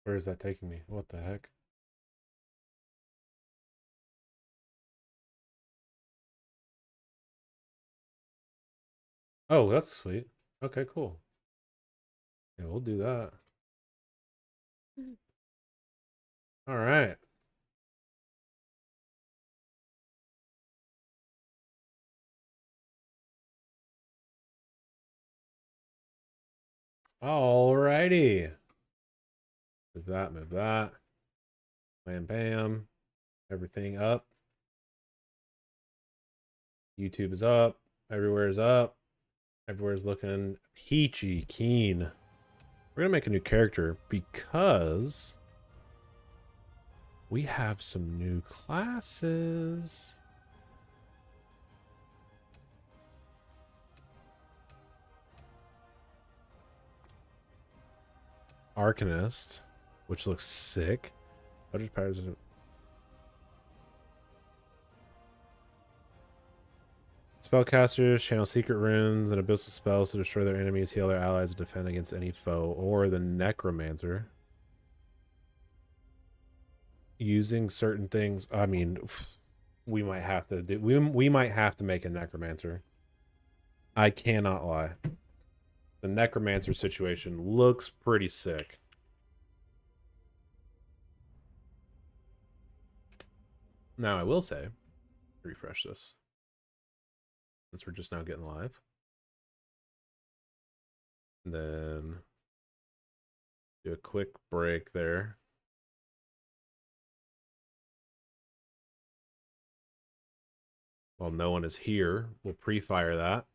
Where is that taking me? What the heck? Oh, that's sweet. Okay, cool. Yeah, we'll do that. All right. All righty. Move that, move that. Bam, bam. Everything up. YouTube is up. Everywhere is up. Everywhere's looking peachy keen. We're gonna make a new character because we have some new classes. Arcanist, which looks sick. Budget powers. Spellcasters channel secret runes and abyssal spells to destroy their enemies, heal their allies, and defend against any foe. Or the Necromancer. Using certain things. I mean, we might have to do. We might have to make a Necromancer. I cannot lie. The Necromancer situation looks pretty sick. Now I will say, refresh this. Since we're just now getting live. And then do a quick break there. While no one is here, we'll pre-fire that.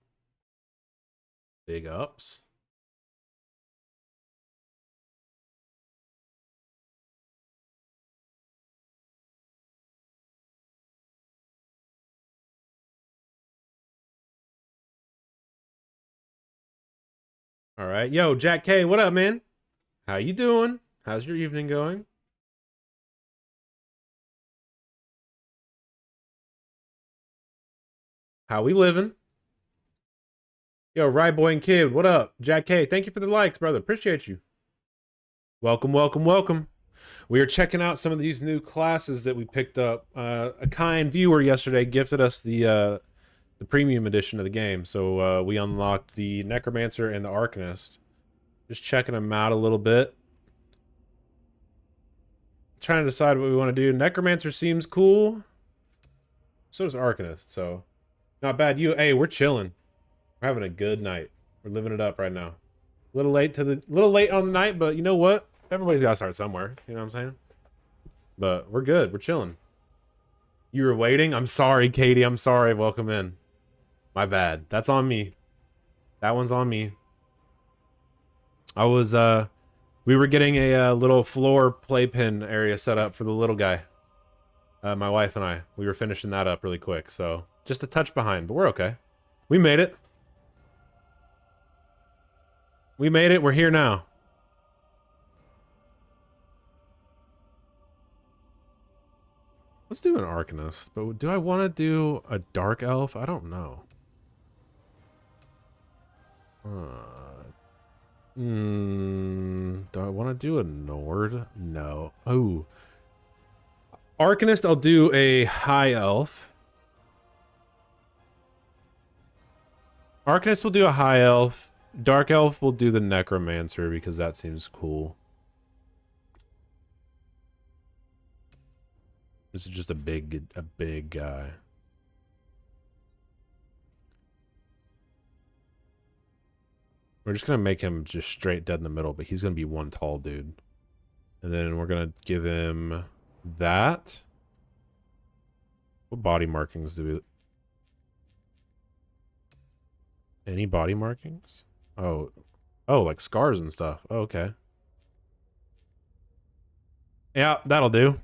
Big ups. All right. Yo, Jack K, what up, man? How you doing? How's your evening going? How we living? Yo, Rye Boy and Kid, what up? Jack K, thank you for the likes, brother. Appreciate you. Welcome, welcome, welcome. We are checking out some of these new classes that we picked up. A kind viewer yesterday gifted us the premium edition of the game, so we unlocked the Necromancer and the Arcanist. Just checking them out a little bit. Trying to decide what we want to do. Necromancer seems cool. So does Arcanist, so not bad. Hey, we're chilling. We're having a good night. We're living it up right now. A little late on the night, but you know what? Everybody's got to start somewhere. You know what I'm saying? But we're good. We're chilling. You were waiting? I'm sorry, Katie. I'm sorry. Welcome in. My bad. That's on me. That one's on me. I was, we were getting a little floor playpen area set up for the little guy. My wife and I. We were finishing that up really quick, so just a touch behind, but we're okay. We made it. We made it. We're here now. Let's do an Arcanist, but do I want to do a Dark Elf? I don't know. Do I want to do a Nord? No. Oh. Arcanist, I'll do a High Elf. Arcanist will do a High Elf. Dark Elf will do the Necromancer because that seems cool. This is just a big guy. We're just gonna make him just straight dead in the middle, but he's gonna be one tall dude. And then we're gonna give him that. What body markings do we... Any body markings? Oh, like scars and stuff. Oh, okay. Yeah, that'll do.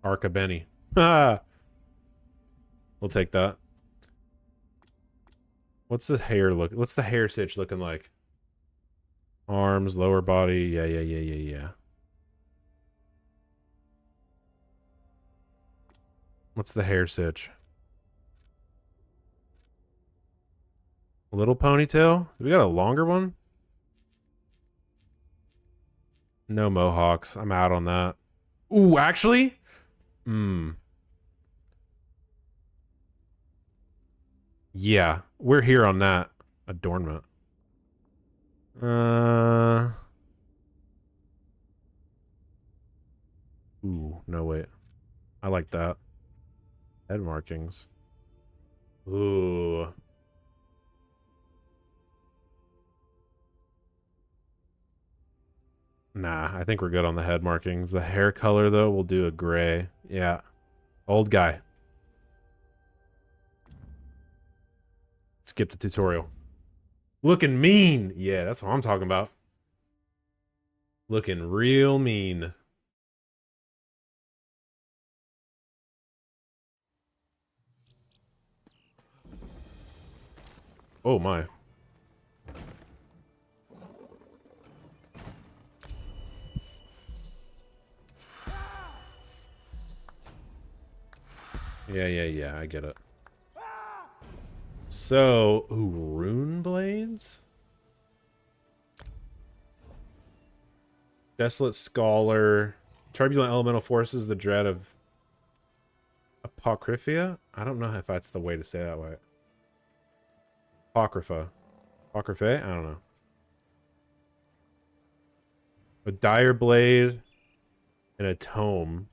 Arca Benny. We'll take that. What's the hair look? What's the hair stitch looking like? Arms, lower body. Yeah. What's the hair sitch? A little ponytail? We got a longer one? No mohawks. I'm out on that. Ooh, actually? Yeah, we're here on that adornment. Ooh, no wait. I like that. Head markings. Ooh. Nah, I think we're good on the head markings. The hair color, though, we'll do a gray. Yeah. Old guy. Skip the tutorial. Looking mean. Yeah, that's what I'm talking about. Looking real mean. Oh, my. Yeah, I get it. So, ooh, rune blades? Desolate Scholar. Turbulent Elemental Forces, the dread of Apocrypha? I don't know if that's the way to say that way. Apocrypha. Apocrypha? I don't know. A dire blade and a tome.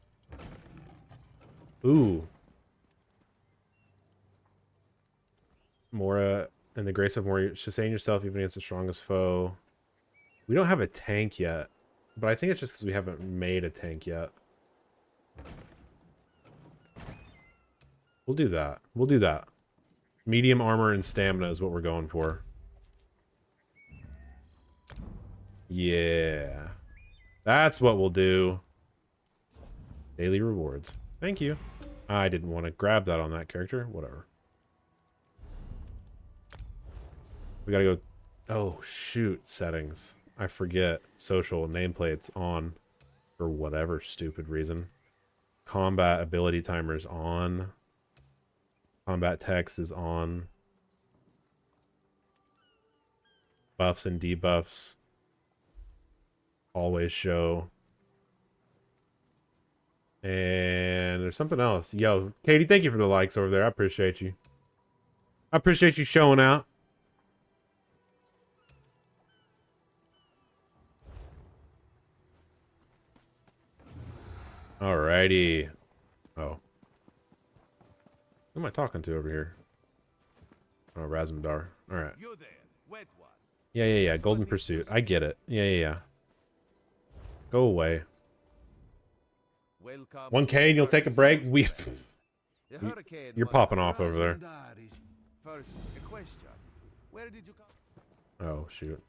Ooh. Mora and the grace of Mora. Sustain yourself even against the strongest foe. We don't have a tank yet. But I think it's just because we haven't made a tank yet. We'll do that. We'll do that. Medium armor and stamina is what we're going for. Yeah. That's what we'll do. Daily rewards. Thank you. I didn't want to grab that on that character. Whatever. We gotta go... Oh, shoot. Settings. I forget. Social nameplates on. For whatever stupid reason. Combat ability timers on. Combat text is on. Buffs and debuffs. Always show. And there's something else. Yo, Katie, thank you for the likes over there. I appreciate you. I appreciate you showing out. Alrighty. Oh. Who am I talking to over here? Oh, Razmdar. Alright. Yeah. Golden Pursuit. I get it. Yeah. Go away. 1K and you'll take a break? You're popping off over there. Where did you come? Oh, shoot.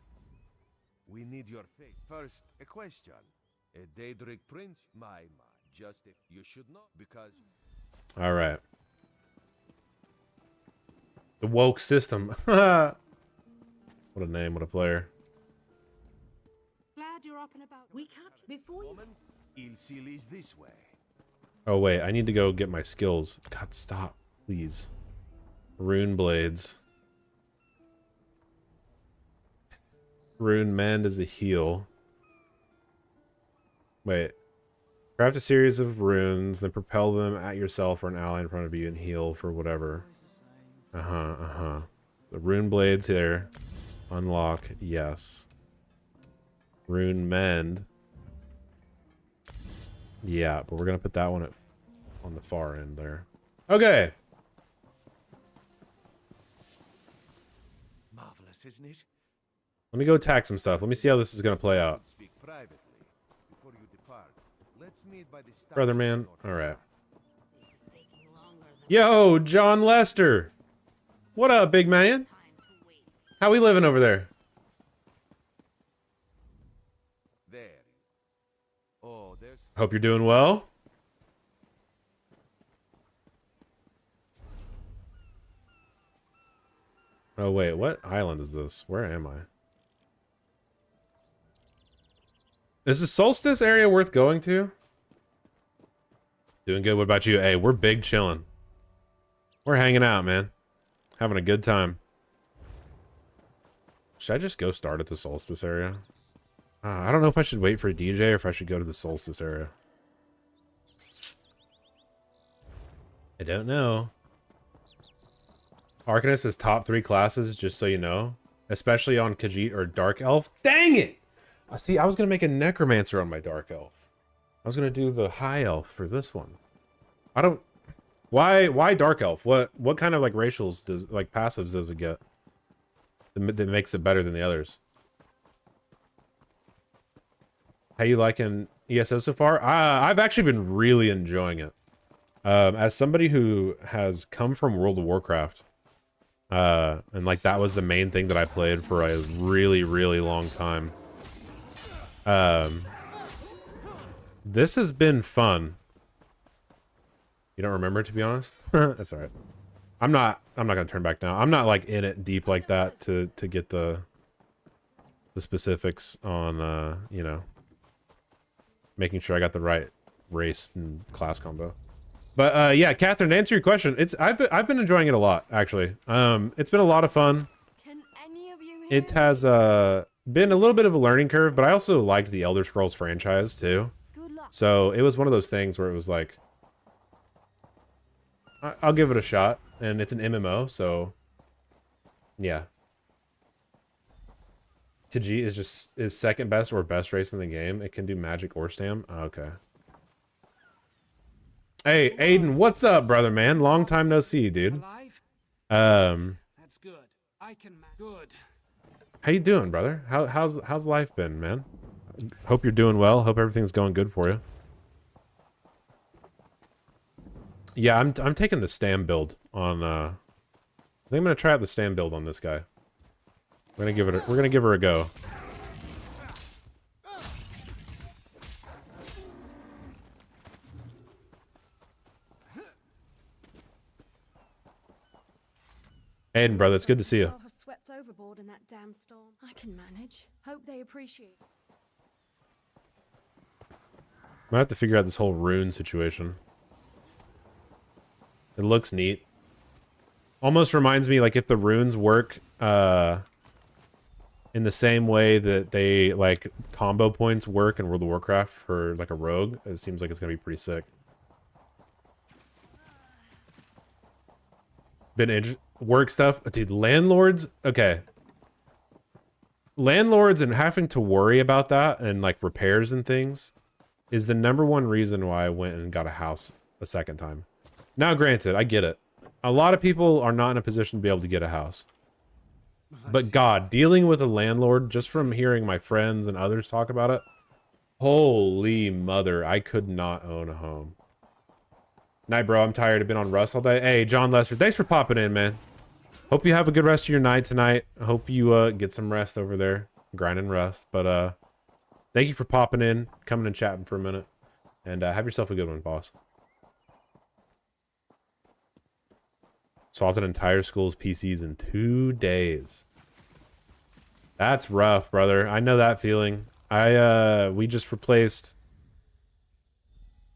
We need your faith. First, a question. A Daedric prince? My. Just if you should know, because... Alright. The woke system. What a name, what a player. Glad you're up and about. We can't before you... Ilsil is this way. Oh, wait, I need to go get my skills. God, stop, please. Rune blades. Rune mend is a heal. Wait. Craft a series of runes, then propel them at yourself or an ally in front of you and heal for whatever. The rune blades here. Unlock, yes. Rune mend. Yeah, but we're gonna put that one on the far end there. Okay. Marvelous, isn't it? Let me go attack some stuff. Let me see how this is gonna play out. Speak privately before you depart. Let's meet by the Brother man. Alright. This is taking longer than Yo, John Lester. What up, big man? time to waste. How we living over there? There. Oh, there's... Hope you're doing well. Oh, wait. What island is this? Where am I? Is the Solstice area worth going to? Doing good. What about you? Hey, we're big chilling. We're hanging out, man. Having a good time. Should I just go start at the Solstice area? I don't know if I should wait for a DJ or if I should go to the Solstice area. I don't know. Arcanist is top 3 classes, just so you know. Especially on Khajiit or Dark Elf. Dang it! See, I was going to make a Necromancer on my Dark Elf. I was going to do the High Elf for this one. I don't... Why Dark Elf? What kind of, like, racials does... Like, passives does it get? That makes it better than the others. How you liking ESO so far? I've actually been really enjoying it. As somebody who has come from World of Warcraft, and like that was the main thing that I played for a really, really long time. This has been fun. You don't remember, to be honest? That's all right. I'm not gonna turn back now. I'm not like in it deep like that to get the specifics on you know, making sure I got the right race and class combo. But yeah, Catherine, to answer your question, I've been enjoying it a lot, actually. It's been a lot of fun. Can any of you It has been a little bit of a learning curve, but I also liked the Elder Scrolls franchise too. Good luck. So it was one of those things where it was like, I'll give it a shot, and it's an MMO, so yeah. Khajiit is second best or best race in the game. It can do magic or stam. Oh, okay. Hey, Aiden, what's up, brother, man? Long time no see, dude. Alive? That's good. I can good. How you doing, brother? How's life been, man? Hope you're doing well. Hope everything's going good for you. Yeah, I'm taking the stam build on I think I'm gonna try out the stam build on this guy. We're gonna give her a go. Aiden, brother, it's good to see you. Myself was swept overboard in that damn storm. I can manage. Hope they appreciate. Might have to figure out this whole rune situation. It looks neat. Almost reminds me, like, if the runes work in the same way that they, like, combo points work in World of Warcraft for, like, a rogue, it seems like it's gonna be pretty sick. Work stuff. Dude, landlords, okay. Landlords and having to worry about that and, like, repairs and things is the #1 reason why I went and got a house a second time. Now, granted, I get it. A lot of people are not in a position to be able to get a house. But God, dealing with a landlord, just from hearing my friends and others talk about it, holy mother, I could not own a home. Night, bro. I'm tired. I've been on Rust all day. Hey, John Lester, thanks for popping in, man. Hope you have a good rest of your night tonight. I hope you get some rest over there, grinding Rust. But thank you for popping in, coming and chatting for a minute. And have yourself a good one, boss. Swapped an entire school's PCs in 2 days. That's rough, brother. I know that feeling. We just replaced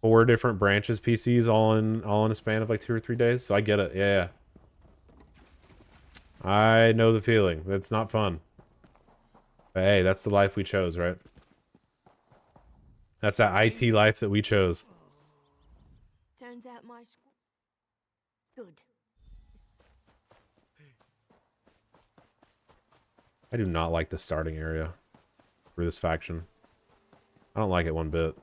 4 different branches PCs all in a span of like 2 or 3 days. So I get it. Yeah. I know the feeling. It's not fun. But hey, that's the life we chose, right? That's that IT life that we chose. Turns out my school. Good. I do not like the starting area for this faction. I don't like it one bit.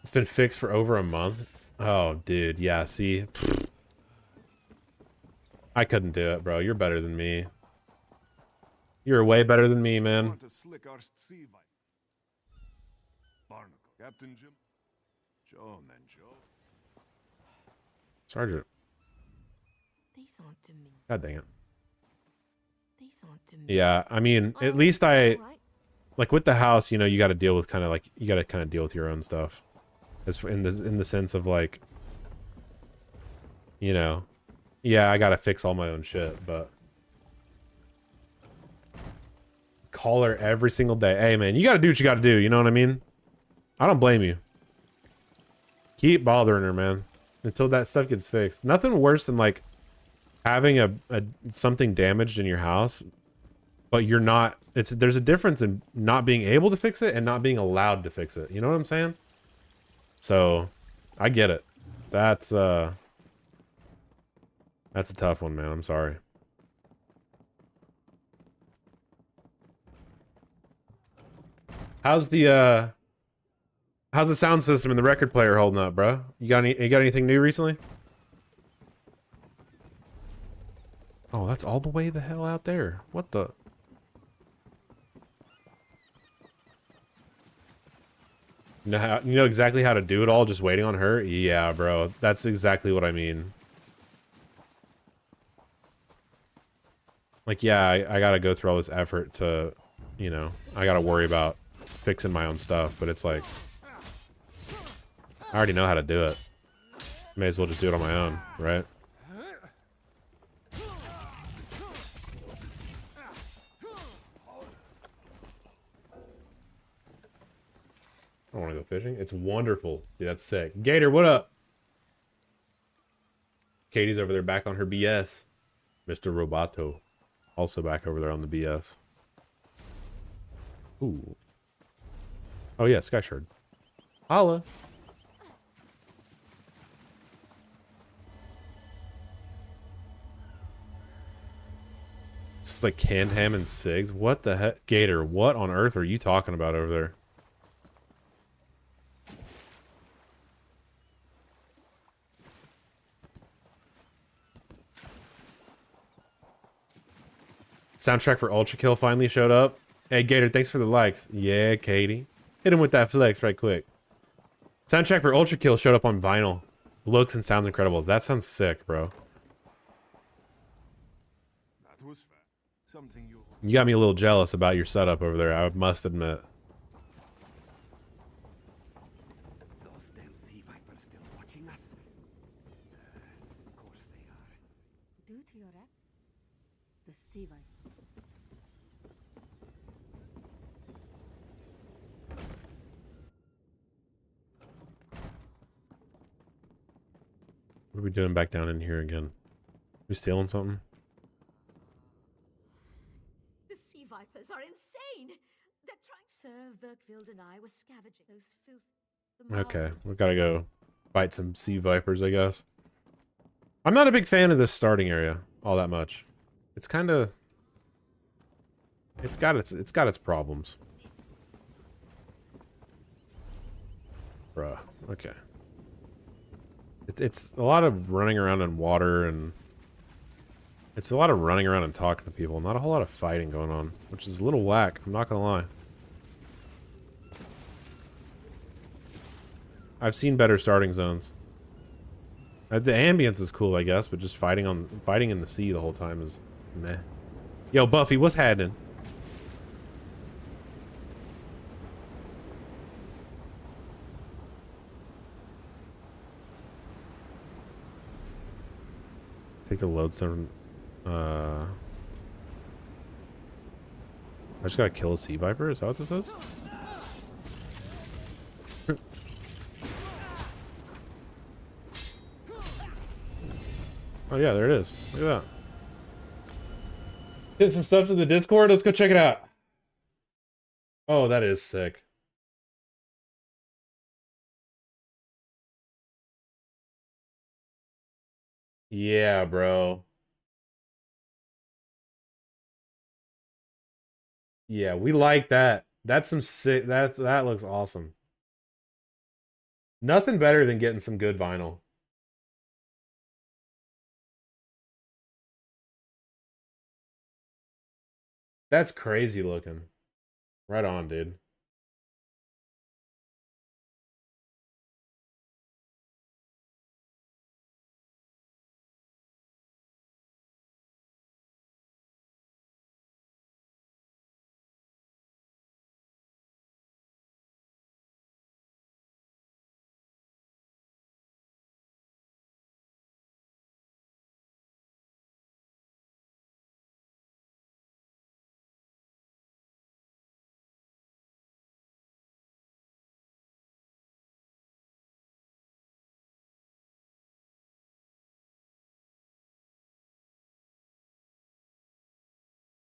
It's been fixed for over a month. Oh, dude. Yeah, see? I couldn't do it, bro. You're better than me. You're way better than me, man. Captain Jim. Joe, man, Joe. Sergeant. These aren't to me. God dang it. These aren't to me. Yeah, I mean, at least Alright. like with the house, you know, you got to deal with you got to kind of deal with your own stuff. As in the sense of like, you know, yeah, I got to fix all my own shit, but call her every single day. Hey, man, you got to do what you got to do. You know what I mean? I don't blame you. Keep bothering her, man, until that stuff gets fixed. Nothing worse than, like, having a something damaged in your house, but you're not... There's a difference in not being able to fix it and not being allowed to fix it. You know what I'm saying? So, I get it. That's a tough one, man. I'm sorry. How's the sound system and the record player holding up, bro? You got anything new recently? Oh, that's all the way the hell out there. What the? You know exactly how to do it all, just waiting on her? Yeah, bro. That's exactly what I mean. Like, yeah, I gotta go through all this effort to, you know, I gotta worry about fixing my own stuff, but it's like, I already know how to do it. May as well just do it on my own, right? I want to go fishing. It's wonderful. Dude, that's sick. Gator, what up? Katie's over there back on her BS. Mr. Roboto. Also back over there on the BS. Ooh. Oh yeah, Sky Shard. Holla. It's just like canned ham and cigs. What the heck? Gator, what on earth are you talking about over there? Soundtrack for Ultra Kill finally showed up. Hey, Gator, thanks for the likes. Yeah, Katie. Hit him with that flex right quick. Soundtrack for Ultra Kill showed up on vinyl. Looks and sounds incredible. That sounds sick, bro. That was fair. Something you... You got me a little jealous about your setup over there, I must admit. Those damn sea vipers still watching us? Of course they are. Due to your app, the sea viper. What are we doing back down in here again? We stealing something? The sea vipers are insane. They're trying. Sir Verkvild and I were scavenging those filth. Okay, we gotta go fight some sea vipers, I guess. I'm not a big fan of this starting area all that much. It's kind of... It's got its problems. Bruh, okay. It's a lot of running around in water, and it's a lot of running around and talking to people. Not a whole lot of fighting going on, which is a little whack. I'm not gonna lie. I've seen better starting zones. The ambience is cool, I guess, but just fighting in the sea the whole time is meh. Yo, Buffy, what's happening? Take the lodestone. I just gotta kill a sea viper? Is that what this is? Oh yeah, there it is. Look at that. Hit some stuff to the Discord. Let's go check it out. Oh, that is sick. Yeah, bro. Yeah, we like that. That's some sick. That looks awesome. Nothing better than getting some good vinyl. That's crazy looking. Right on, dude.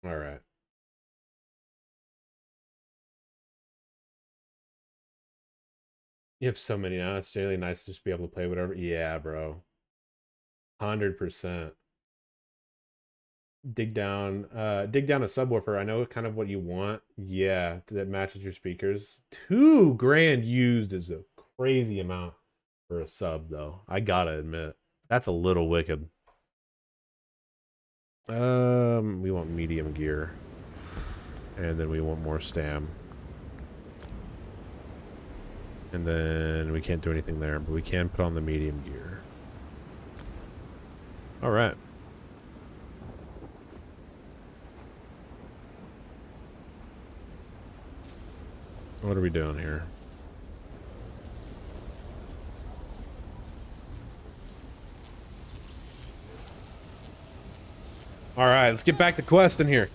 All right. You have so many now. It's really nice to just be able to play whatever. Yeah, bro. 100%. Dig down a subwoofer. I know kind of what you want. Yeah, that matches your speakers. $2,000 used is a crazy amount for a sub, though. I gotta admit, that's a little wicked. We want medium gear, and then we want more stam, and then we can't do anything there, but we can put on the medium gear. All right. What are we doing here? All right, let's get back to questing here.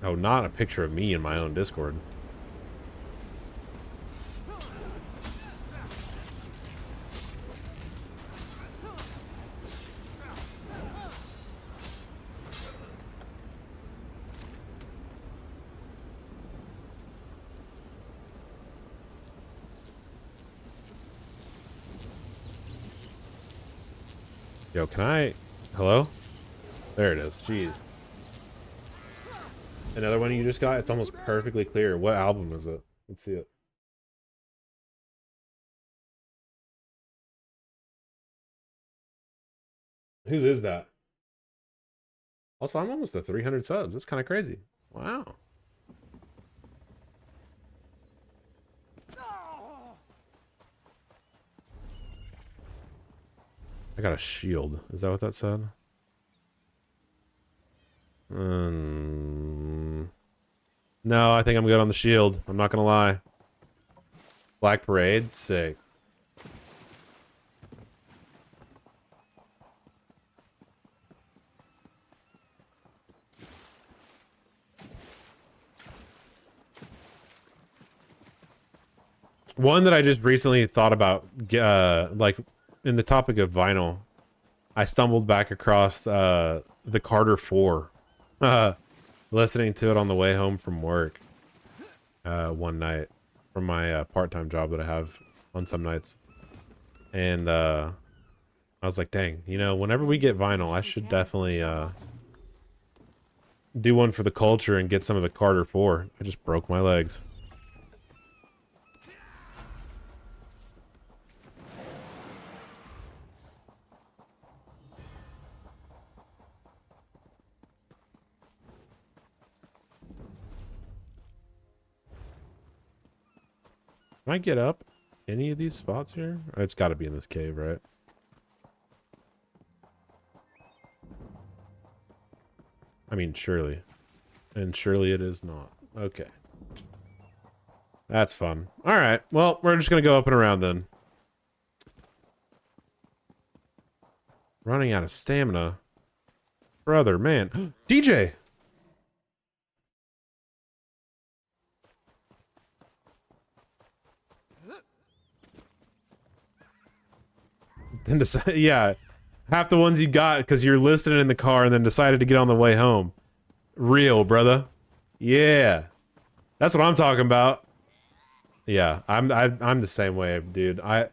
Oh, not a picture of me in my own Discord. Yo, can I... Hello? There it is. Jeez. Another one you just got? It's almost perfectly clear. What album is it? Let's see it. Whose is that? Also, I'm almost at 300 subs. That's kind of crazy. Wow. I got a shield. Is that what that said? No, I think I'm good on the shield. I'm not gonna lie. Black Parade? Sick. One that I just recently thought about, like, in the topic of vinyl, I stumbled back across the Carter 4, listening to it on the way home from work one night from my part-time job that I have on some nights. And I was like, dang, you know, whenever we get vinyl, I should definitely do one for the culture and get some of the Carter 4. I just broke my legs. Can I get up any of these spots here? It's got to be in this cave, right? I mean, surely. And surely it is not. Okay. That's fun. All right. Well, we're just going to go up and around then. Running out of stamina. Brother, man. DJ! Then decide, yeah, half the ones you got because you're listening in the car and then decided to get on the way home. Real, brother. Yeah, that's what I'm talking about. Yeah, I'm the same way, dude. I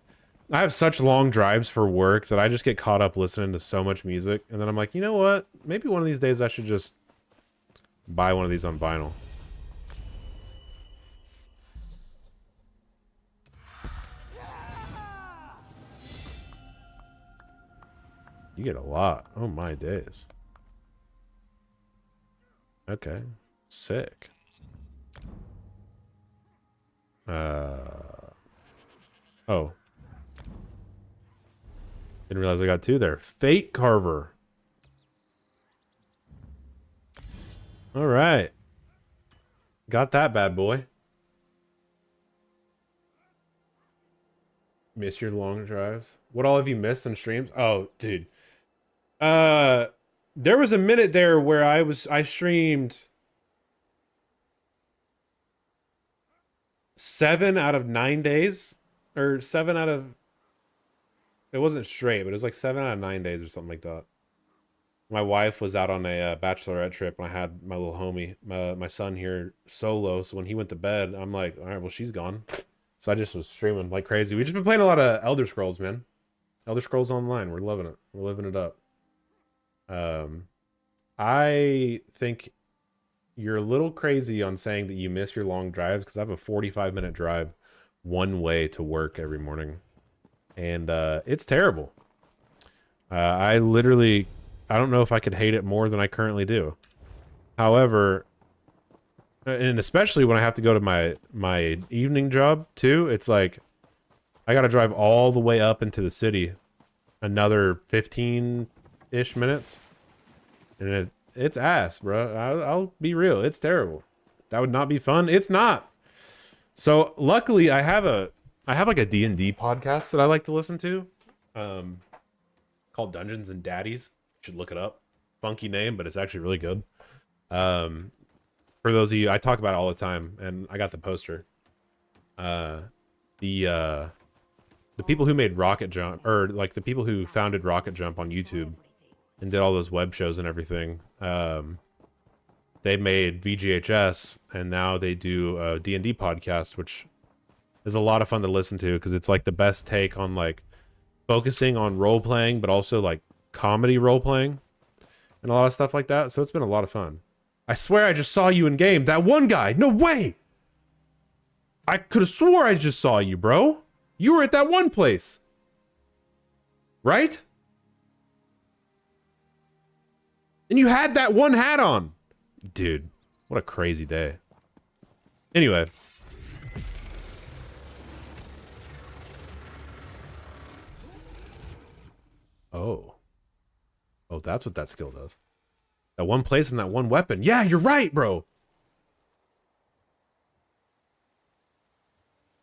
have such long drives for work that I just get caught up listening to so much music, and then I'm like, you know what? Maybe one of these days I should just buy one of these on vinyl. You get a lot. Oh my days. Okay. Sick. Oh. Didn't realize I got two there. Fate Carver. All right. Got that bad boy. Miss your long drives. What all have you missed on streams? Oh, dude. There was a minute there where I streamed 7 out of 9 days, or 7 out of, it wasn't straight, but it was like 7 out of 9 days or something like that. my wife was out on a bachelorette trip, and I had my little homie, my son here solo. So when he went to bed, I'm like, all right, well, she's gone. So I just was streaming like crazy. We just been playing a lot of Elder Scrolls, man. Elder Scrolls Online. We're loving it. We're living it up. I think you're a little crazy on saying that you miss your long drives, because I have a 45-minute drive one way to work every morning, and it's terrible. I literally, I don't know if I could hate it more than I currently do. However, and especially when I have to go to my evening job too, it's like I gotta drive all the way up into the city, another 15-ish minutes, and it's ass, bro. I'll be real, it's terrible. That would not be fun. It's not. So luckily, I have like a D&D podcast that I like to listen to, called Dungeons and Daddies. You should look it up. Funky name, but it's actually really good. For those of you, I talk about it all the time, and I got the poster. The people who made Rocket Jump, or like the people who founded Rocket Jump on YouTube and did all those web shows and everything, they made VGHS, and now they do a D&D podcast, which is a lot of fun to listen to, because it's like the best take on like focusing on role playing, but also like comedy role playing and a lot of stuff like that. So it's been a lot of fun. I swear I just saw you in game. That one guy. No way. I could have swore I just saw you, bro. You were at that one place. Right? And you had that one hat on. Dude, what a crazy day. Anyway. Oh. Oh, that's what that skill does. That one place and that one weapon. Yeah, you're right, bro.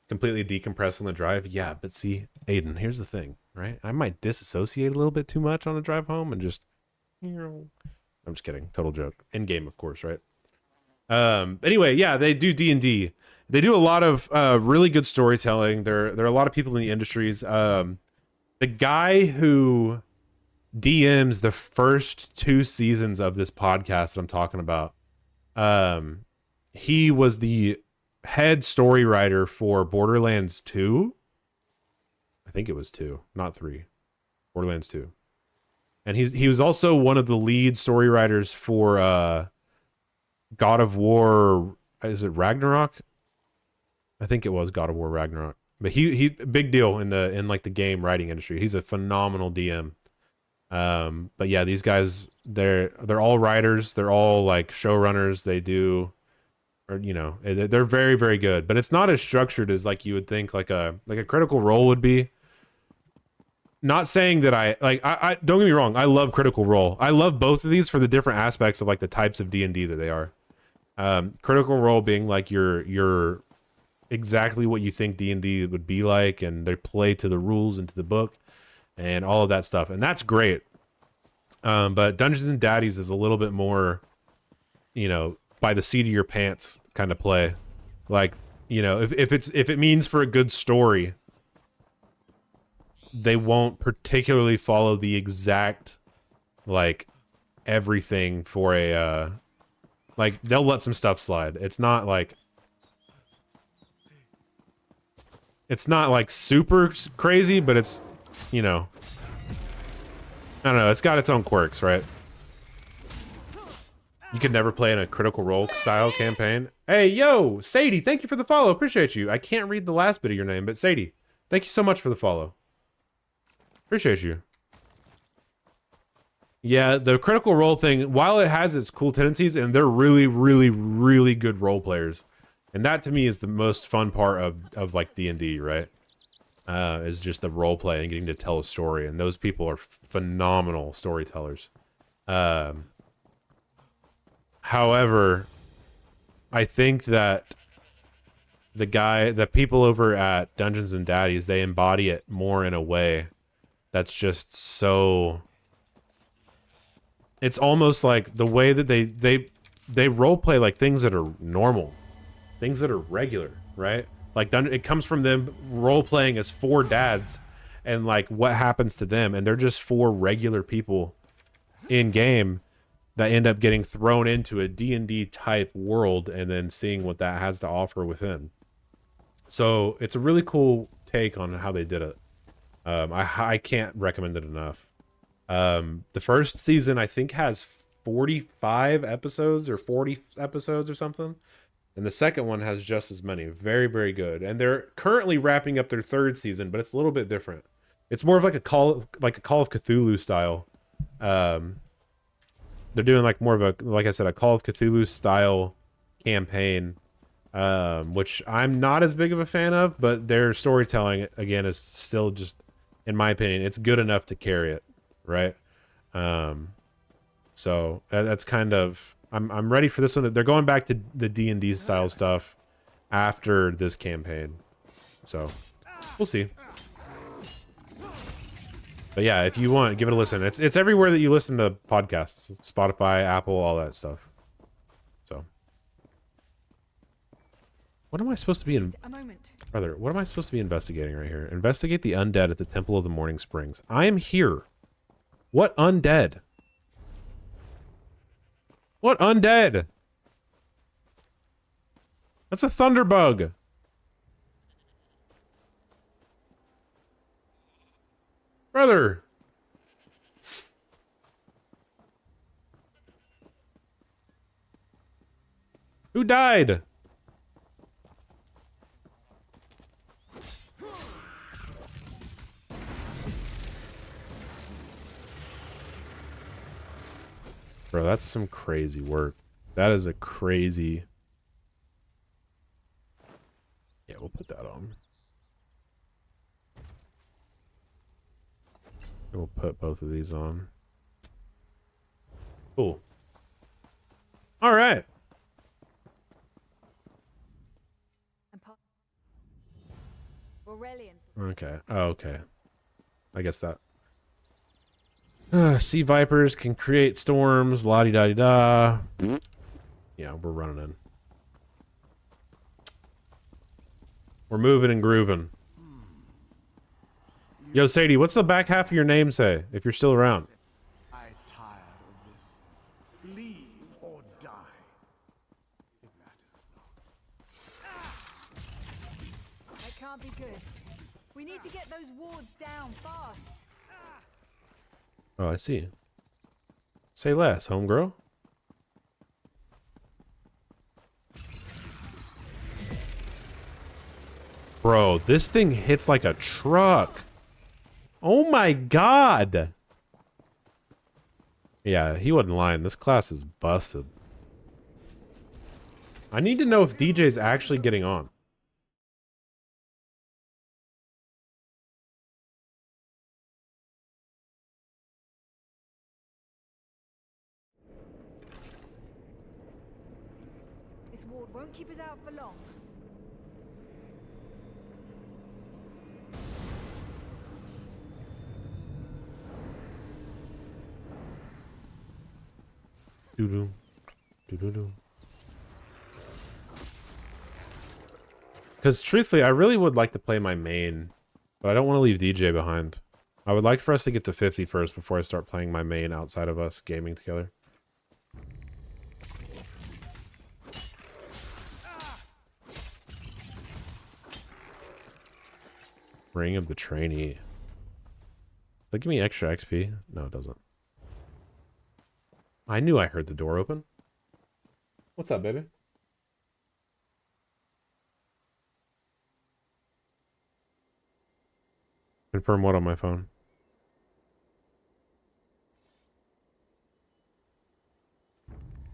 Completely decompress on the drive. Yeah, but see, Aiden, here's the thing, right? I might disassociate a little bit too much on the drive home and just, you know, I'm just kidding. Total joke. In game, of course, right? Anyway, yeah, they do D&D. They do a lot of really good storytelling. There are a lot of people in the industries. The guy who DMs the first 2 seasons of this podcast that I'm talking about, he was the head story writer for Borderlands 2. I think it was 2, not 3. Borderlands 2. And he was also one of the lead story writers for God of War. Is it Ragnarok? I think it was God of War Ragnarok. But he big deal in like the game writing industry. He's a phenomenal DM. But yeah, these guys, they're all writers. They're all like showrunners. They do, or you know, they're very, very good. But it's not as structured as like you would think like a Critical Role would be. Not saying that I don't get me wrong. I love Critical Role. I love both of these for the different aspects of like the types of D&D that they are. Critical Role being like your exactly what you think D&D would be like, and they play to the rules and to the book and all of that stuff, and that's great. But Dungeons and Daddies is a little bit more, you know, by the seat of your pants kind of play. Like, you know, if it means for a good story, they won't particularly follow the exact like everything for a like they'll let some stuff slide. It's not like super crazy, but it's, you know, I don't know, it's got its own quirks, right? You could never play in a Critical Role style campaign. Hey, yo, Sadie, thank you for the follow. Appreciate you. I can't read the last bit of your name, but Sadie, thank you so much for the follow. Appreciate you. Yeah, the Critical Role thing, while it has its cool tendencies, and they're really, really, really good role players, and that to me is the most fun part of like D&D, right? Is just the role play and getting to tell a story, and those people are phenomenal storytellers. However, I think that the people over at Dungeons and Daddies, they embody it more in a way that's just so, it's almost like the way that they role play like things that are normal, things that are regular, right? Like it comes from them role playing as 4 dads and like what happens to them, and they're just 4 regular people in game that end up getting thrown into a D&D type world and then seeing what that has to offer within. So it's a really cool take on how they did it. I can't recommend it enough. The first season I think has 45 episodes or 40 episodes or something. And the second one has just as many. Very, very good. And they're currently wrapping up their third season, but it's a little bit different. It's more of like a Call of Cthulhu style. They're doing like more of a, like I said, a Call of Cthulhu style campaign, which I'm not as big of a fan of, but their storytelling again is still just, in my opinion, it's good enough to carry it, right? So that's kind of, I'm ready for this one. They're going back to the D&D style stuff after this campaign, so we'll see. But yeah, if you want, give it a listen. It's everywhere that you listen to podcasts. Spotify, Apple, all that stuff. So. What am I supposed to be in? Brother, what am I supposed to be investigating right here? Investigate the undead at the Temple of the Morning Springs. I am here. What undead? What undead? That's a thunderbug. Brother. Who died? Bro, that's some crazy work. That is a crazy... Yeah, we'll put that on. We'll put both of these on. Cool. All right. Okay. Oh, okay. I guess that. Sea vipers can create storms. La-di-da-di-da. Yeah, we're running in. We're moving and grooving. Yo, Sadie, what's the back half of your name say, if you're still around? I'm tired of this. Leave or die. It matters not. That can't be good. We need to get those wards down fast. Oh, I see. Say less, homegirl. Bro, this thing hits like a truck. Oh my god. Yeah, he wasn't lying. This class is busted. I need to know if DJ's actually getting on. This ward won't keep us out for long. Doo-doo. Doo-doo-doo. Because truthfully, I really would like to play my main, but I don't want to leave DJ behind. I would like for us to get to 50 first before I start playing my main outside of us gaming together. Ring of the Trainee. Does that give me extra XP? No, it doesn't. I knew I heard the door open. What's up, baby? Confirm what on my phone?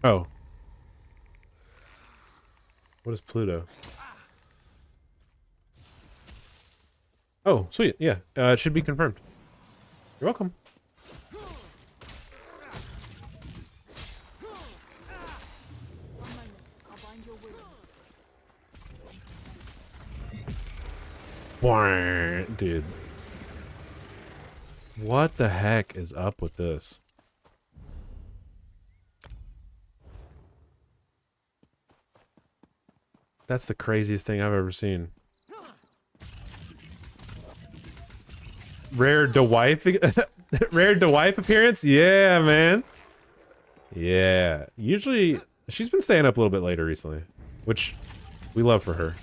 Oh. What is Pluto? Oh, sweet. Yeah, it should be confirmed. You're welcome. Dude. What the heck is up with this? That's the craziest thing I've ever seen. Rare DeWife. Rare to wife appearance? Yeah, man. Yeah. Usually, she's been staying up a little bit later recently, which we love for her.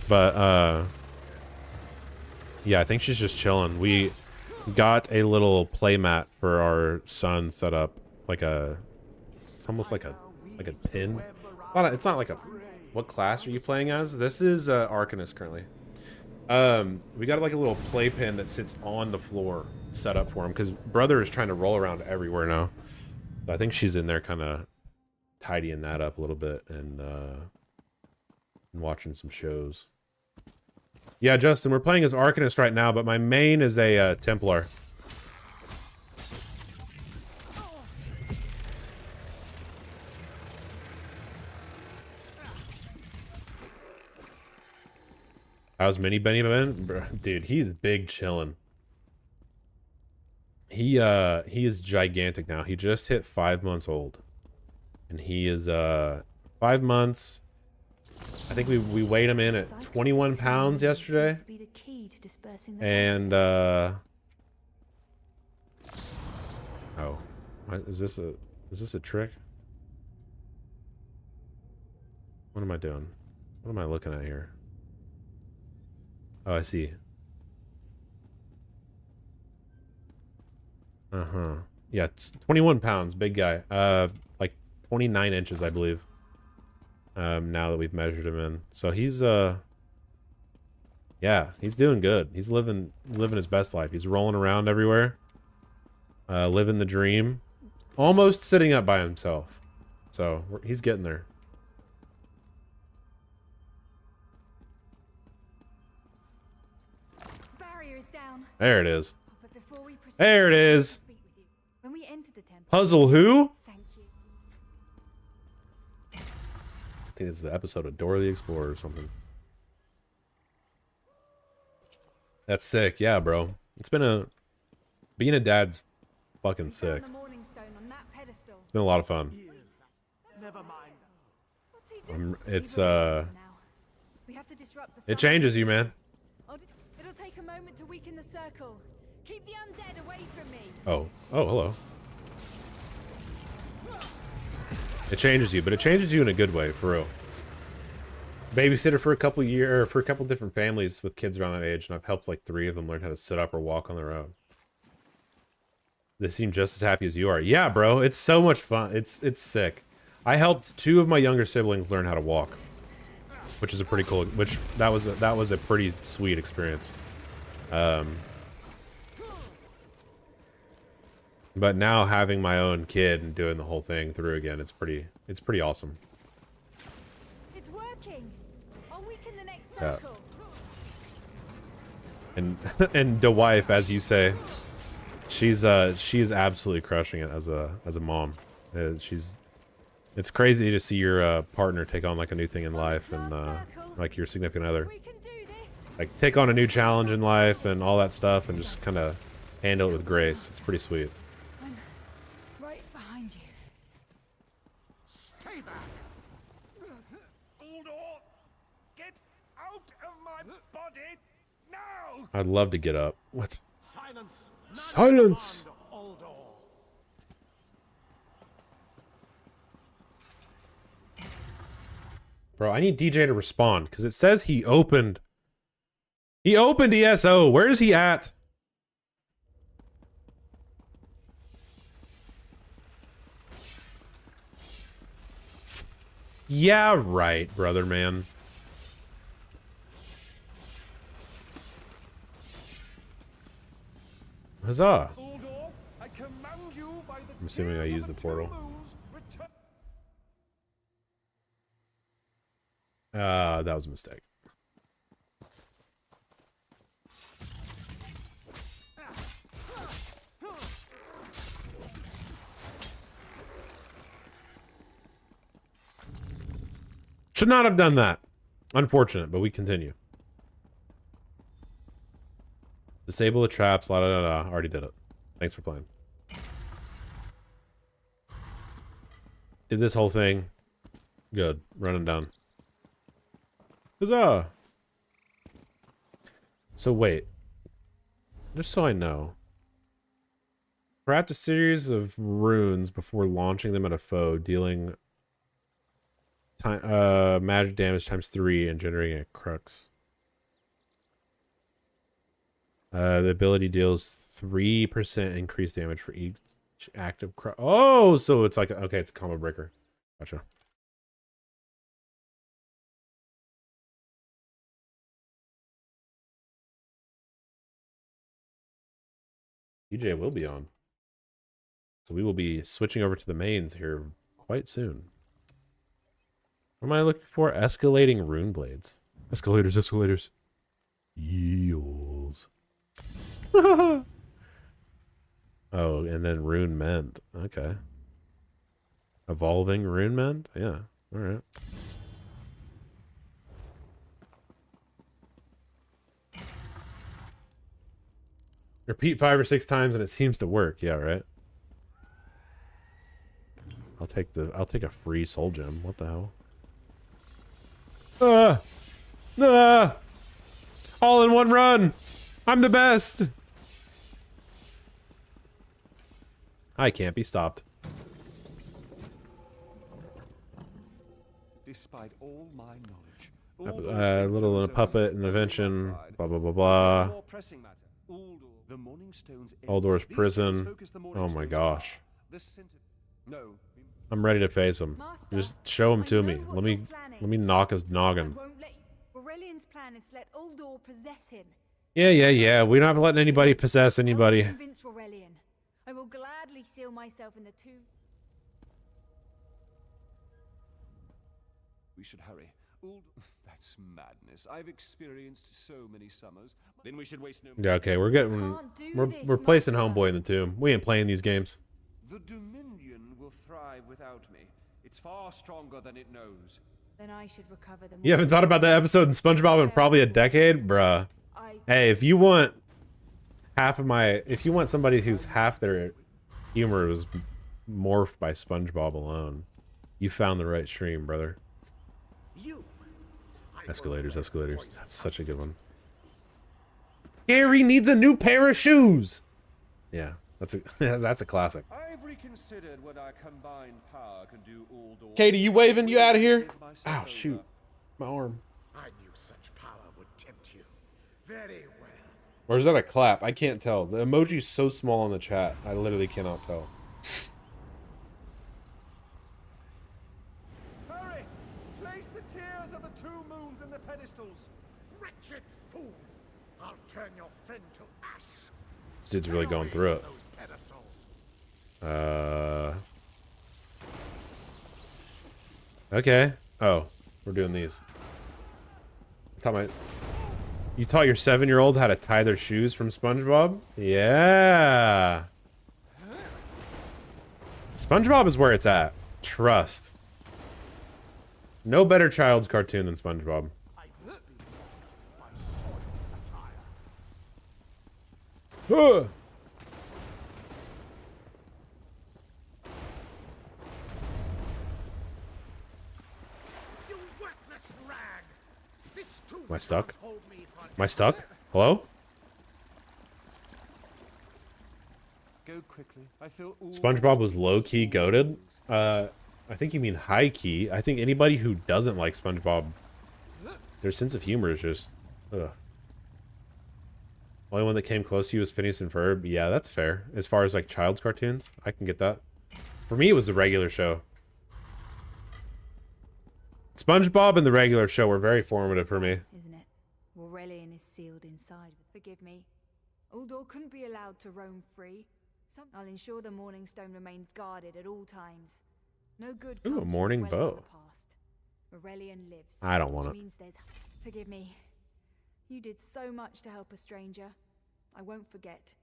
But, yeah, I think she's just chilling. We got a little play mat for our son set up, like it's almost like a pin. It's not like a, what class are you playing as? This is Arcanist currently. We got like a little play pin that sits on the floor set up for him because brother is trying to roll around everywhere now. So I think she's in there kind of tidying that up a little bit and watching some shows. Yeah, Justin, we're playing as Arcanist right now, but my main is a Templar. How's Mini Benny been? Dude, he's big chillin'. He is gigantic now. He just hit 5 months old. And he is 5 months. I think we weighed him in at 21 pounds yesterday. And oh. Is this a trick? What am I doing? What am I looking at here? Oh, I see. Uh-huh. Yeah, it's 21 pounds, big guy. Like 29 inches, I believe. Now that we've measured him in. So he's yeah, he's doing good. He's living his best life. He's rolling around everywhere. Living the dream. Almost sitting up by himself. So he's getting there. There it is. There it is. Puzzle who? I think this is the episode of Dora the Explorer or something. That's sick. Yeah, bro. It's been being a dad's fucking sick. It's been a lot of fun. It changes you, man. It'll take a moment to weaken the circle. Keep the undead away from me. Oh, hello. It changes you, but it changes you in a good way, for real. Babysitter for a couple different families with kids around that age, and I've helped like 3 of them learn how to sit up or walk on their own. They seem just as happy as you are. Yeah, bro, it's so much fun. It's sick. I helped 2 of my younger siblings learn how to walk, which is a pretty cool. That was a pretty sweet experience. But now having my own kid and doing the whole thing through again, it's pretty awesome. It's working. I'll weaken the next circle. Yeah. And the wife, as you say, she's absolutely crushing it as a mom. It's crazy to see your partner take on like a new thing in life and like your significant other. Like take on a new challenge in life and all that stuff and just kind of handle it with grace. It's pretty sweet. I'm right behind you. Stay back! Uldor! Get out of my body now! I'd love to get up. What? Silence! Silence! Uldor! Bro, I need DJ to respond because it says he opened. He opened ESO. Where is he at? Yeah, right, brother, man. Huzzah. Uldor, I command you by the I'm assuming I use the portal. That was a mistake. Should not have done that. Unfortunate, but we continue. Disable the traps, la da da da. Already did it. Thanks for playing. Did this whole thing. Good. Running down. Huzzah! So wait. Just so I know. Craft a series of runes before launching them at a foe, dealing magic damage ×3 and generating a crux. The ability deals 3% increased damage for each active crux. Oh, so it's like, okay, it's a combo breaker. Gotcha. DJ will be on. So we will be switching over to the mains here quite soon. What am I looking for? Escalating rune blades. Escalators, escalators. Eels. Oh, and then rune mend. Okay. Evolving rune mend? Yeah. Alright. Repeat 5 or 6 times and it seems to work. Yeah, right. I'll take a free soul gem. What the hell? All in one run. I'm the best. I can't be stopped. Despite all my knowledge, A little in a puppet, an invention, blah blah blah blah. Uldor's prison. Oh my gosh. No. I'm ready to face him. Just show him to me. Let me knock his noggin. Aurelian's plan is to let Uldor possess him. Yeah. We're not letting anybody possess anybody. Convince Aurelian. I will gladly seal myself in the tomb. We should hurry. That's madness. I've experienced so many summers. Then we should waste no. Yeah, okay, we're placing Homeboy in the tomb. We ain't playing these games. The Dominion will thrive without me. It's far stronger than it knows. Then I should recover them. You haven't thought about that episode in SpongeBob in probably a decade, bruh. Hey, if you want somebody who's half their humor was morphed by SpongeBob alone, you found the right stream, brother. Escalators. That's such a good one. Gary needs a new pair of shoes. Yeah, that's a classic. I've reconsidered what our combined power can do. Katie, you waving? You out of here? Ow, shoot. My arm. I knew such power would tempt you. Very well. Or is that a clap? I can't tell. The emoji's so small in the chat. I literally cannot tell. Hurry! Place the tears of the 2 moons in the pedestals. Wretched fool! I'll turn your friend to ash. This dude's really going through it. Okay. Oh, we're doing these. You taught your 7-year-old how to tie their shoes from SpongeBob? Yeah. SpongeBob is where it's at. Trust. No better child's cartoon than SpongeBob. Huh. Am I stuck? Am I stuck? Hello? Go quickly. I feel SpongeBob was low-key goated. I think you mean high-key. I think anybody who doesn't like SpongeBob, their sense of humor is just, ugh. Only one that came close to you was Phineas and Ferb. Yeah, that's fair. As far as like child's cartoons, I can get that. For me, it was the regular show. SpongeBob and the regular show were very formative for me. Isn't it? Aurelian is sealed inside. Forgive me. Uldor couldn't be allowed to roam free. I'll ensure the Morning Stone remains guarded at all times. No good comes Ooh, a morning from dwelling on bow. the past. Aurelian lives. I don't want which it. means there's... Forgive me. You did so much to help a stranger. I won't forget.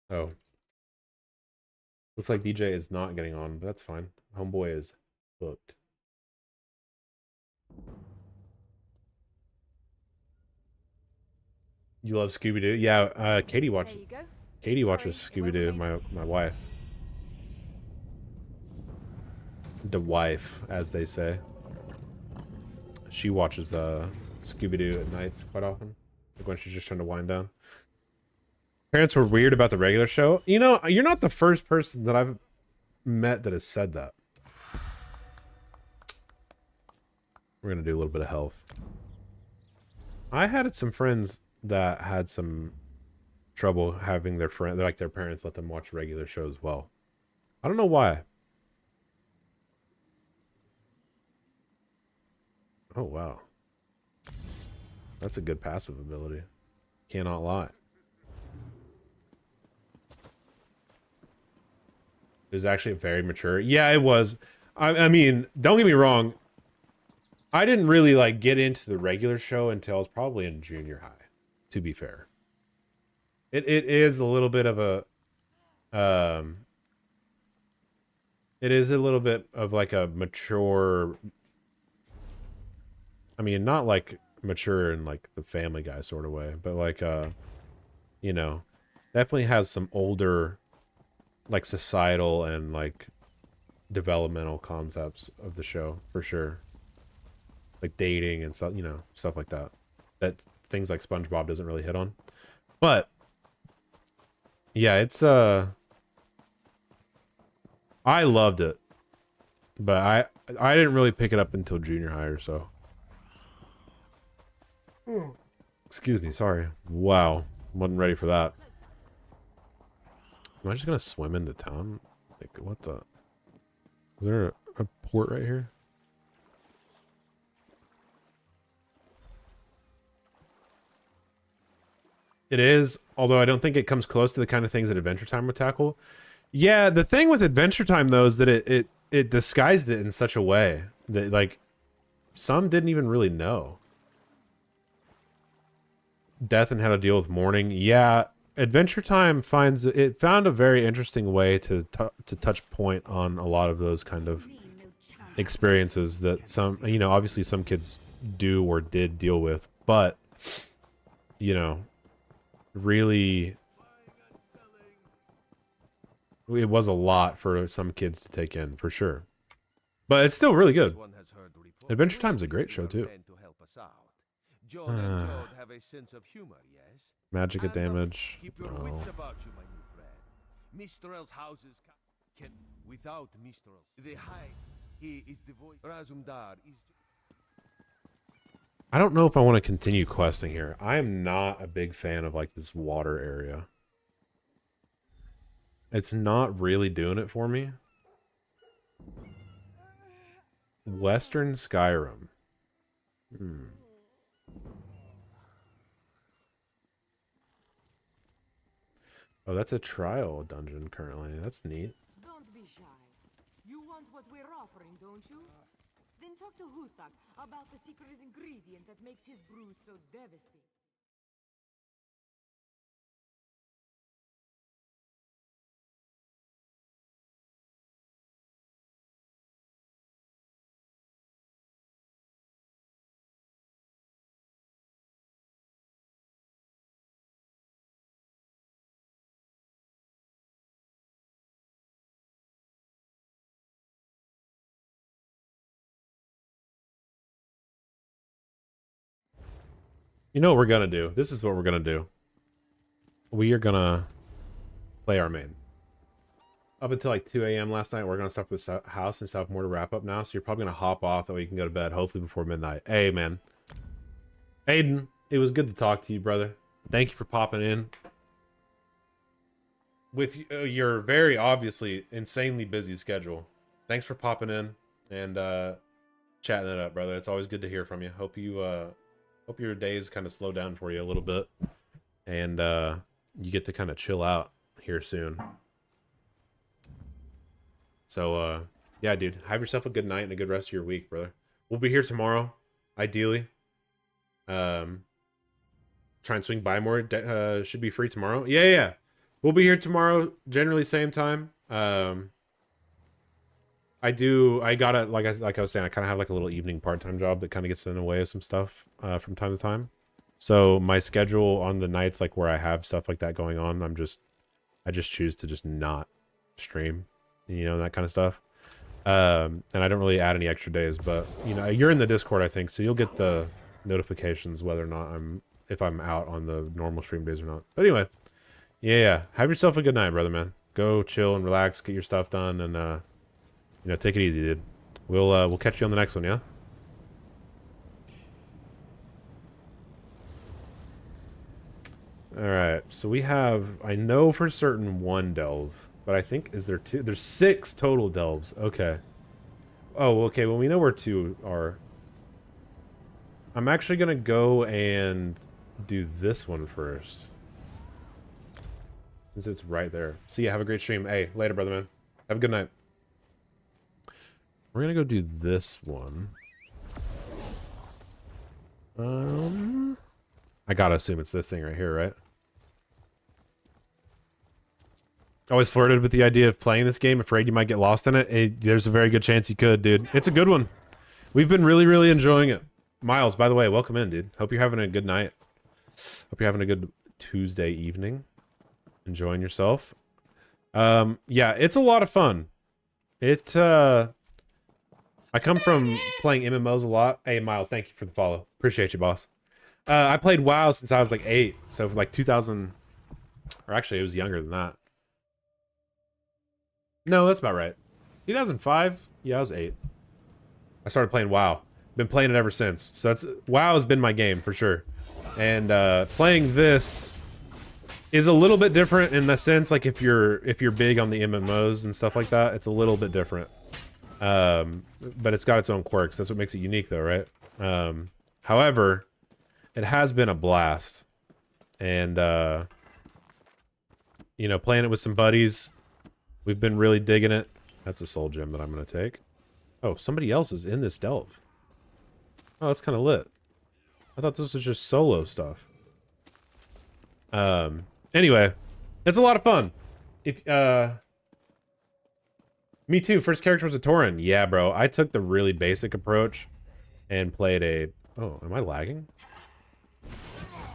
Oh. Looks like DJ is not getting on, but that's fine. Homeboy is booked. You love Scooby-Doo? Yeah, Katie watches. There you go. Katie watches Sorry, it Scooby-Doo, won't my wife. The wife, as they say. she watches the Scooby-Doo at nights quite often, like when she's just trying to wind down. Parents were weird about the regular show. You know, you're not the first person that I've met that has said that. We're gonna do a little bit of health. I had some friends that had some trouble having their their parents let them watch regular shows. Well, I don't know why. Oh wow, that's a good passive ability. Cannot lie. It was actually very mature. Yeah, it was. I mean, don't get me wrong. I didn't really like get into the regular show until I was probably in junior high, to be fair. It is a little bit of a it is a little bit of like a mature, I mean, not like mature in like the Family Guy sort of way, but like you know, definitely has some older like societal and like developmental concepts of the show for sure. Like dating and stuff, you know, stuff like that. That things like SpongeBob doesn't really hit on. But yeah, it's I loved it. But I didn't really pick it up until junior high or so. Excuse me, sorry. Wow. Wasn't ready for that. Am I just gonna swim into town? Like what the, is there a port right here? It is, although I don't think it comes close to the kind of things that Adventure Time would tackle. Yeah, the thing with Adventure Time though is that it disguised it in such a way that like some didn't even really know. Death and how to deal with mourning. Yeah, Adventure Time found a very interesting way to touch point on a lot of those kind of experiences that some, you know, obviously some kids do or did deal with, but you know, really it was a lot for some kids to take in for sure, but it's still really good. Adventure Time's a great show too. Magic at damage. Keep your wits about you, my new friend. Mistral's houses can without Mistral. The high, he is the voice. Razumdar is. I don't know if I want to continue questing here. I am not a big fan of like this water area. It's not really doing it for me. Western Skyrim. Oh, that's a trial dungeon currently. That's neat. Don't be shy. You want what we're offering, don't you? Then talk to Huthak about the secret ingredient that makes his brew so devastating. You know what we're gonna do? This is what we're gonna do. We are gonna play our main. Up until like 2 a.m. last night, we're gonna stuff this house and stuff more to wrap up now. So you're probably gonna hop off that way you can go to bed, hopefully before midnight. Hey, man. Aiden, it was good to talk to you, brother. Thank you for popping in. With your very obviously insanely busy schedule. Thanks for popping in and chatting it up, brother. It's always good to hear from you. Hope your days kind of slow down for you a little bit, and you get to kind of chill out here soon. So yeah, dude, have yourself a good night and a good rest of your week, brother. We'll be here tomorrow, ideally. Try and swing by more. Should be free tomorrow. Yeah. We'll be here tomorrow, generally same time. I gotta, like I was saying, I kind of have like a little evening part-time job that kind of gets in the way of some stuff from time to time. So my schedule on the nights like where I have stuff like that going on, I just choose to just not stream, you know, that kind of stuff. And I don't really add any extra days, but you know, you're in the Discord, I think, so you'll get the notifications whether or not if I'm out on the normal stream days or not. But anyway, yeah, have yourself a good night, brother, man. Go chill and relax, get your stuff done, and you know, take it easy, dude. We'll catch you on the next one, yeah? Alright, so we have, I know for certain 1 delve, but I think, is there 2? There's 6 total delves. Okay. Oh, okay, well, we know where 2 are. I'm actually gonna go and do this one first. Since it's right there. See ya, have a great stream. Hey, later, brother, man. Have a good night. We're gonna go do this one. I gotta assume it's this thing right here, right? Always flirted with the idea of playing this game, afraid you might get lost in it. There's a very good chance you could, dude. It's a good one. We've been really, really enjoying it. Miles, by the way, welcome in, dude. Hope you're having a good night. Hope you're having a good Tuesday evening. Enjoying yourself. Yeah, it's a lot of fun. I come from playing MMOs a lot. Hey, Miles, thank you for the follow. Appreciate you, boss. I played WoW since I was like 8. So for like 2000... Or actually, it was younger than that. No, that's about right. 2005? Yeah, I was 8. I started playing WoW. Been playing it ever since. So WoW has been my game, for sure. And playing this is a little bit different in the sense, like, if you're big on the MMOs and stuff like that, it's a little bit different. But it's got its own quirks. That's what makes it unique, though, right? However, it has been a blast. And, you know, playing it with some buddies, we've been really digging it. That's a soul gem that I'm going to take. Oh, somebody else is in this delve. Oh, that's kind of lit. I thought this was just solo stuff. Anyway, it's a lot of fun. Me too. First character was a Tauren. Yeah, bro. I took the really basic approach and played a... Oh, am I lagging?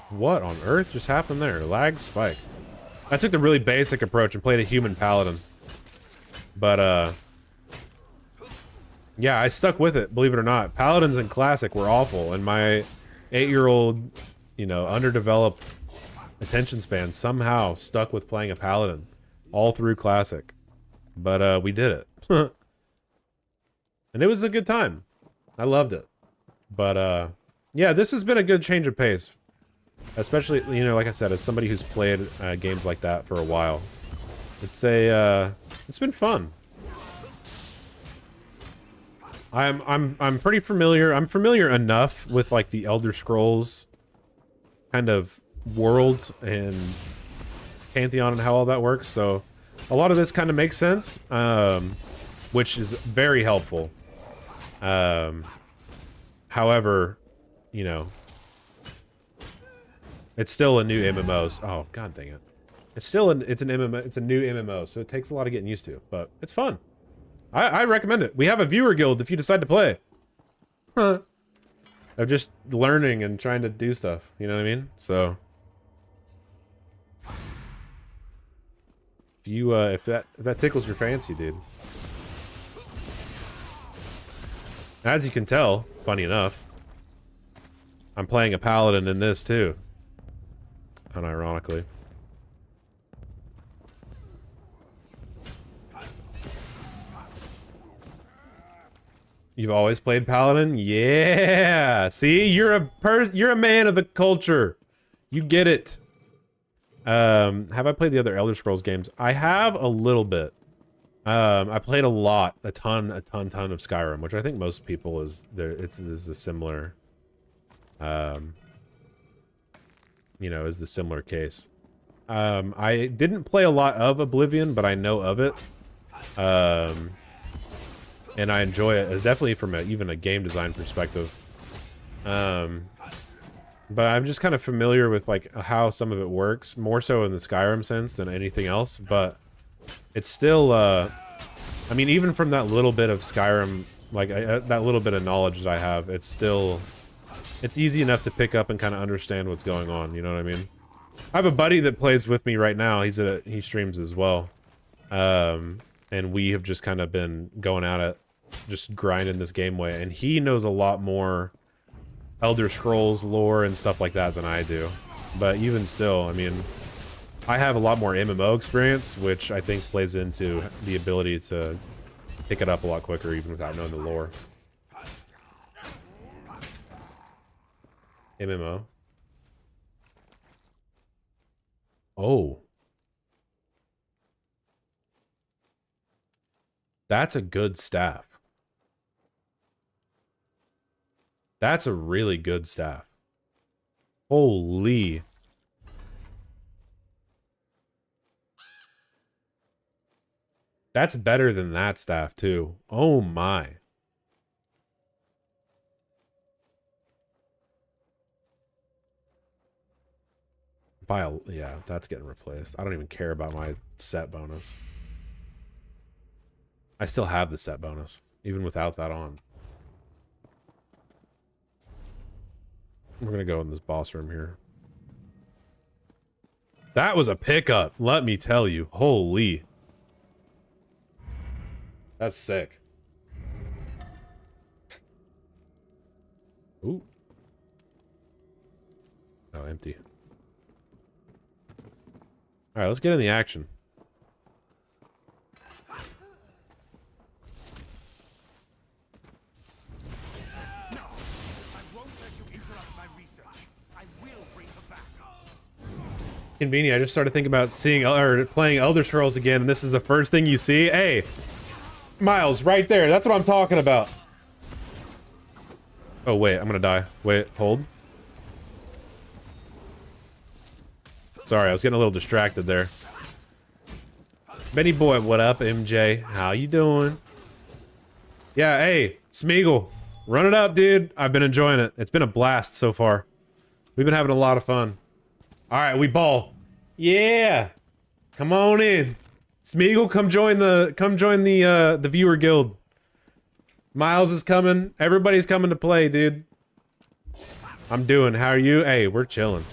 What on earth just happened there? Lag spike. I took the really basic approach and played a human paladin. But, yeah, I stuck with it, believe it or not. Paladins in Classic were awful, and my 8-year-old, you know, underdeveloped attention span somehow stuck with playing a Paladin all through Classic. But, we did it. And it was a good time. I loved it. But, yeah, this has been a good change of pace. Especially, you know, like I said, as somebody who's played games like that for a while. It's been fun. I'm pretty familiar. I'm familiar enough with, like, the Elder Scrolls kind of world and Pantheon and how all that works, so a lot of this kind of makes sense, which is very helpful. However, you know, it's still a new MMO. Oh, god dang it. It's still it's an MMO. It's a new MMO, so it takes a lot of getting used to, but it's fun. I recommend it. We have a viewer guild if you decide to play. Huh. Of just learning and trying to do stuff, you know what I mean? So if you if that tickles your fancy, dude. As you can tell, funny enough, I'm playing a paladin in this too. Unironically. You've always played Paladin? Yeah! See? You're a man of the culture. You get it. Have I played the other Elder Scrolls games? I have a little bit. I played a lot, a ton of Skyrim, which I think most people is a similar you know, is the similar case. I didn't play a lot of Oblivion, but I know of it. And I enjoy it, definitely from even a game design perspective. But I'm just kind of familiar with, like, how some of it works, more so in the Skyrim sense than anything else, but it's still, I mean, even from that little bit of Skyrim, like, that little bit of knowledge that I have, it's still, it's easy enough to pick up and kind of understand what's going on, you know what I mean? I have a buddy that plays with me right now, he streams as well. and we have just kind of been going at it, just grinding this game way. And he knows a lot more Elder Scrolls lore and stuff like that than I do. But even still, I mean, I have a lot more MMO experience, which I think plays into the ability to pick it up a lot quicker even without knowing the lore. MMO. Oh. That's a good staff. That's a really good staff. Holy. That's better than that staff, too. Oh, my. Yeah, that's getting replaced. I don't even care about my set bonus. I still have the set bonus, even without that on. We're gonna go in this boss room here. That was a pickup, let me tell you. Holy. That's sick. Ooh. Oh, empty. Alright, let's get in the action. Convenient. I just started thinking about playing Elder Scrolls again, and this is the first thing you see. Hey, Miles, right there. That's what I'm talking about. Oh wait, I'm gonna die. Wait, hold. Sorry, I was getting a little distracted there. Benny boy, what up, MJ? How you doing? Yeah, hey, Smeagol, run it up, dude. I've been enjoying it. It's been a blast so far. We've been having a lot of fun. All right, we ball. Yeah, come on in, Smeagol. Come join the viewer guild. Miles is coming. Everybody's coming to play, dude. I'm doing. How are you? Hey, we're chilling.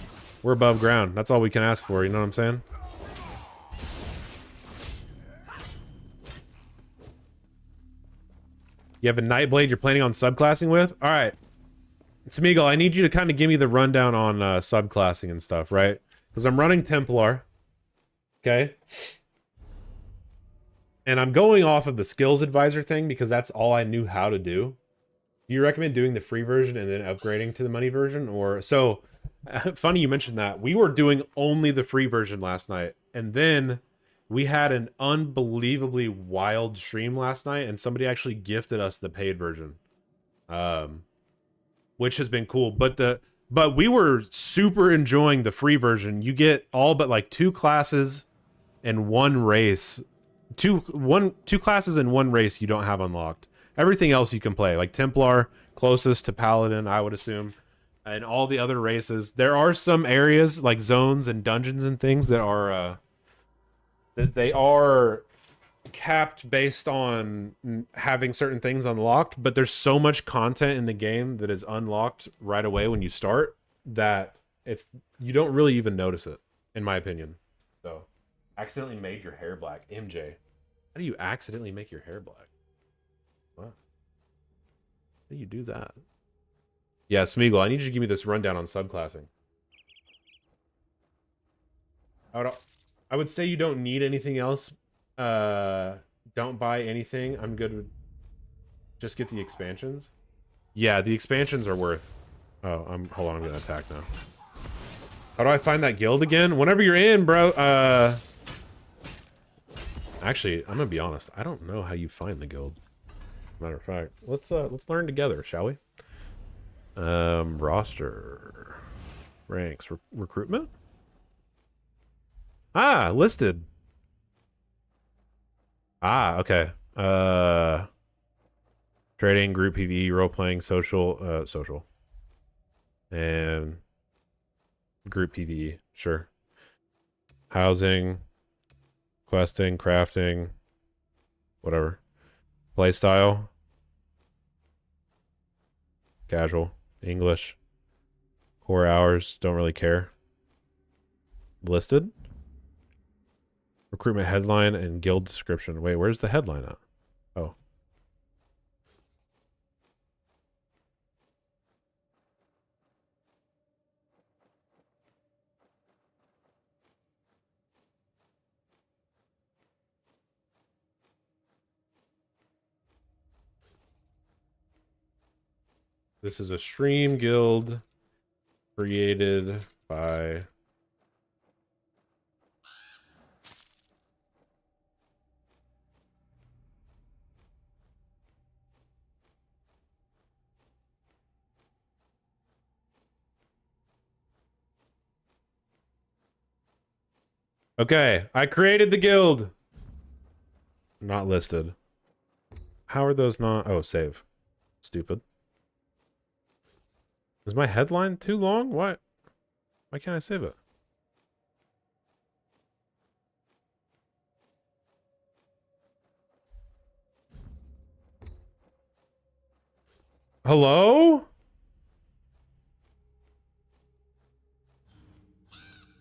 We're above ground. That's all we can ask for. You know what I'm saying? You have a Nightblade you're planning on subclassing with? All right. Smeagol, I need you to kind of give me the rundown on subclassing and stuff, right? Because I'm running Templar. Okay? And I'm going off of the skills advisor thing because that's all I knew how to do. Do you recommend doing the free version and then upgrading to the money version? Or so funny you mentioned that. We were doing only the free version last night. And then we had an unbelievably wild stream last night and somebody actually gifted us the paid version. Which has been cool, but we were super enjoying the free version. You get all but like 2 classes and 1 race. Two classes and 1 race you don't have unlocked. Everything else you can play, like Templar, closest to Paladin, I would assume, and all the other races. There are some areas like zones and dungeons and things that are they are capped based on having certain things unlocked, but there's so much content in the game that is unlocked right away when you start that you don't really even notice it, in my opinion. So, accidentally made your hair black. MJ, how do you accidentally make your hair black? What? How do you do that? Yeah, Smeagol, I need you to give me this rundown on subclassing. I would say you don't need anything else. Don't buy anything. I'm good with just get the expansions. Yeah, the expansions are worth. Oh, hold on, I'm gonna attack now. How do I find that guild again? Whenever you're in, bro. Actually, I'm gonna be honest. I don't know how you find the guild. Matter of fact, let's learn together, shall we? Roster, ranks, recruitment. Ah, listed. Ah, okay. Trading, group PvE, role-playing, social. And group PvE, sure. Housing, questing, crafting, whatever. Playstyle. Casual. English. Core hours, don't really care. Listed. Recruitment headline and guild description. Wait, where's the headline at? Oh. This is a stream guild created by Okay, I created the guild. Not listed. How are those not? Oh, save. Stupid. Is my headline too long? Why can't I save it? Hello?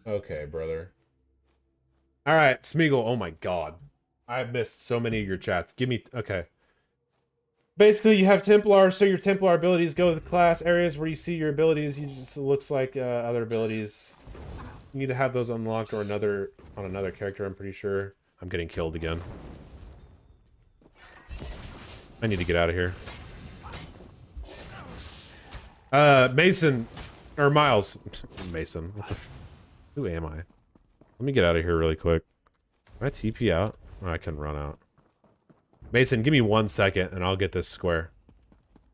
Okay, brother. All right, Smeagol. Oh my god. I've missed so many of your chats. Give me... Okay. Basically, you have Templar, so your Templar abilities go with the class. Areas where you see your abilities, you just... It looks like other abilities. You need to have those unlocked or on another character, I'm pretty sure. I'm getting killed again. I need to get out of here. Mason. Or Miles. Mason. What the who am I? Let me get out of here really quick. Can I TP out? Oh, I can run out. Mason, give me 1 second and I'll get this square.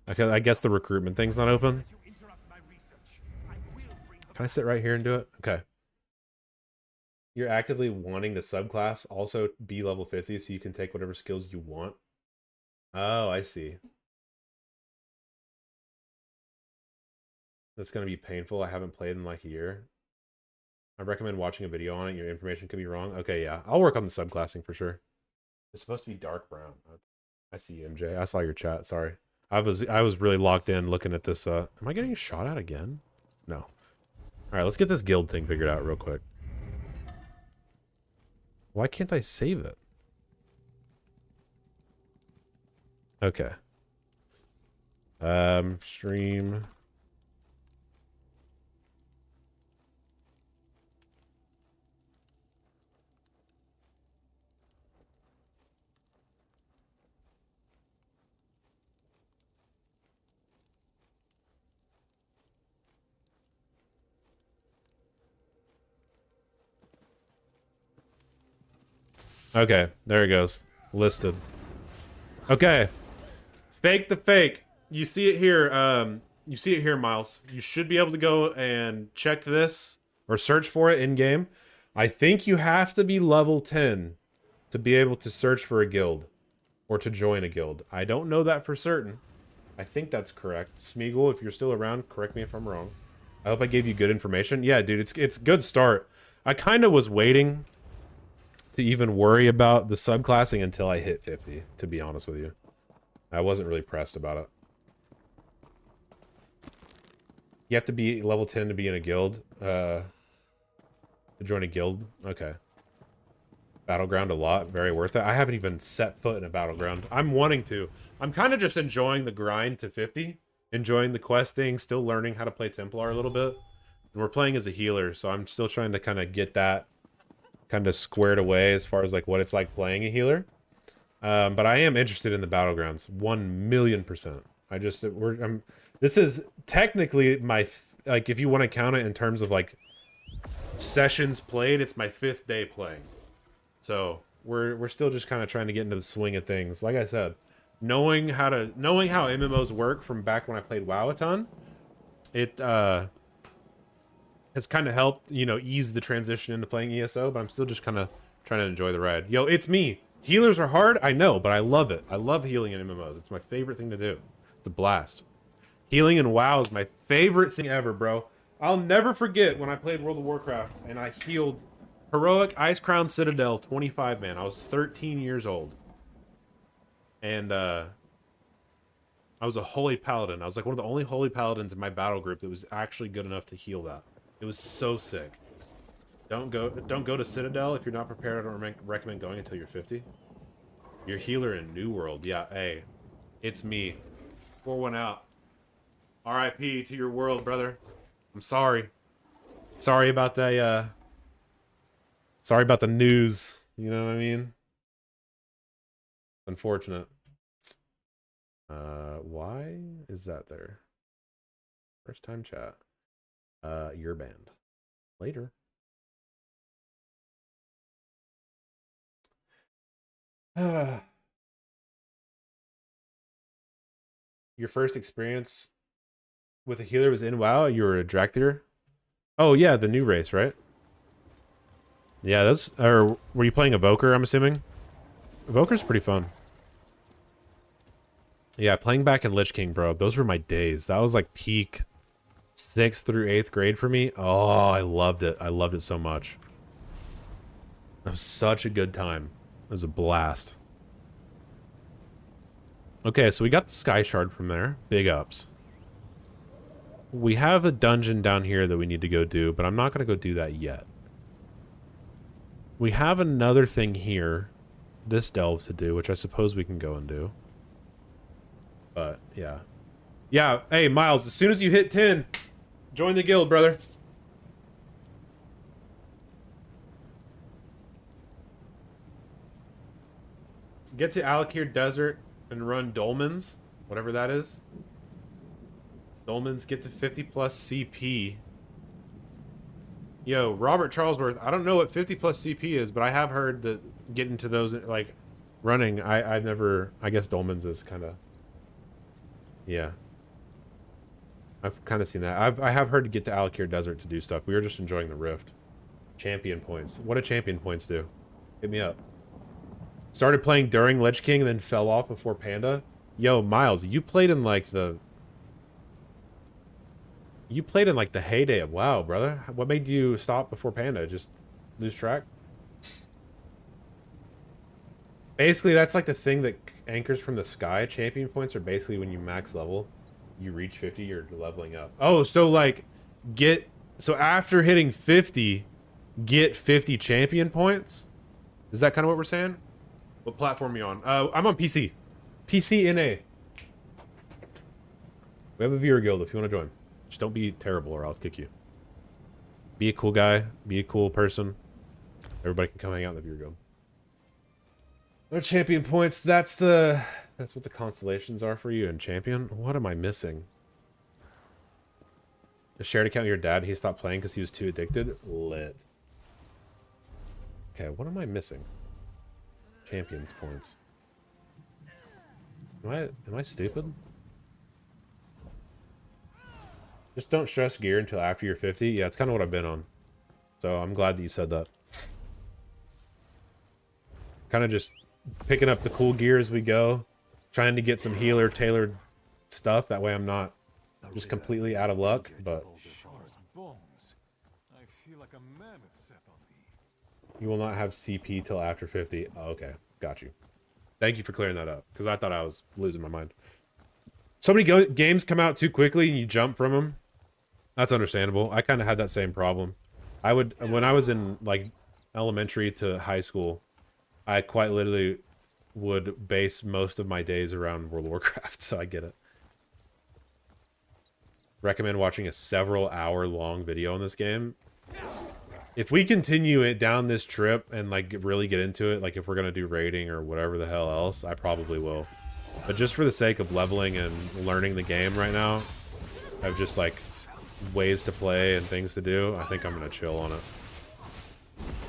Okay, I guess the recruitment thing's not open. Can I sit right here and do it? Okay. You're actively wanting the subclass also be level 50 so you can take whatever skills you want. Oh, I see. That's going to be painful. I haven't played in like a year. I recommend watching a video on it. Your information could be wrong. Okay, yeah. I'll work on the subclassing for sure. It's supposed to be dark brown. Okay. I see you, MJ. I saw your chat. Sorry. I was really locked in looking at this. Am I getting shot at again? No. All right, let's get this guild thing figured out real quick. Why can't I save it? Okay. Stream. Okay, there it goes. Listed. Okay. Fake the fake. You see it here, you see it here, Miles. You should be able to go and check this or search for it in game. I think you have to be level 10 to be able to search for a guild or to join a guild. I don't know that for certain. I think that's correct. Smeagol, if you're still around, correct me if I'm wrong. I hope I gave you good information. Yeah, dude, it's a good start. I kind of was waiting to even worry about the subclassing until I hit 50, to be honest with you. I wasn't really pressed about it. You have to be level 10 to be in a guild. To join a guild? Okay. Battleground a lot. Very worth it. I haven't even set foot in a battleground. I'm wanting to. I'm kind of just enjoying the grind to 50. Enjoying the questing. Still learning how to play Templar a little bit. And we're playing as a healer, so I'm still trying to kind of get that kind of squared away as far as like what it's like playing a healer. But I am interested in the battlegrounds 1,000,000%. This is technically my, like, if you want to count it in terms of like sessions played, it's my 5th day playing. So we're still just kind of trying to get into the swing of things. Like I said, knowing how MMOs work from back when I played WoW a ton, it has kind of helped, you know, ease the transition into playing ESO, but I'm still just kind of trying to enjoy the ride. Yo, it's me. Healers are hard, I know, but I love it. I love healing in MMOs. It's my favorite thing to do. It's a blast. Healing in WoW is my favorite thing ever, bro. I'll never forget when I played World of Warcraft and I healed Heroic Ice Crown Citadel 25 man. I was 13 years old. And I was a holy paladin. I was like one of the only holy paladins in my battle group that was actually good enough to heal that. It was so sick. Don't go to Citadel if you're not prepared. I don't recommend going until you're 50. You're healer in New World. Yeah, hey. It's me. Pour one out. R.I.P. to your world, brother. I'm sorry. Sorry about the sorry about the news. You know what I mean? Unfortunate. Why is that there? First time chat. You're banned. Later. Your first experience with a healer was in WoW? You were a Dracthyr? Oh yeah, the new race, right? Yeah, that's... Or were you playing Evoker, I'm assuming? Evoker's pretty fun. Yeah, playing back in Lich King, bro. Those were my days. That was like peak 6th through 8th grade for me. Oh, I loved it. I loved it so much. It was such a good time. It was a blast. Okay, so we got the Sky Shard from there. Big ups. We have a dungeon down here that we need to go do, but I'm not going to go do that yet. We have another thing here, this delve to do, which I suppose we can go and do. But, yeah. Yeah, hey, Miles, as soon as you hit 10, join the guild, brother. Get to Alakir Desert and run Dolmens, whatever that is. Dolmens, get to 50 plus CP. Yo, Robert Charlesworth, I don't know what 50 plus CP is, but I have heard that getting to those, like, running, I've never, I guess Dolmens is kind of, yeah. I've kind of seen that. I have heard to get to Alakir Desert to do stuff. We were just enjoying the Rift. Champion points. What do champion points do? Hit me up. Started playing during Lich King and then fell off before Panda. Yo, Miles, you played in like the... You played in like the heyday of WoW, brother. What made you stop before Panda? Just lose track? Basically, that's like the thing that anchors from the sky. Champion points are basically when you max level. You reach 50, you're leveling up. Oh, so like, so after hitting 50, get 50 champion points? Is that kind of what we're saying? What platform are you on? I'm on PC. PC NA. We have a viewer guild if you want to join. Just don't be terrible or I'll kick you. Be a cool guy. Be a cool person. Everybody can come hang out in the viewer guild. No champion points. That's what the constellations are for you in champion. What am I missing? A shared account with your dad. He stopped playing because he was too addicted. Lit. Okay, what am I missing? Champions points. Am I stupid? Just don't stress gear until after you're 50. Yeah, it's kind of what I've been on. So I'm glad that you said that. Kind of just picking up the cool gear as we go. Trying to get some healer tailored stuff. That way I'm not just completely out of luck. But you will not have CP till after 50. Oh, okay, got you. Thank you for clearing that up. Because I thought I was losing my mind. So many games come out too quickly and you jump from them. That's understandable. I kind of had that same problem. When I was in like elementary to high school, I quite literally would base most of my days around World of Warcraft, so I get it. Recommend watching a several hour long video on this game. If we continue it down this trip and like really get into it, like if we're gonna do raiding or whatever the hell else, I probably will. But just for the sake of leveling and learning the game right now, of just like ways to play and things to do, I think I'm gonna chill on it.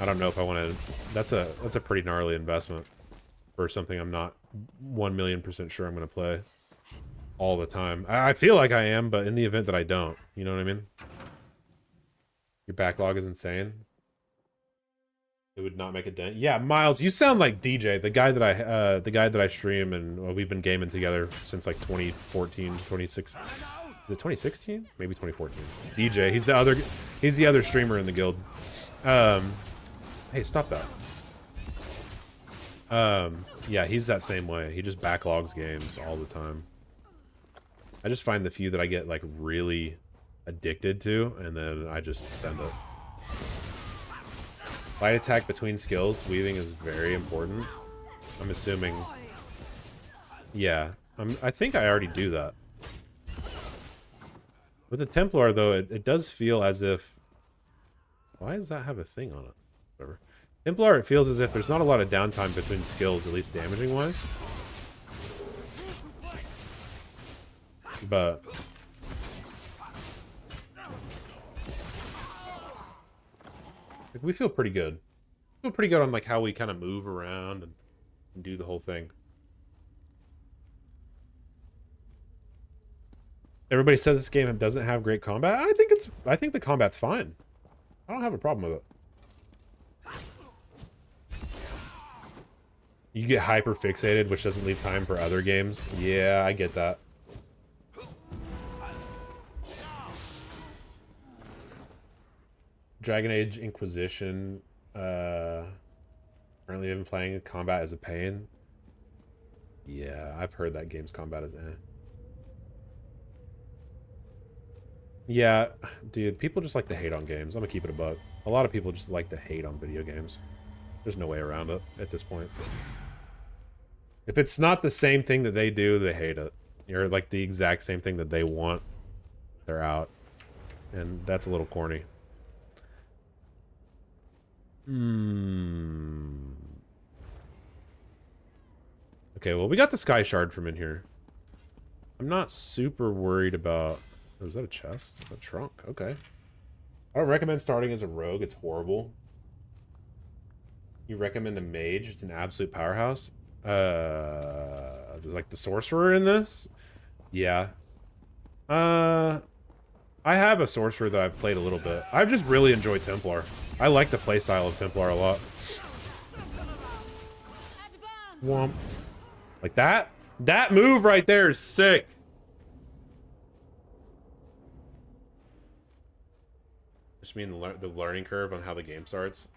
I don't know if I want to. That's a pretty gnarly investment for something I'm not 1,000,000% sure I'm gonna play all the time. I feel like I am, but in the event that I don't, you know what I mean? Your backlog is insane. It would not make a dent. Yeah, Miles, you sound like DJ, the guy that I stream, and we've been gaming together since like 2014, 2016. Is it 2016? Maybe 2014. DJ, he's the other streamer in the guild. Hey, stop that. Yeah, he's that same way. He just backlogs games all the time. I just find the few that I get like really addicted to, and then I just send it. Light attack between skills. Weaving is very important. I'm assuming. Yeah. I think I already do that. With the Templar, though, it does feel as if... Why does that have a thing on it? Whatever. Templar, it feels as if there's not a lot of downtime between skills, at least damaging-wise. But... like, we feel pretty good. We feel pretty good on like how we kind of move around and do the whole thing. Everybody says this game doesn't have great combat. I think the combat's fine. I don't have a problem with it. You get hyper fixated, which doesn't leave time for other games. Yeah, I get that. Dragon Age Inquisition. Currently been playing combat as a pain. Yeah, I've heard that game's combat is eh. Yeah, dude, people just like to hate on games. I'm gonna keep it a buck. A lot of people just like to hate on video games. There's no way around it at this point. If it's not the same thing that they do, they hate it. You're like the exact same thing that they want, they're out. And that's a little corny. Okay, well, we got the Sky Shard from in here. I'm not super worried about... Oh, is that a chest? A trunk? Okay. I don't recommend starting as a rogue. It's horrible. You recommend a mage? It's an absolute powerhouse. There's like the sorcerer in this? Yeah. I have a sorcerer that I've played a little bit. I've just really enjoyed Templar. I like the playstyle of Templar a lot. Womp. Like that? That move right there is sick. Just mean the learning curve on how the game starts.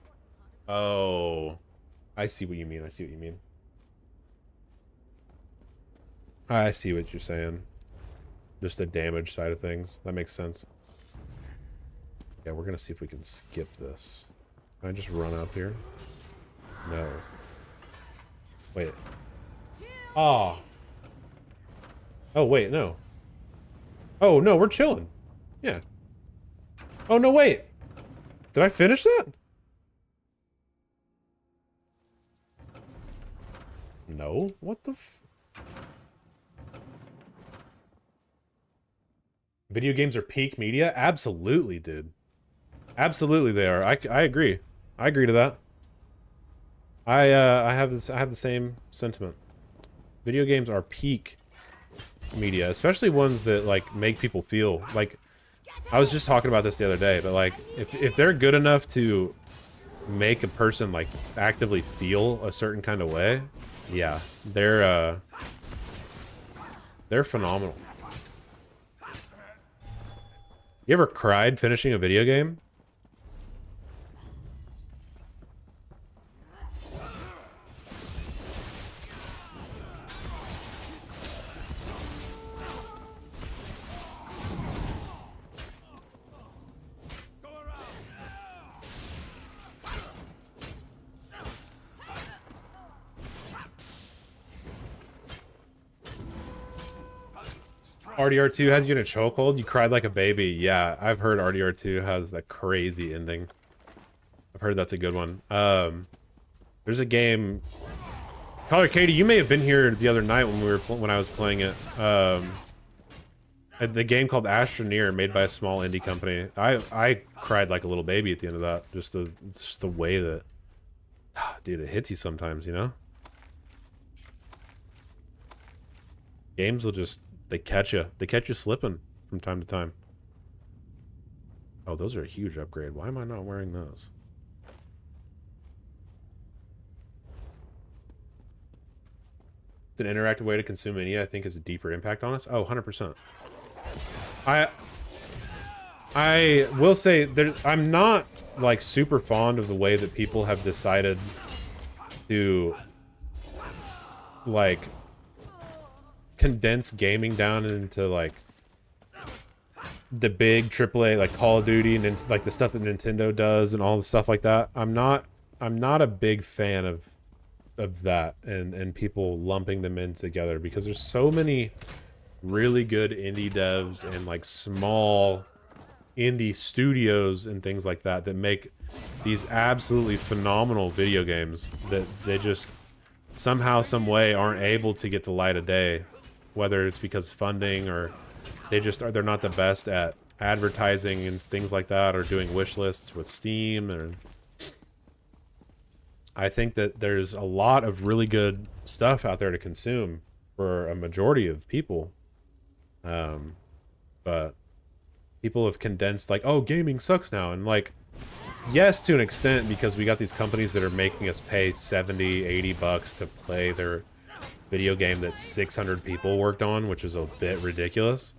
Oh, I see what you mean. I see what you mean. I see what you're saying. Just the damage side of things. That makes sense. Yeah, we're gonna see if we can skip this. Can I just run up here? No. Wait. Ah. Oh, wait, no. Oh, no, we're chilling. Yeah. Oh, no, wait. Did I finish that? No? What the f... Video games are peak media? Absolutely, dude. Absolutely they are. I agree. I agree to that. I have the same sentiment. Video games are peak media, especially ones that like make people feel like... I was just talking about this the other day, but like if they're good enough to make a person like actively feel a certain kind of way, yeah, they're phenomenal. You ever cried finishing a video game? RDR2 has you in a chokehold? You cried like a baby. Yeah, I've heard RDR2 has that crazy ending. I've heard that's a good one. There's a game... Caller Katie, you may have been here the other night when I was playing it. The game called Astroneer, made by a small indie company. I cried like a little baby at the end of that. Just the way that... Dude, it hits you sometimes, you know? Games will just... They catch you. They catch you slipping from time to time. Oh, those are a huge upgrade. Why am I not wearing those? It's an interactive way to consume media, I think, has a deeper impact on us. Oh, 100%. I will say, I'm not, like, super fond of the way that people have decided to, like... condense gaming down into like the big AAA like Call of Duty and like the stuff that Nintendo does and all the stuff like that. I'm not I'm not a big fan of that and people lumping them in together, because there's so many really good indie devs and like small indie studios and things like that that make these absolutely phenomenal video games that they just somehow, some way aren't able to get the light of day, whether it's because funding or they're not the best at advertising and things like that, or doing wish lists with Steam. Or I think that there's a lot of really good stuff out there to consume for a majority of people, but people have condensed like, oh, gaming sucks now, and like, yes, to an extent, because we got these companies that are making us pay 70, 80 bucks to play their video game that 600 people worked on, which is a bit ridiculous.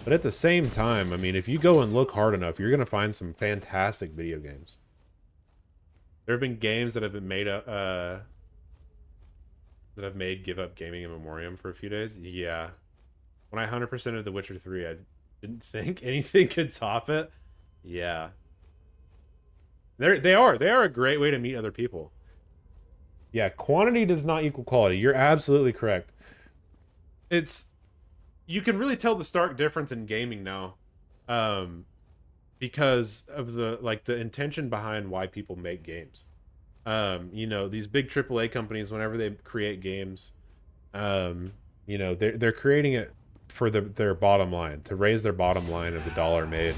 But at the same time, I mean, if you go and look hard enough, you're going to find some fantastic video games. There have been games that have been made up, that have made give up gaming in memoriam for a few days. Yeah. When I 100%ed The Witcher 3, I didn't think anything could top it. Yeah. They are a great way to meet other people. Yeah, quantity does not equal quality. You're absolutely correct. You can really tell the stark difference in gaming now, because of the intention behind why people make games. You know, these big AAA companies, whenever they create games, you know, they're creating it for their bottom line, to raise their bottom line of the dollar made.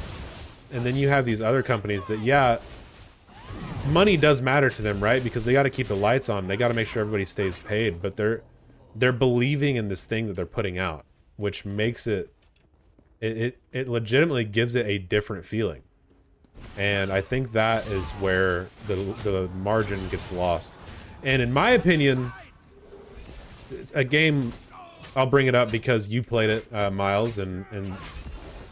And then you have these other companies that, yeah, money does matter to them, right? Because they got to keep the lights on. They got to make sure everybody stays paid. But they're believing in this thing that they're putting out, which makes it legitimately gives it a different feeling. And I think that is where the margin gets lost. And in my opinion, a game, I'll bring it up because you played it, Miles, and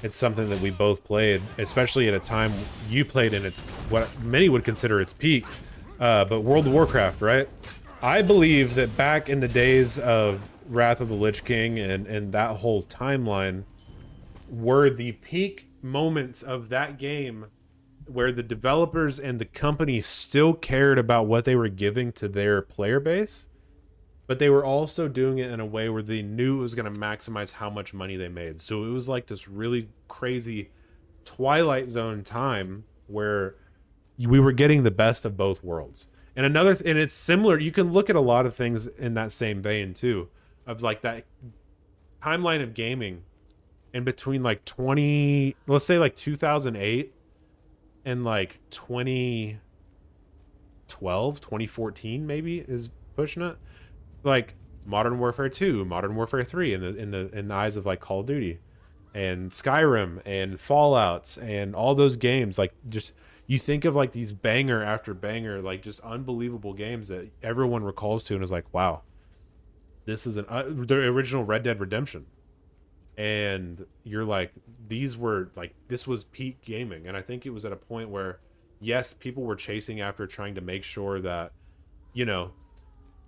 it's something that we both played, especially at a time you played in its, what many would consider its peak, but World of Warcraft, right? I believe that back in the days of Wrath of the Lich King and that whole timeline were the peak moments of that game, where the developers and the company still cared about what they were giving to their player base, but they were also doing it in a way where they knew it was going to maximize how much money they made. So it was like this really crazy Twilight Zone time where we were getting the best of both worlds. And and it's similar. You can look at a lot of things in that same vein too, of like that timeline of gaming in between like let's say like 2008 and like 2012, 2014 maybe is pushing it. Like Modern Warfare 2, Modern Warfare 3 in the eyes of like Call of Duty and Skyrim and Fallouts and all those games. Like, just, you think of like these banger after banger, like just unbelievable games that everyone recalls to and is like, wow, this is the original Red Dead Redemption. And you're like, these were like, this was peak gaming. And I think it was at a point where, yes, people were chasing after trying to make sure that, you know,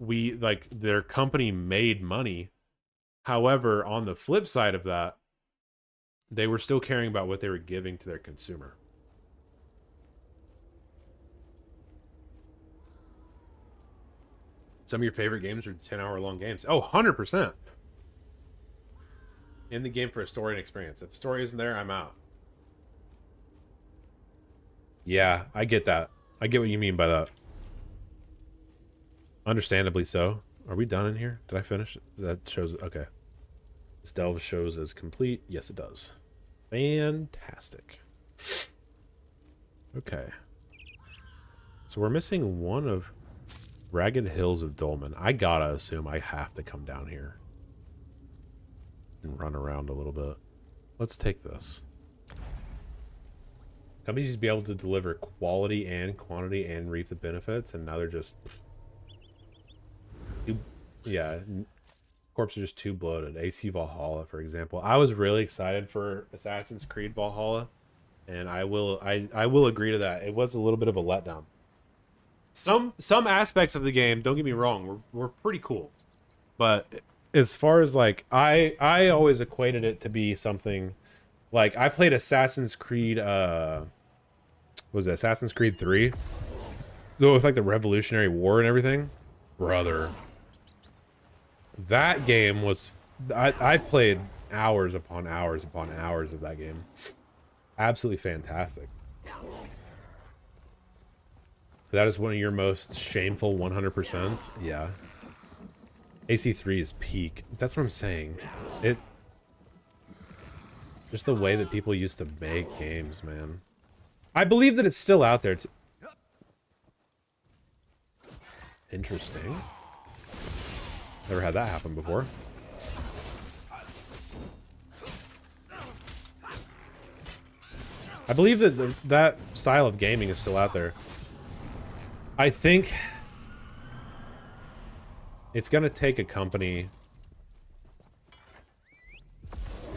their company made money. However, on the flip side of that, they were still caring about what they were giving to their consumer. Some of your favorite games are 10-hour long games. Oh, 100%. In the game for a story and experience. If the story isn't there, I'm out. Yeah, I get that. I get what you mean by that. Understandably so. Are we done in here? Did I finish? That shows... Okay. This delve shows as complete. Yes, it does. Fantastic. Okay. So we're missing one of Ragged Hills of Dolmen. I gotta assume I have to come down here and run around a little bit. Let's take this. Companies used to be able to deliver quality and quantity and reap the benefits, and now they're just... Yeah, corps are just too bloated. AC Valhalla, for example. I was really excited for Assassin's Creed Valhalla, and I will agree to that. It was a little bit of a letdown. Some aspects of the game, don't get me wrong, were pretty cool, but as far as like, I always equated it to be something like, I played Assassin's Creed, was it Assassin's Creed 3? Though with like the Revolutionary War and everything, brother. That game was, I played hours upon hours upon hours of that game. Absolutely fantastic. That is one of your most shameful 100%. Yeah. AC3 is peak. That's what I'm saying. Just the way that people used to make games, man. I believe that it's still out there. Interesting. Never had that happen before. I believe that that style of gaming is still out there. I think it's gonna take a company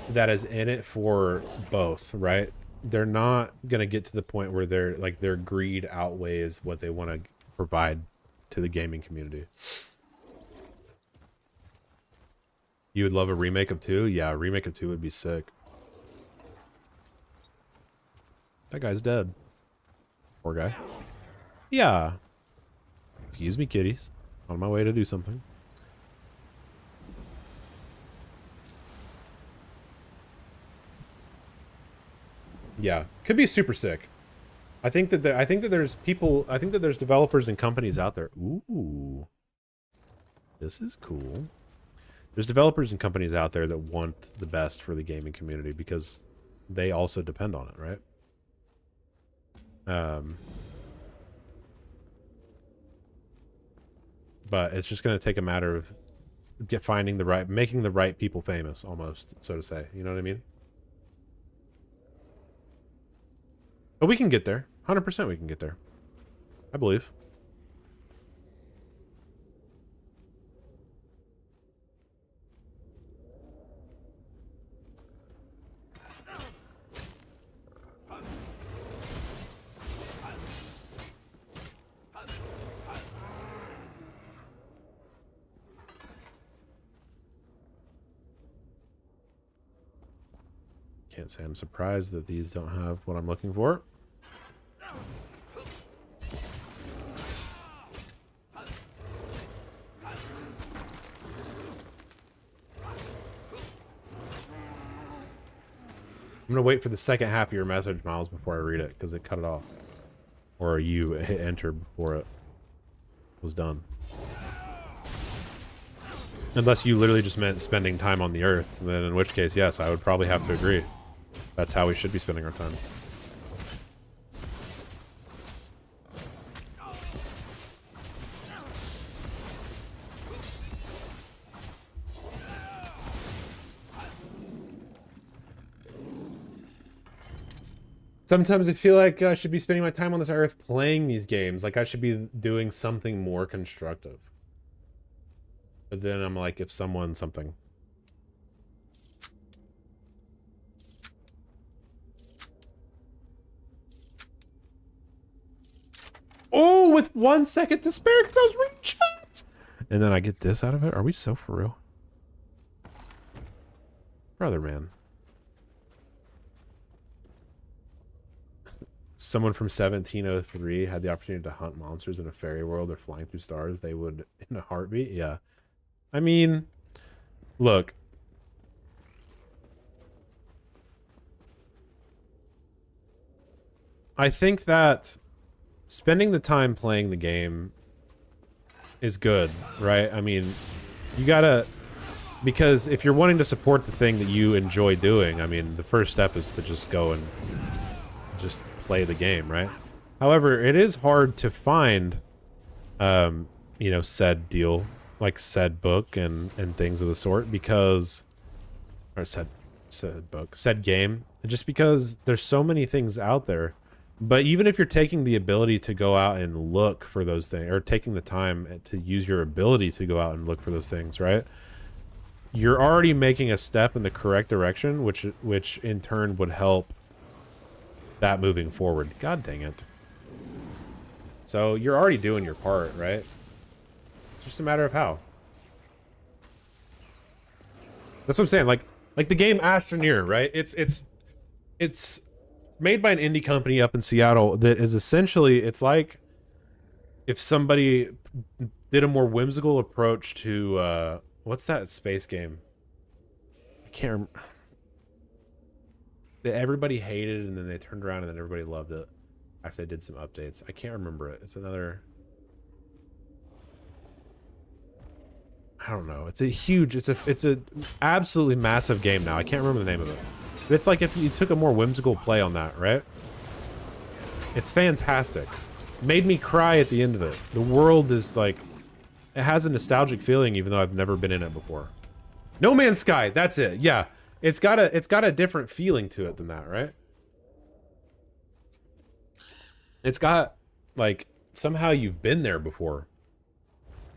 that is in it for both, right? They're not gonna get to the point where their greed outweighs what they want to provide to the gaming community. You would love a remake of 2? Yeah, a remake of 2 would be sick. That guy's dead. Poor guy. Yeah. Excuse me, kitties. On my way to do something. Yeah, could be super sick. I think that there's developers and companies out there. Ooh. This is cool. There's developers and companies out there that want the best for the gaming community because they also depend on it, right? But it's just going to take a matter of making the right people famous, almost, so to say. You know what I mean? But we can get there. 100% we can get there. I believe. Can't say I'm surprised that these don't have what I'm looking for. I'm gonna wait for the second half of your message, Miles, before I read it, because it cut it off. Or you hit enter before it was done. Unless you literally just meant spending time on the Earth, then in which case, yes, I would probably have to agree. That's how we should be spending our time. Sometimes I feel like I should be spending my time on this Earth playing these games. Like I should be doing something more constructive. But then I'm like, if someone something. Oh, with 1 second to spare because I was reading chat. And then I get this out of it. Are we so for real? Brother, man. Someone from 1703 had the opportunity to hunt monsters in a fairy world or flying through stars. They would in a heartbeat. Yeah. I mean, look. I think that spending the time playing the game is good, right? I mean, you gotta, because if you're wanting to support the thing that you enjoy doing, I mean, the first step is to just go and just play the game, right? However, it is hard to find, you know, said deal, like said book and things of the sort, because, or said book, said game, just because there's so many things out there. But even if you're taking the ability to go out and look for those things, or taking the time to use your ability to go out and look for those things, right? You're already making a step in the correct direction, which in turn would help that moving forward. God dang it. So you're already doing your part, right? It's just a matter of how. That's what I'm saying. Like the game Astroneer, right? It's made by an indie company up in Seattle that is essentially, it's like if somebody did a more whimsical approach to what's that space game? I can't remember. That everybody hated and then they turned around and then everybody loved it after they did some updates. I can't remember it. It's another, I don't know. It's a huge, it's a absolutely massive game now. I can't remember the name of it. But it's like if you took a more whimsical play on that, right? It's fantastic. Made me cry at the end of it. The world is like, it has a nostalgic feeling even though I've never been in it before. No Man's Sky, that's it. Yeah. It's got a different feeling to it than that, right? It's got like somehow you've been there before.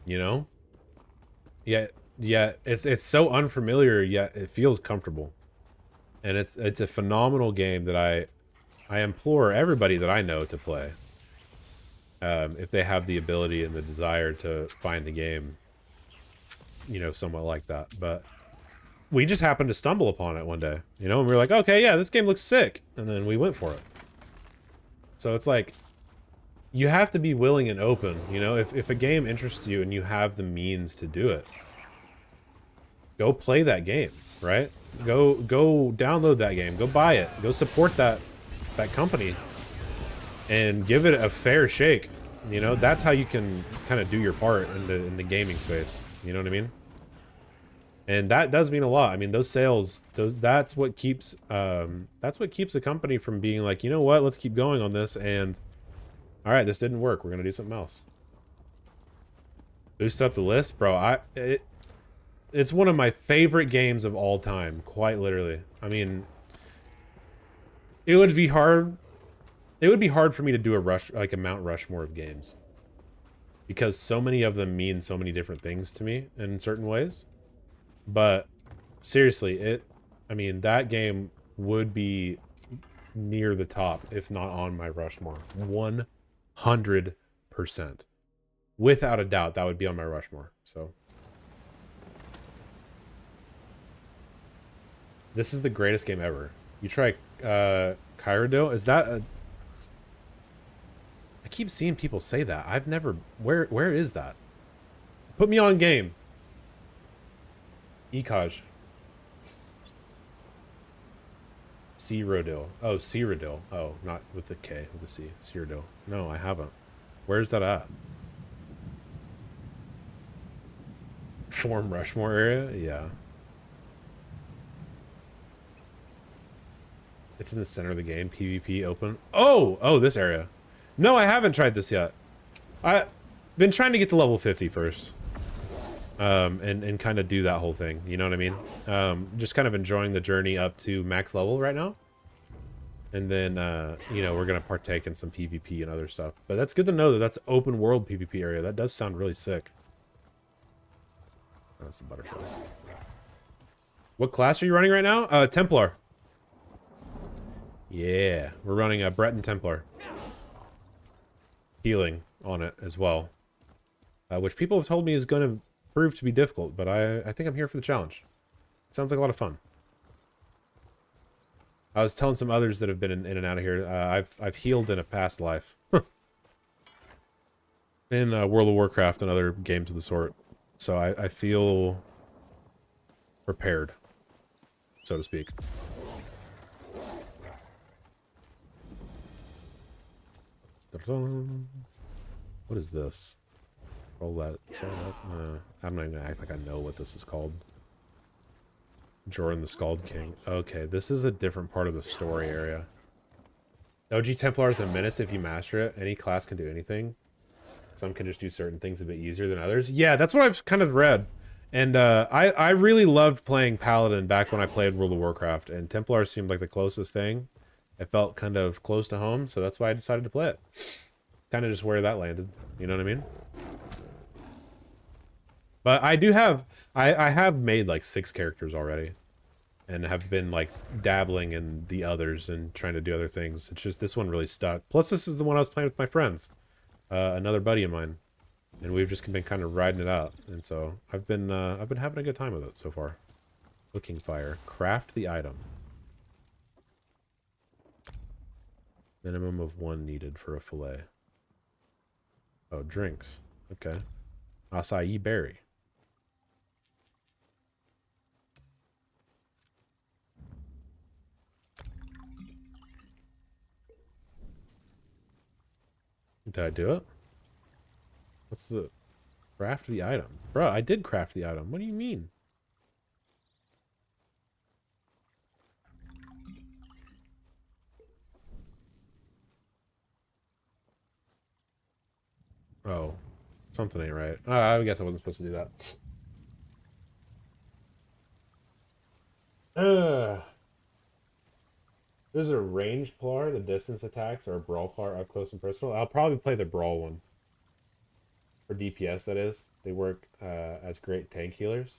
You know? Yet it's so unfamiliar yet it feels comfortable. And it's a phenomenal game that I implore everybody that I know to play. If they have the ability and the desire to find a game, you know, somewhat like that. But we just happened to stumble upon it one day, you know, and we were like, okay, yeah, this game looks sick. And then we went for it. So it's like, you have to be willing and open, you know, if a game interests you and you have the means to do it, go play that game, right? Go download that game, go buy it, go support that company and give it a fair shake. You know, that's how you can kind of do your part in the gaming space. You know what I mean? And that does mean a lot. I mean, those sales, that's what keeps a company from being like, you know what, let's keep going on this. And all right, this didn't work. We're gonna do something else. Boost up the list, bro. It's one of my favorite games of all time, quite literally. I mean, it would be hard. It would be hard for me to do a Mount Rushmore of games, because so many of them mean so many different things to me in certain ways. But seriously, I mean, that game would be near the top, if not on my Rushmore. 100%. Without a doubt, that would be on my Rushmore. So this is the greatest game ever. You try Kairodale? Is that a... I keep seeing people say that. I've never... Where is that? Put me on game. Ekaj. Cyrodiil. Oh, Cyrodiil. Oh, not with the K, with the C. Cyrodiil. No, I haven't. Where's that at? Form Rushmore area? Yeah. It's in the center of the game. PvP open. Oh, this area. No, I haven't tried this yet. I've been trying to get to level 50 first. And kind of do that whole thing. You know what I mean? Just kind of enjoying the journey up to max level right now. And then, you know, we're going to partake in some PvP and other stuff. But that's good to know that that's open world PvP area. That does sound really sick. Oh, that's a butterfly. What class are you running right now? Templar. Yeah, we're running a Breton Templar. Healing on it as well. Which people have told me is going to prove to be difficult, but I think I'm here for the challenge. It sounds like a lot of fun. I was telling some others that have been in and out of here, I've healed in a past life. In World of Warcraft and other games of the sort. So I feel prepared, so to speak. What is this? Roll that. I'm not even gonna act like I know what this is called. Jordan the Scald King. Okay, this is a different part of the story area. OG Templar is a menace if you master it. Any class can do anything. Some can just do certain things a bit easier than others. Yeah, that's what I've kind of read. And I really loved playing Paladin back when I played World of Warcraft. And Templar seemed like the closest thing. It felt kind of close to home, so that's why I decided to play it. Kind of just where that landed. You know what I mean? But I do have... I have made like 6 characters already. And have been like dabbling in the others and trying to do other things. It's just this one really stuck. Plus this is the one I was playing with my friends. Another buddy of mine. And we've just been kind of riding it out. And so I've been having a good time with it so far. Looking fire. Craft the item. Minimum of 1 needed for a fillet. Oh, drinks. Okay. Acai berry. Did I do it? What's the... Craft the item. Bro, I did craft the item. What do you mean? Oh. Something ain't right. I guess I wasn't supposed to do that. There's a range plar, the distance attacks, or a brawl plar up close and personal. I'll probably play the brawl one. For DPS, that is. They work as great tank healers.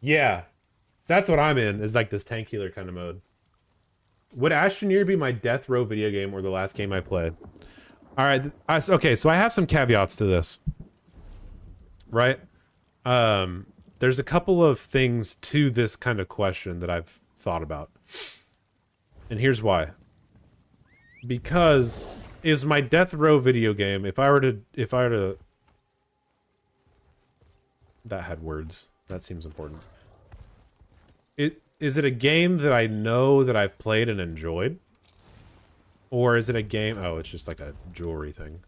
Yeah. That's what I'm in, is like this tank healer kind of mode. Would Astroneer be my death row video game or the last game I played? Alright, okay, so I have some caveats to this. Right? There's a couple of things to this kind of question that I've thought about. And here's why. Because is my death row video game, if I were to that had words. That seems important. Is it a game that I know that I've played and enjoyed? Or is it a game... Oh, it's just like a jewelry thing.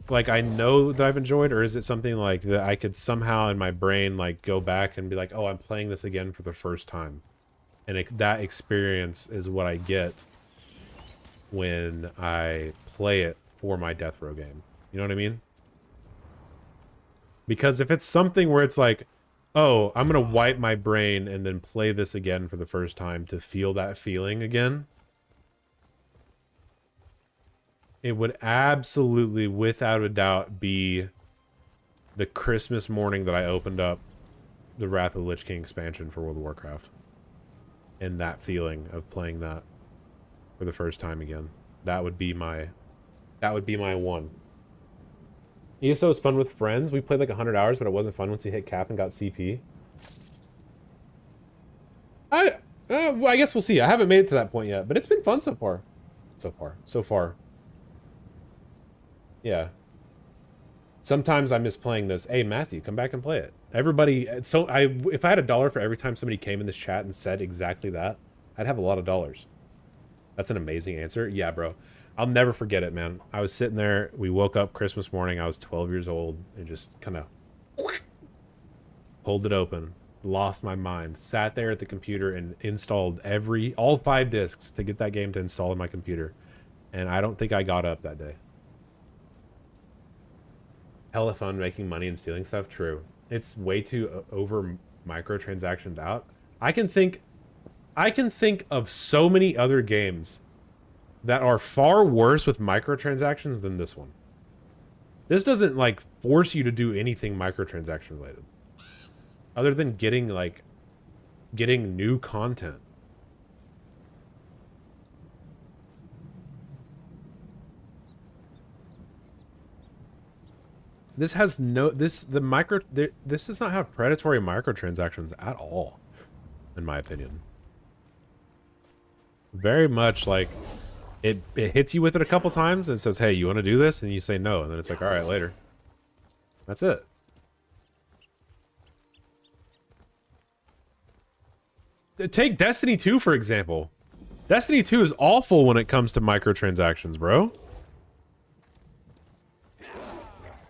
Like, I know that I've enjoyed, or is it something like that I could somehow in my brain, like, go back and be like, oh, I'm playing this again for the first time. And that experience is what I get when I play it for my death row game. You know what I mean? Because if it's something where it's like, oh, I'm going to wipe my brain and then play this again for the first time to feel that feeling again, it would absolutely, without a doubt, be the Christmas morning that I opened up the Wrath of the Lich King expansion for World of Warcraft. And that feeling of playing that for the first time again. That would be my one. ESO is fun with friends. We played like 100 hours, but it wasn't fun once we hit cap and got CP. Well, I guess we'll see. I haven't made it to that point yet, but it's been fun so far. So far. Yeah. Sometimes I miss playing this. Hey, Matthew, come back and play it. Everybody, so if I had $1 for every time somebody came in this chat and said exactly that, I'd have a lot of dollars. That's an amazing answer. Yeah, bro. I'll never forget it, man. I was sitting there. We woke up Christmas morning. I was 12 years old and just kind of pulled it open. Lost my mind. Sat there at the computer and installed all 5 discs to get that game to install in my computer. And I don't think I got up that day. Hella fun making money and stealing stuff. True. It's way too over microtransactioned out. I can think of so many other games that are far worse with microtransactions than this one. This doesn't like force you to do anything microtransaction related, other than getting new content. This has no this does not have predatory microtransactions at all, in my opinion. Very much like it hits you with it a couple times and says, hey, you want to do this? And you say no, and then it's like, all right, later. That's it. Take Destiny 2, for example. Destiny 2 is awful when it comes to microtransactions, bro.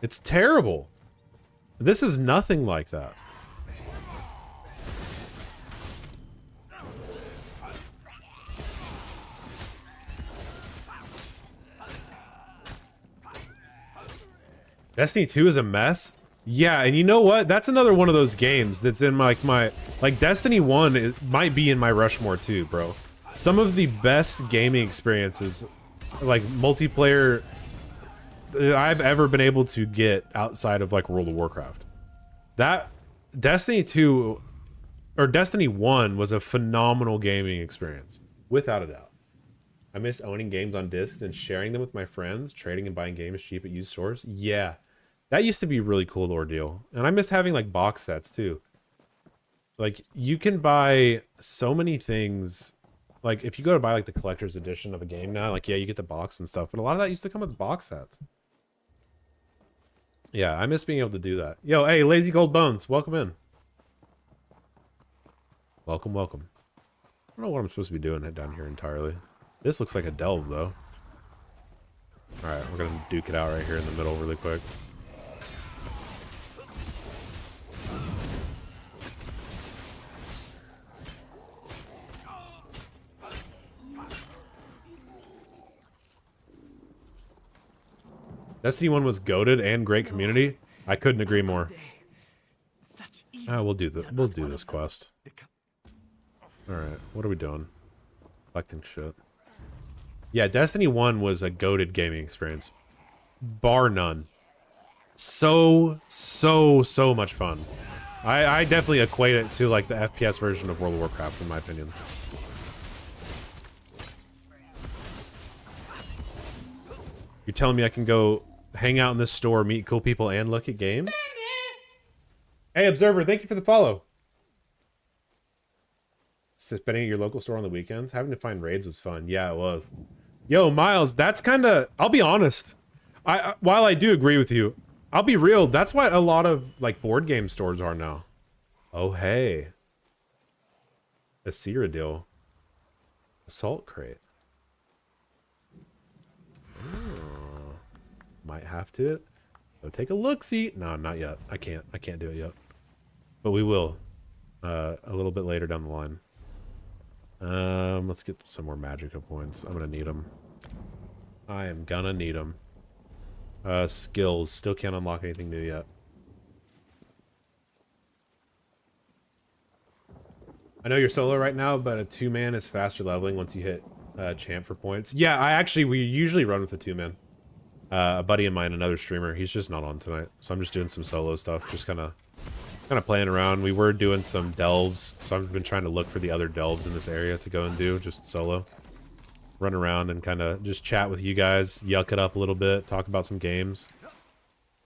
It's terrible. This is nothing like that. Destiny 2 is a mess? Yeah, and you know what? That's another one of those games that's in my Destiny 1 it might be in my Rushmore too, bro. Some of the best gaming experiences, like multiplayer, I've ever been able to get outside of like World of Warcraft. That Destiny 2 or Destiny 1 was a phenomenal gaming experience, without a doubt. I miss owning games on discs and sharing them with my friends, trading and buying games cheap at used stores. Yeah, that used to be a really cool ordeal. And I miss having like box sets too. Like you can buy so many things like if you go to buy like the collector's edition of a game now, like yeah, you get the box and stuff, but a lot of that used to come with box sets. Yeah, I miss being able to do that. Yo, hey, Lazy Gold Bones, welcome in. Welcome, welcome. I don't know what I'm supposed to be doing down here entirely. This looks like a delve though. Alright, we're gonna duke it out right here in the middle really quick. Destiny 1 was goated and great community. I couldn't agree more. We'll do this quest. Alright, what are we doing? Collecting shit. Yeah, Destiny 1 was a goated gaming experience. Bar none. So much fun. I definitely equate it to like the FPS version of World of Warcraft in my opinion. You're telling me I can go hang out in this store, meet cool people, and look at games? Hey, Observer, thank you for the follow. Spending at your local store on the weekends? Having to find raids was fun. Yeah, it was. Yo, Miles, that's kind of... I'll be honest. While I do agree with you, I'll be real. That's what a lot of, like, board game stores are now. Oh, hey. A Cyrodiil. Assault crate. Oh. Might have to. Go take a look-see. No, not yet. I can't do it yet. But we will. A little bit later down the line. Let's get some more magicka points. I'm gonna need them. I am gonna need them. Skills. Still can't unlock anything new yet. I know you're solo right now, but a 2-man is faster leveling once you hit champ for points. Yeah, we usually run with a 2-man. A buddy of mine, another streamer, he's just not on tonight. So I'm just doing some solo stuff. Just kind of playing around. We were doing some delves, so I've been trying to look for the other delves in this area to go and do, just solo. Run around and kind of just chat with you guys, yuck it up a little bit, talk about some games.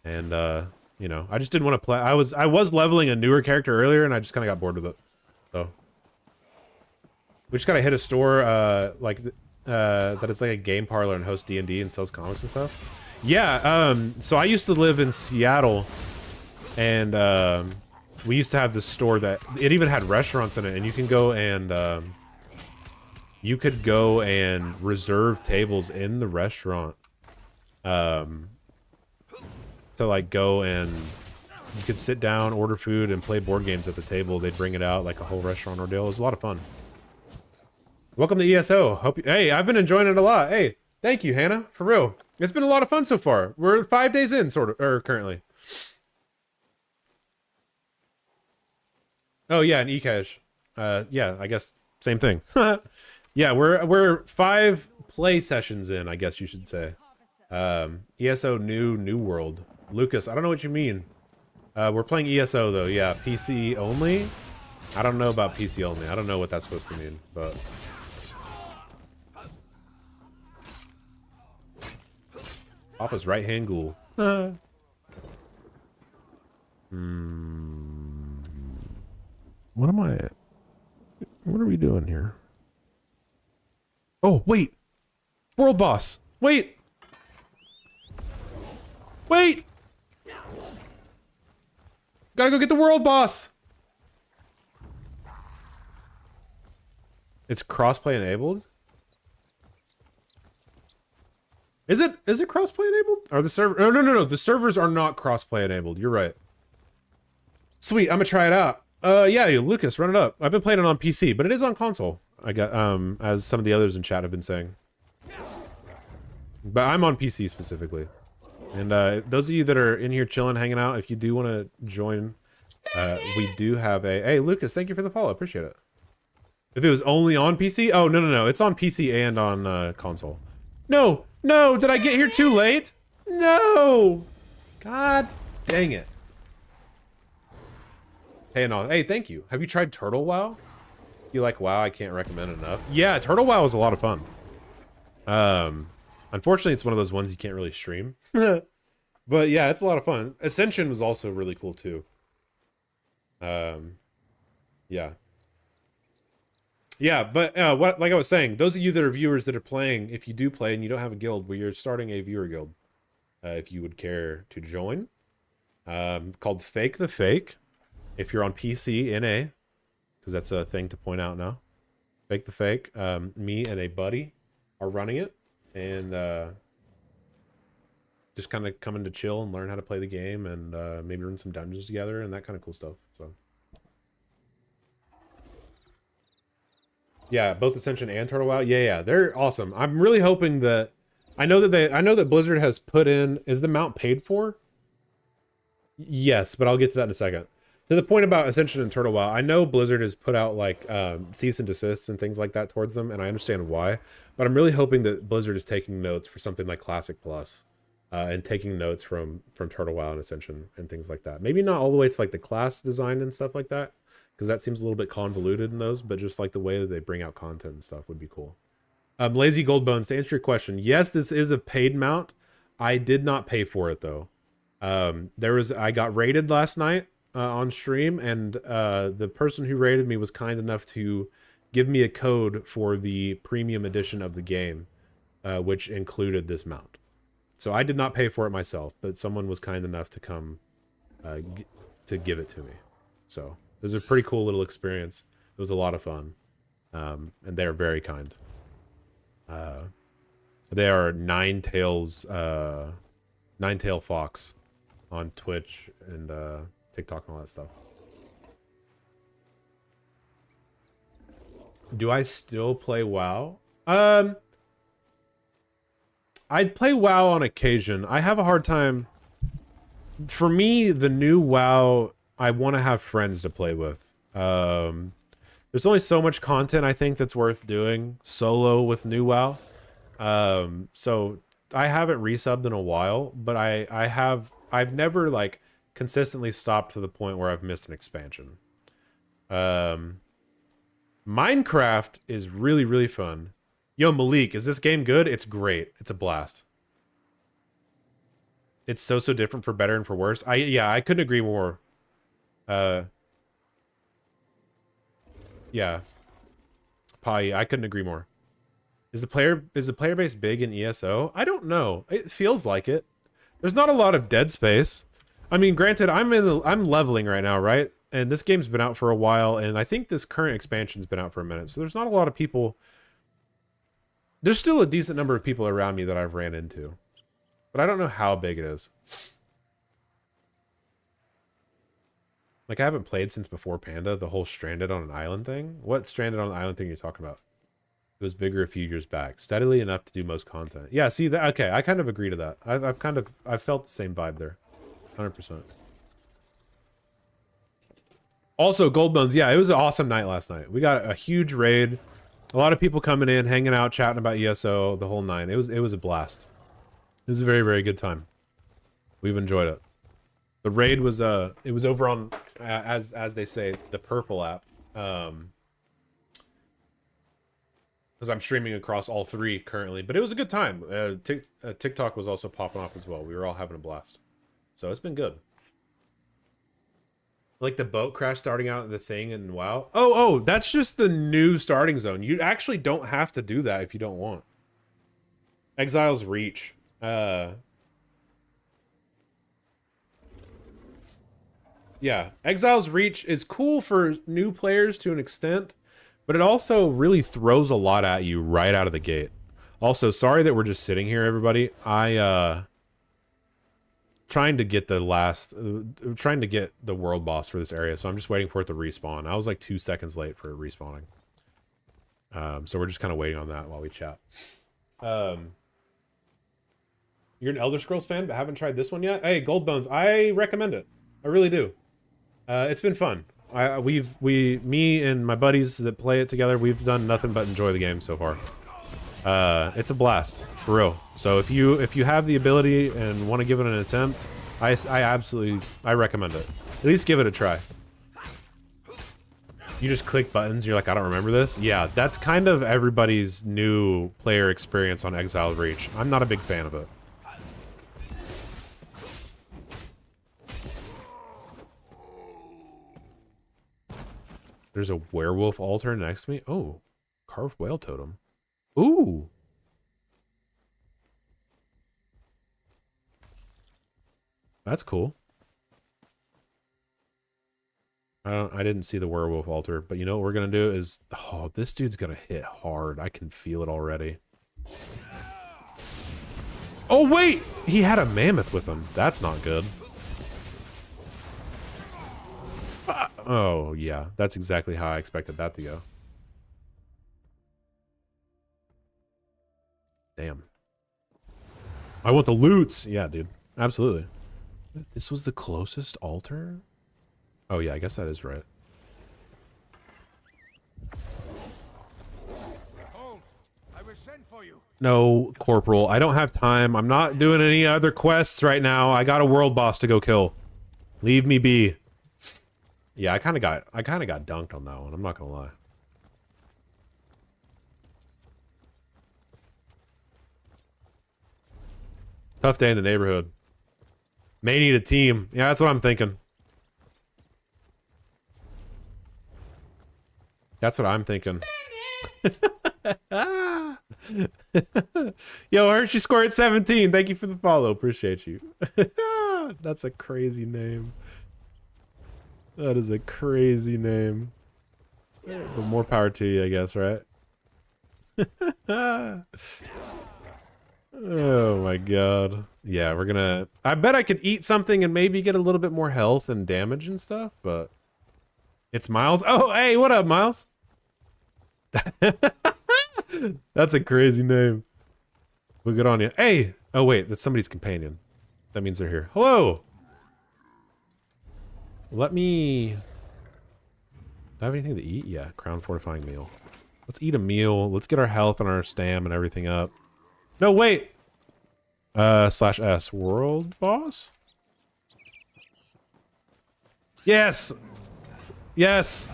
And, you know, I just didn't want to play. I was leveling a newer character earlier, and I just kind of got bored with it. So. We just gotta hit a store, that is like a game parlor and hosts D&D and sells comics and stuff. Yeah, so I used to live in Seattle, and, we used to have this store that, it even had restaurants in it, and you can go and, you could go and reserve tables in the restaurant, to like go and you could sit down, order food, and play board games at the table. They'd bring it out like a whole restaurant ordeal. It was a lot of fun. Welcome to ESO. Hope you, hey, I've been enjoying it a lot. Hey, thank you, Hannah. For real. It's been a lot of fun so far. We're 5 days in, sort of, or currently. Oh yeah, and eCash. Yeah, I guess same thing. Yeah, we're 5 play sessions in, I guess you should say. ESO New World. Lucas, I don't know what you mean. We're playing ESO though, yeah. PC only? I don't know about PC only. I don't know what that's supposed to mean, but... Papa's right-hand ghoul. What am I... What are we doing here? Oh, wait! World boss! Wait! Wait! Gotta go get the world boss! It's crossplay enabled? Is it crossplay enabled? Are the server? No. The servers are not crossplay enabled. You're right. Sweet, I'm gonna try it out. Yeah, Lucas, run it up. I've been playing it on PC, but it is on console. I got as some of the others in chat have been saying. But I'm on PC specifically. And those of you that are in here chilling, hanging out, if you do want to join, we do have a... Hey, Lucas, thank you for the follow. Appreciate it. If it was only on PC? Oh, no. It's on PC and on console. No! Did I get here too late? No! God dang it. Hey, no. Hey, thank you. Have you tried Turtle WoW? You like WoW? I can't recommend it enough. Yeah, Turtle WoW is a lot of fun. Unfortunately, it's one of those ones you can't really stream. But yeah, it's a lot of fun. Ascension was also really cool too. Yeah. Yeah, but what, like I was saying, those of you that are viewers that are playing, if you do play and you don't have a guild, we are starting a viewer guild. If you would care to join, called Fake the Fake. If you're on PC, NA, because that's a thing to point out now. Fake the Fake. Me and a buddy are running it, and just kind of coming to chill and learn how to play the game, and maybe run some dungeons together and that kind of cool stuff. So. Yeah, both Ascension and Turtle WoW. Yeah, they're awesome. I'm really hoping that I know that Blizzard has put in, is the mount paid for? Yes, but I'll get to that in a second. To the point about Ascension and Turtle WoW, I know Blizzard has put out like cease and desists and things like that towards them, and I understand why. But I'm really hoping that Blizzard is taking notes for something like Classic Plus, and taking notes from Turtle WoW and Ascension and things like that. Maybe not all the way to like the class design and stuff like that, because that seems a little bit convoluted in those, but just like the way that they bring out content and stuff would be cool. Lazy Goldbones, to answer your question, yes, this is a paid mount. I did not pay for it though. I got raided last night on stream, and the person who raided me was kind enough to give me a code for the premium edition of the game, which included this mount. So I did not pay for it myself, but someone was kind enough to come to give it to me. So it was a pretty cool little experience. It was a lot of fun. And they're very kind. They are Ninetail Fox on Twitch and TikTok and all that stuff. Do I still play WoW? I'd play WoW on occasion. I have a hard time. For me, the new WoW, I want to have friends to play with. There's only so much content I think that's worth doing solo with new WoW. So I haven't resubbed in a while, but I've never like consistently stopped to the point where I've missed an expansion. Minecraft is really, really fun. Yo, Malik, is this game good? It's great. It's a blast. It's so different for better and for worse. I couldn't agree more. Yeah. Pai, I couldn't agree more. Is the player base big in ESO? I don't know. It feels like it. There's not a lot of dead space. I mean, granted, I'm leveling right now, right? And this game's been out for a while, and I think this current expansion's been out for a minute. So there's not a lot of people. There's still a decent number of people around me that I've ran into. But I don't know how big it is. Like, I haven't played since before Panda, the whole stranded on an island thing. What stranded on an island thing are you talking about? It was bigger a few years back. Steadily enough to do most content. Yeah, see, that. Okay, I kind of agree to that. I've felt the same vibe there. 100%. Also, Goldbones, yeah, it was an awesome night last night. We got a huge raid. A lot of people coming in, hanging out, chatting about ESO, the whole nine. It was a blast. It was a very, very good time. We've enjoyed it. The raid was it was over on as they say, the purple app. Because I'm streaming across all three currently, but it was a good time. TikTok was also popping off as well. We were all having a blast, so it's been good. Like the boat crash starting out at the thing and WoW. Oh, that's just the new starting zone. You actually don't have to do that if you don't want. Exile's Reach. Yeah, Exile's Reach is cool for new players to an extent, but it also really throws a lot at you right out of the gate. Also, sorry that we're just sitting here, everybody. Trying to get the world boss for this area, so I'm just waiting for it to respawn. I was like 2 seconds late for it respawning. So we're just kind of waiting on that while we chat. You're an Elder Scrolls fan, but haven't tried this one yet? Hey, Goldbones, I recommend it. I really do. It's been fun. Me and my buddies that play it together, we've done nothing but enjoy the game so far. It's a blast, for real. So if you have the ability and want to give it an attempt, I recommend it. At least give it a try. You just click buttons, you're like, I don't remember this? Yeah, that's kind of everybody's new player experience on Exile Reach. I'm not a big fan of it. There's a werewolf altar next to me? Oh, carved whale totem. Ooh. That's cool. I didn't see the werewolf altar, but you know what we're gonna do is, oh, this dude's gonna hit hard. I can feel it already. Oh wait, he had a mammoth with him. That's not good. Oh yeah, that's exactly how I expected that to go. Damn. I want the loots. Yeah, dude. Absolutely. This was the closest altar? Oh yeah, I guess that is right. Hold! I will send for you. No, Corporal, I don't have time. I'm not doing any other quests right now. I got a world boss to go kill. Leave me be. Yeah, I kind of got dunked on that one. I'm not gonna lie. Tough day in the neighborhood. May need a team. Yeah, that's what I'm thinking. That's what I'm thinking. Yo, Hershey scored 17. Thank you for the follow. Appreciate you. That's a crazy name. That is a crazy name. But more power to you, I guess, right? Oh my god. Yeah, we're gonna... I bet I could eat something and maybe get a little bit more health and damage and stuff, but... It's Miles. Oh, hey, what up, Miles? That's a crazy name. Well, good on you. Hey! Oh, wait, that's somebody's companion. That means they're here. Hello! Let me... Do I have anything to eat? Yeah, crown fortifying meal. Let's eat a meal. Let's get our health and our stam and everything up. No, wait! /S. World boss? Yes! Yes!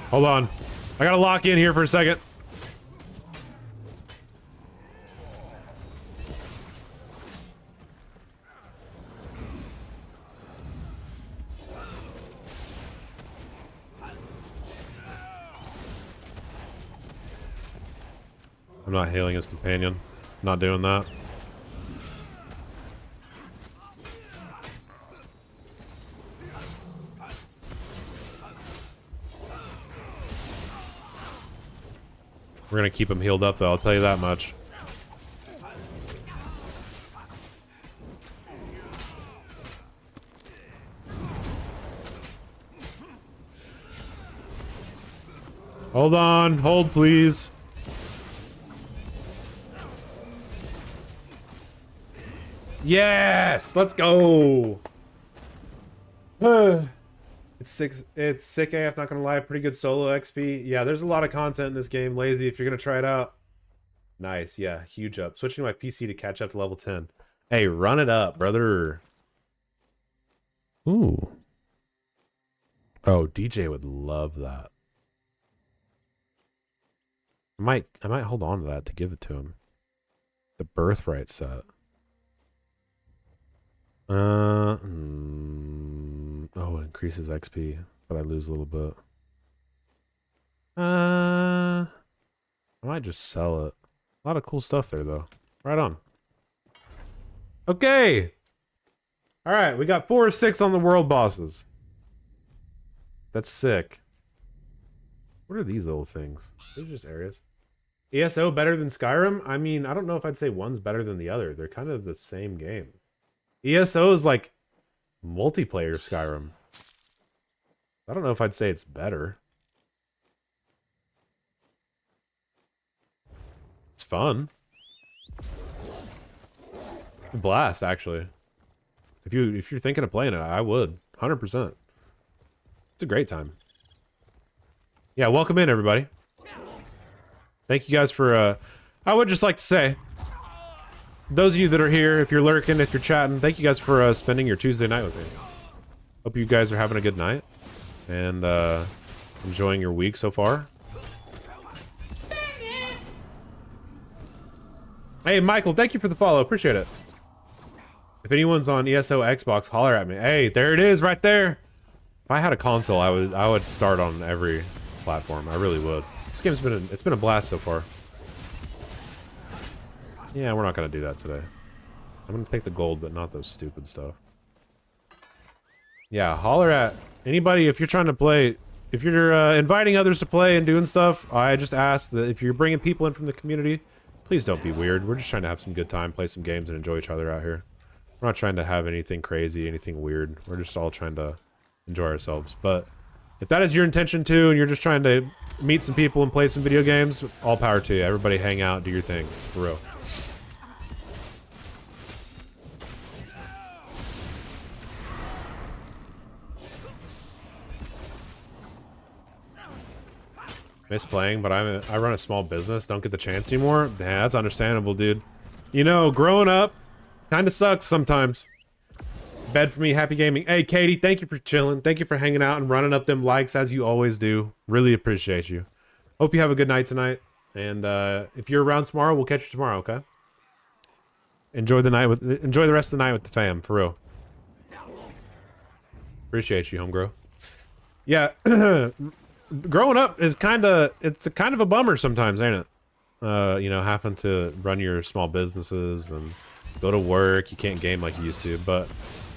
Hold on. I gotta lock in here for a second. I'm not hailing his companion. Not doing that. We're gonna keep him healed up though, I'll tell you that much. Hold on, hold please. Yes, let's go. It's sick AF, not gonna lie, pretty good solo XP. Yeah, there's a lot of content in this game, Lazy, if you're gonna try it out. Nice, yeah, huge up. Switching to my PC to catch up to level 10. Hey, run it up, brother. Ooh. Oh, DJ would love that. I might hold on to that to give it to him. The birthright set. Oh, it increases XP, but I lose a little bit. I might just sell it. A lot of cool stuff there, though. Right on. Okay. All right, we got 4 of 6 on the world bosses. That's sick. What are these little things? These are just areas. ESO better than Skyrim? I mean, I don't know if I'd say one's better than the other. They're kind of the same game. ESO is like multiplayer Skyrim. I don't know if I'd say it's better. It's fun. A blast, actually. If you're thinking of playing it, I would. 100%. It's a great time. Yeah, welcome in, everybody. Thank you guys for, I would just like to say, those of you that are here, if you're lurking, if you're chatting, thank you guys for spending your Tuesday night with me. Hope you guys are having a good night and enjoying your week so far. Hey, Michael, thank you for the follow. Appreciate it. If anyone's on ESO Xbox, holler at me. Hey, there it is right there. If I had a console, I would start on every platform. I really would. This game's been a blast so far. Yeah, we're not gonna do that today. I'm gonna take the gold, but not those stupid stuff. Yeah, holler at anybody if you're trying to play. If you're inviting others to play and doing stuff, I just ask that if you're bringing people in from the community, please don't be weird. We're just trying to have some good time, play some games, and enjoy each other out here. We're not trying to have anything crazy, anything weird. We're just all trying to enjoy ourselves. But if that is your intention too, and you're just trying to meet some people and play some video games, all power to you. Everybody hang out, do your thing. For real. Miss playing, but I run a small business. Don't get the chance anymore. Yeah, that's understandable, dude. You know, growing up kind of sucks sometimes. Bed for me, happy gaming. Hey, Katie, thank you for chilling. Thank you for hanging out and running up them likes as you always do. Really appreciate you. Hope you have a good night tonight. And if you're around tomorrow, we'll catch you tomorrow, okay? Enjoy the rest of the night with the fam, for real. Appreciate you, homegirl. Yeah, growing up is it's kind of a bummer sometimes, ain't it? You know, having to run your small businesses and go to work. You can't game like you used to, but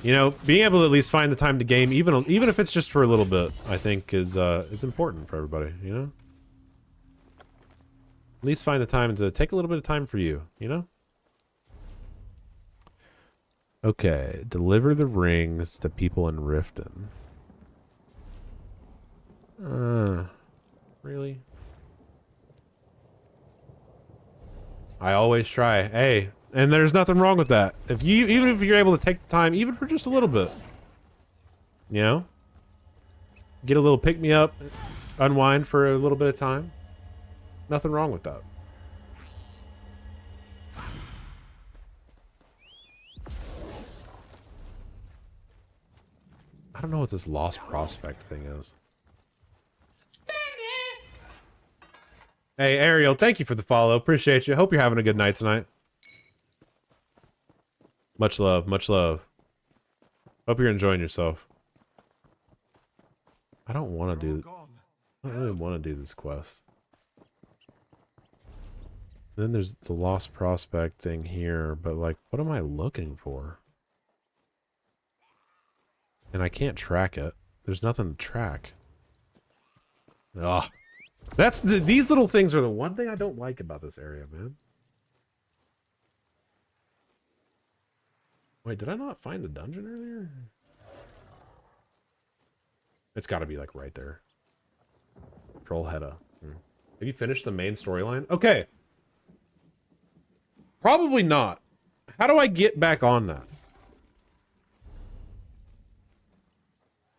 you know, being able to at least find the time to game, even if it's just for a little bit, I think is important for everybody. You know, at least find the time to take a little bit of time for you. You know. Okay, deliver the rings to people in Riften. Really? I always try. Hey, and there's nothing wrong with that. Even if you're able to take the time, even for just a little bit, you know, get a little pick-me-up, unwind for a little bit of time. Nothing wrong with that. I don't know what this lost prospect thing is. Hey, Ariel, thank you for the follow. Appreciate you. Hope you're having a good night tonight. Much love, much love. Hope you're enjoying yourself. I don't really want to do this quest. Then there's the lost prospect thing here, but like, what am I looking for? And I can't track it. There's nothing to track. Ugh. These little things are the one thing I don't like about this area, man. Wait, did I not find the dungeon earlier? It's got to be like right there. Trollhetta. Have you finished the main storyline? Okay. Probably not. How do I get back on that?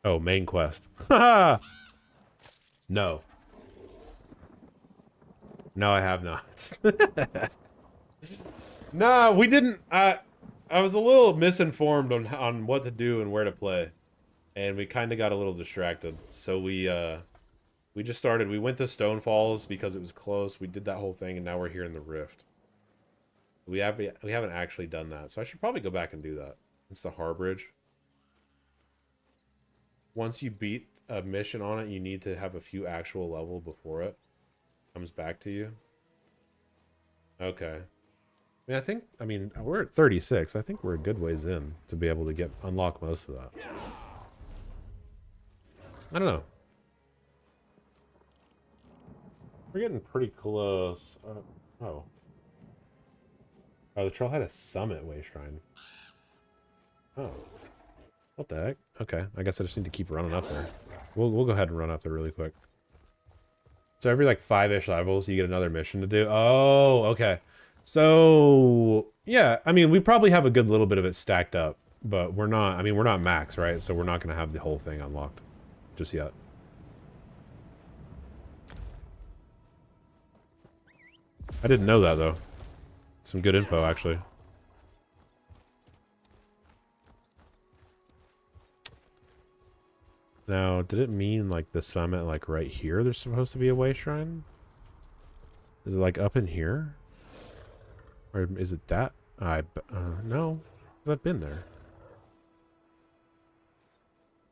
Oh, main quest. Haha. No. No, I have not. Nah, we didn't. I was a little misinformed on what to do and where to play, and we kind of got a little distracted. So we just started. We went to Stone Falls because it was close. We did that whole thing, and now we're here in the Rift. We haven't actually done that, so I should probably go back and do that. It's the Harbridge. Once you beat a mission on it, you need to have a few actual level before it comes back to you. Okay. I mean, we're at 36. I think we're a good ways in to be able to unlock most of that. I don't know. We're getting pretty close. Oh, the troll had a summit way shrine. Oh. What the heck? Okay, I guess I just need to keep running up there. We'll go ahead and run up there really quick. So every like 5-ish levels, you get another mission to do. Oh, okay. So yeah, I mean, we probably have a good little bit of it stacked up, but we're not. I mean, we're not max, right? So we're not going to have the whole thing unlocked just yet. I didn't know that though. Some good info, actually. Now, did it mean like the summit, like right here, there's supposed to be a way shrine? Is it like up in here? Or is it that? No. Because I've been there.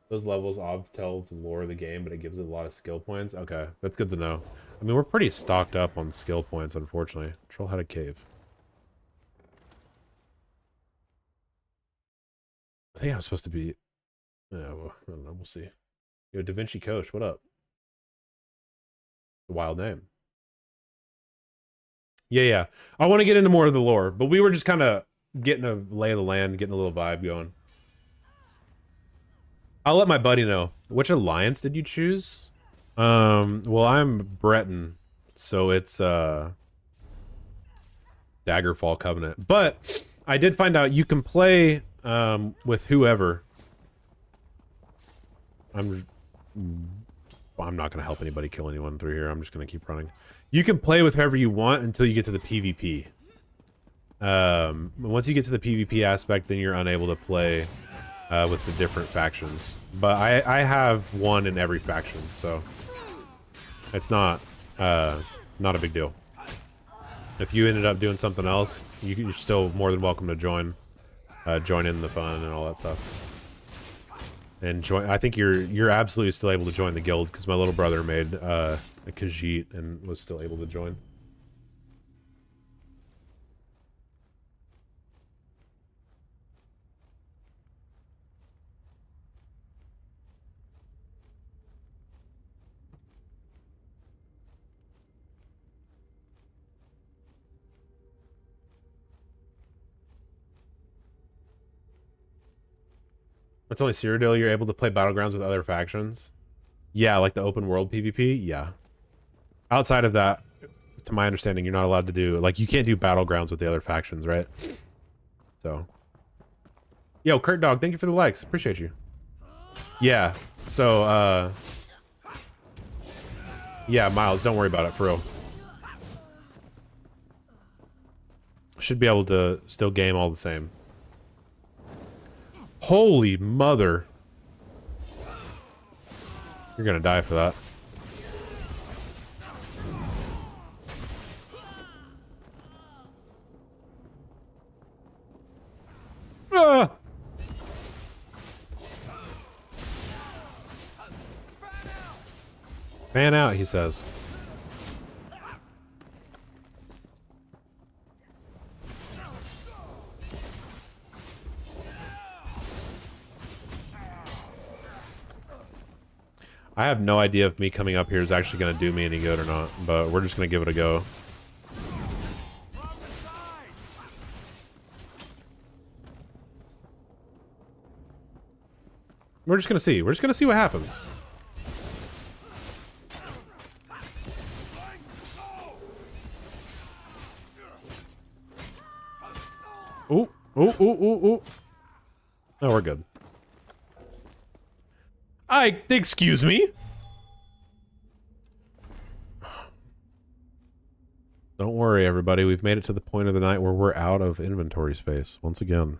Those levels tell the lore of the game, but it gives it a lot of skill points. Okay, that's good to know. I mean, we're pretty stocked up on skill points, unfortunately. Troll had a cave. I think I was supposed to be... Yeah, well, I don't know, we'll see. Yo, Da Vinci Coach, what up? A wild name. Yeah. I want to get into more of the lore, but we were just kind of getting a lay of the land, getting a little vibe going. I'll let my buddy know. Which alliance did you choose? Well, I'm Breton, so it's Daggerfall Covenant. But I did find out you can play with whoever. I'm not gonna help anybody kill anyone through here. I'm just gonna keep running. You can play with whoever you want until you get to the PvP. Once you get to the PvP aspect, then you're unable to play with the different factions. But I have one in every faction, so it's not a big deal. If you ended up doing something else, you're still more than welcome to join in the fun and all that stuff. And join. I think you're absolutely still able to join the guild because my little brother made a Khajiit and was still able to join. It's only Cyrodiil you're able to play Battlegrounds with other factions? Yeah, like the open world PvP? Yeah. Outside of that, to my understanding, you're not allowed to do... Like, you can't do Battlegrounds with the other factions, right? So... Yo, Kurt Dog, thank you for the likes. Appreciate you. Yeah, so, yeah, Miles, don't worry about it, for real. Should be able to still game all the same. Holy mother. You're gonna die for that. Ah! Fan out, he says. I have no idea if me coming up here is actually going to do me any good or not, but we're just going to give it a go. We're just going to see. We're just going to see what happens. Ooh, ooh, ooh, ooh, ooh. Oh, we're good. Excuse me? Don't worry, everybody. We've made it to the point of the night where we're out of inventory space once again.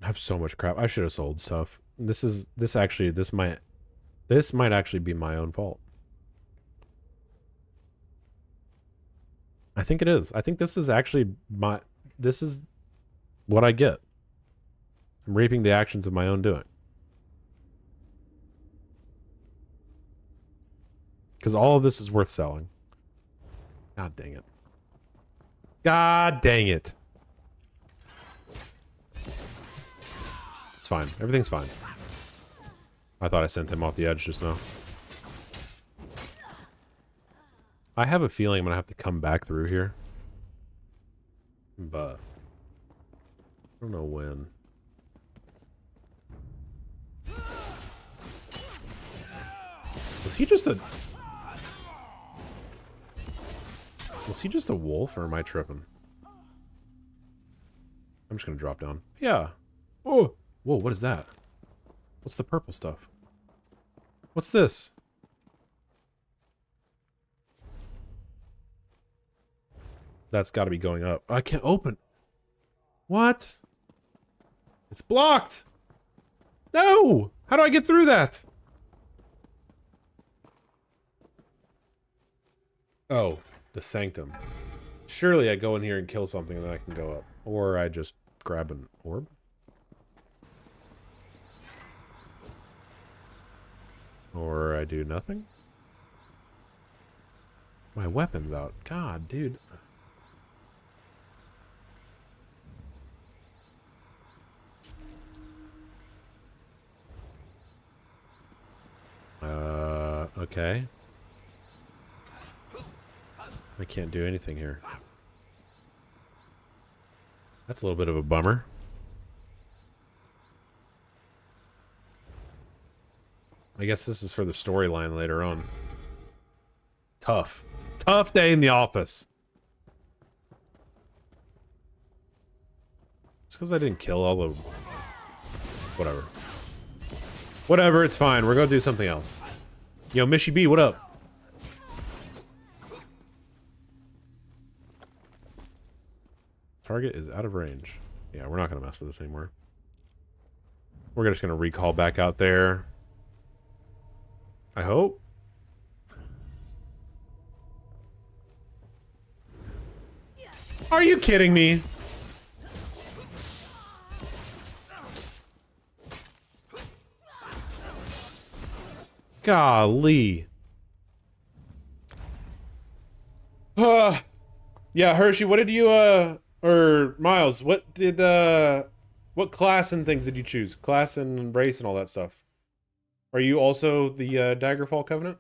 I have so much crap. I should have sold stuff. This might actually be my own fault. I think it is. I think this is actually this is what I get. I'm reaping the actions of my own doing. Because all of this is worth selling. God dang it. God dang it. It's fine. Everything's fine. I thought I sent him off the edge just now. I have a feeling I'm going to have to come back through here. But I don't know when. Was he just a... Was he just a wolf, or am I tripping? I'm just going to drop down. Yeah. Oh! Whoa, what is that? What's the purple stuff? What's this? That's got to be going up. I can't open. What? It's blocked! No! How do I get through that? Oh, the sanctum. Surely I go in here and kill something and then I can go up. Or I just grab an orb? Or I do nothing? My weapon's out. God, dude. Okay. I can't do anything here. That's a little bit of a bummer. I guess this is for the storyline later on. Tough. Tough day in the office. It's because I didn't kill all the... Whatever. Whatever, it's fine. We're gonna do something else. Yo, Mishy B, what up? Target is out of range. Yeah, we're not gonna mess with this anymore. We're just gonna recall back out there. I hope. Are you kidding me? Golly. Yeah, Hershey, what did you, or Miles, what did, what class and things did you choose? Class and race and all that stuff. Are you also the, Daggerfall Covenant?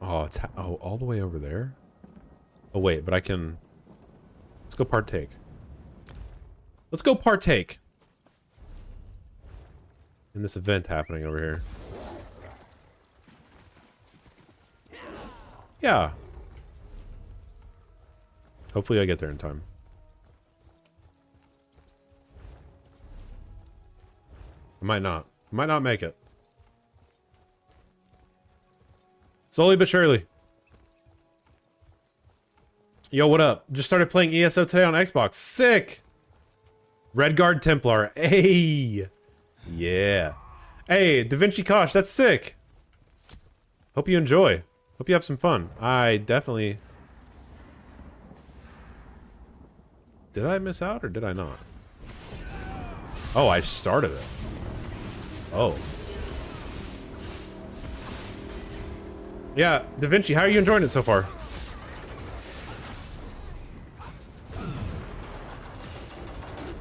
Oh, it's, oh, all the way over there? Oh, wait, but I can, let's go partake. Let's go partake in this event happening over here. Yeah. Hopefully I get there in time. I might not. I might not make it. Slowly but surely. Yo, what up? Just started playing ESO today on Xbox. Sick! Redguard Templar. Hey! Yeah. Hey, Da Vinci Kosh, that's sick! Hope you enjoy. Hope you have some fun. I definitely... Did I miss out or did I not? Oh, I started it. Oh. Yeah, Da Vinci, how are you enjoying it so far?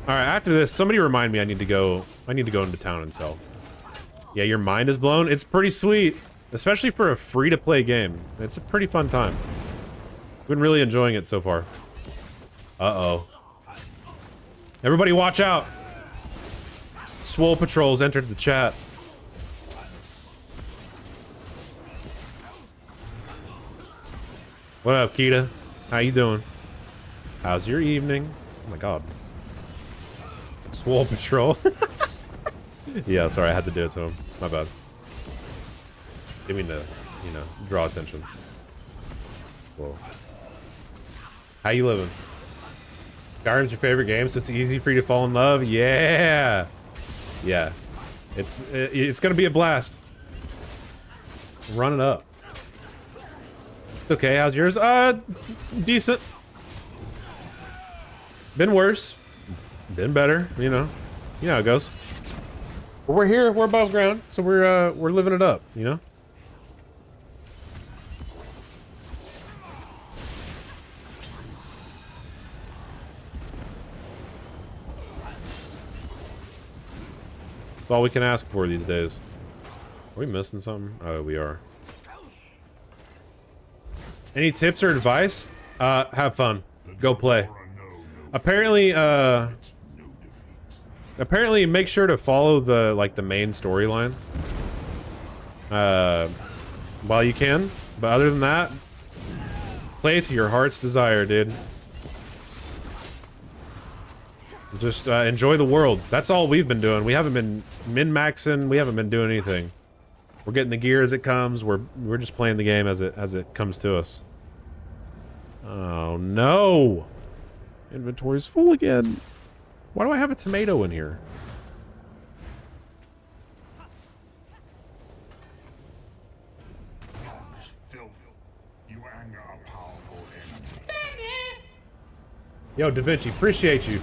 Alright, after this, somebody remind me I need to go into town and sell. Yeah, your mind is blown? It's pretty sweet. Especially for a free-to-play game. It's a pretty fun time. Been really enjoying it so far. Uh-oh. Everybody watch out! Swole Patrol's entered the chat. What up, Kita? How you doing? How's your evening? Oh my god. Swole Patrol. Yeah, sorry, I had to do it to him. My bad. Didn't mean to, you know, draw attention. Whoa. How you living? Skyrim's your favorite game, so it's easy for you to fall in love? Yeah! Yeah. It's gonna be a blast. Run it up. Okay, how's yours? Decent. Been worse. Been better, you know. You know how it goes. But we're here, we're above ground, so we're living it up, you know? That's all we can ask for these days. Are we missing something? Oh, we are. Any tips or advice? Have fun. Go play. Apparently make sure to follow the main storyline. While you can. But other than that, play to your heart's desire, dude. Just enjoy the world. That's all we've been doing. We haven't been min-maxing. We haven't been doing anything. We're getting the gear as it comes. We're just playing the game as it comes to us. Oh, no. Inventory's full again. Why do I have a tomato in here? Filth. You anger a powerful enemy. Yo, Da Vinci, appreciate you.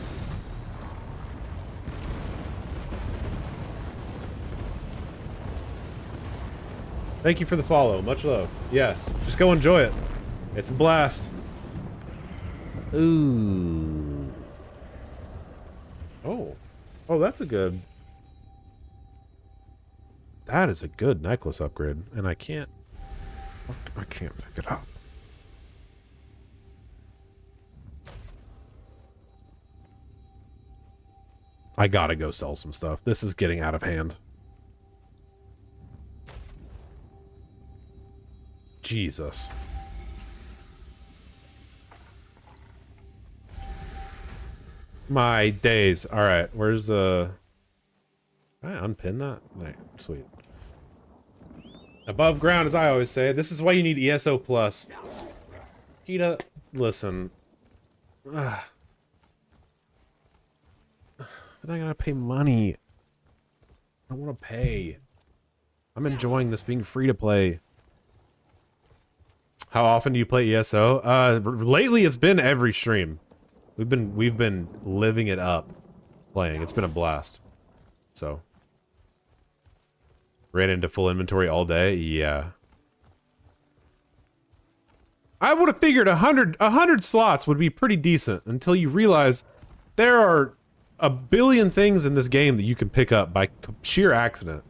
Thank you for the follow. Much love. Yeah, just go enjoy it. It's a blast. Ooh. Oh. Oh, that's a good... That is a good necklace upgrade. And I can't pick it up. I gotta go sell some stuff. This is getting out of hand. Jesus. My days. Alright, where's the... Can I unpin that? Right, sweet. Above ground, as I always say. This is why you need ESO+. Kita, listen. Ugh. But I gotta pay money. I don't want to pay. I'm enjoying this being free to play. How often do you play ESO? Lately it's been every stream. We've been living it up playing. It's been a blast. So ran into full inventory all day. Yeah. I would have figured 100 slots would be pretty decent until you realize there are a billion things in this game that you can pick up by sheer accident.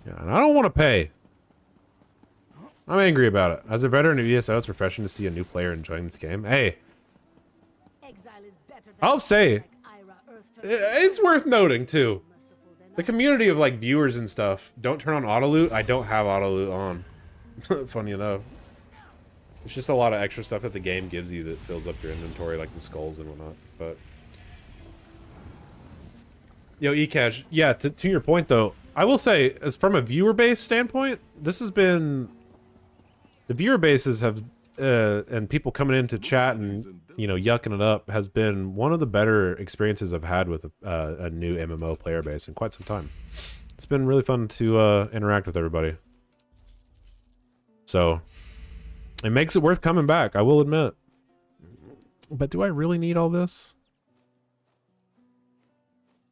Yeah, and I don't want to pay. I'm angry about it. As a veteran of ESO, it's refreshing to see a new player enjoying this game. Hey, I'll say, it's worth noting too. The community of like viewers and stuff don't turn on auto loot. I don't have auto loot on. Funny enough. It's just a lot of extra stuff that the game gives you that fills up your inventory, like the skulls and whatnot. But yo, Ecash, yeah, to your point though, I will say, as from a viewer base standpoint, this has been, the viewer bases have and people coming in to chat and, you know, yucking it up has been one of the better experiences I've had with a new MMO player base in quite some time. It's been really fun to interact with everybody. So it makes it worth coming back, I will admit. But do I really need all this?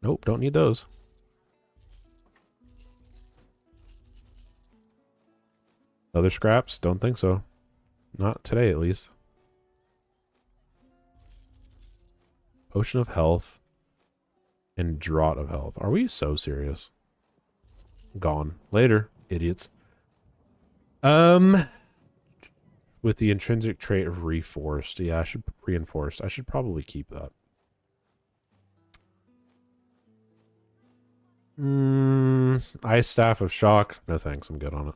Nope, don't need those. Other scraps? Don't think so. Not today, at least. Potion of health and draught of health. Are we so serious? Gone. Later, idiots. With the intrinsic trait of reinforced. Yeah, I should reinforce. I should probably keep that. Ice Staff of Shock. No thanks, I'm good on it.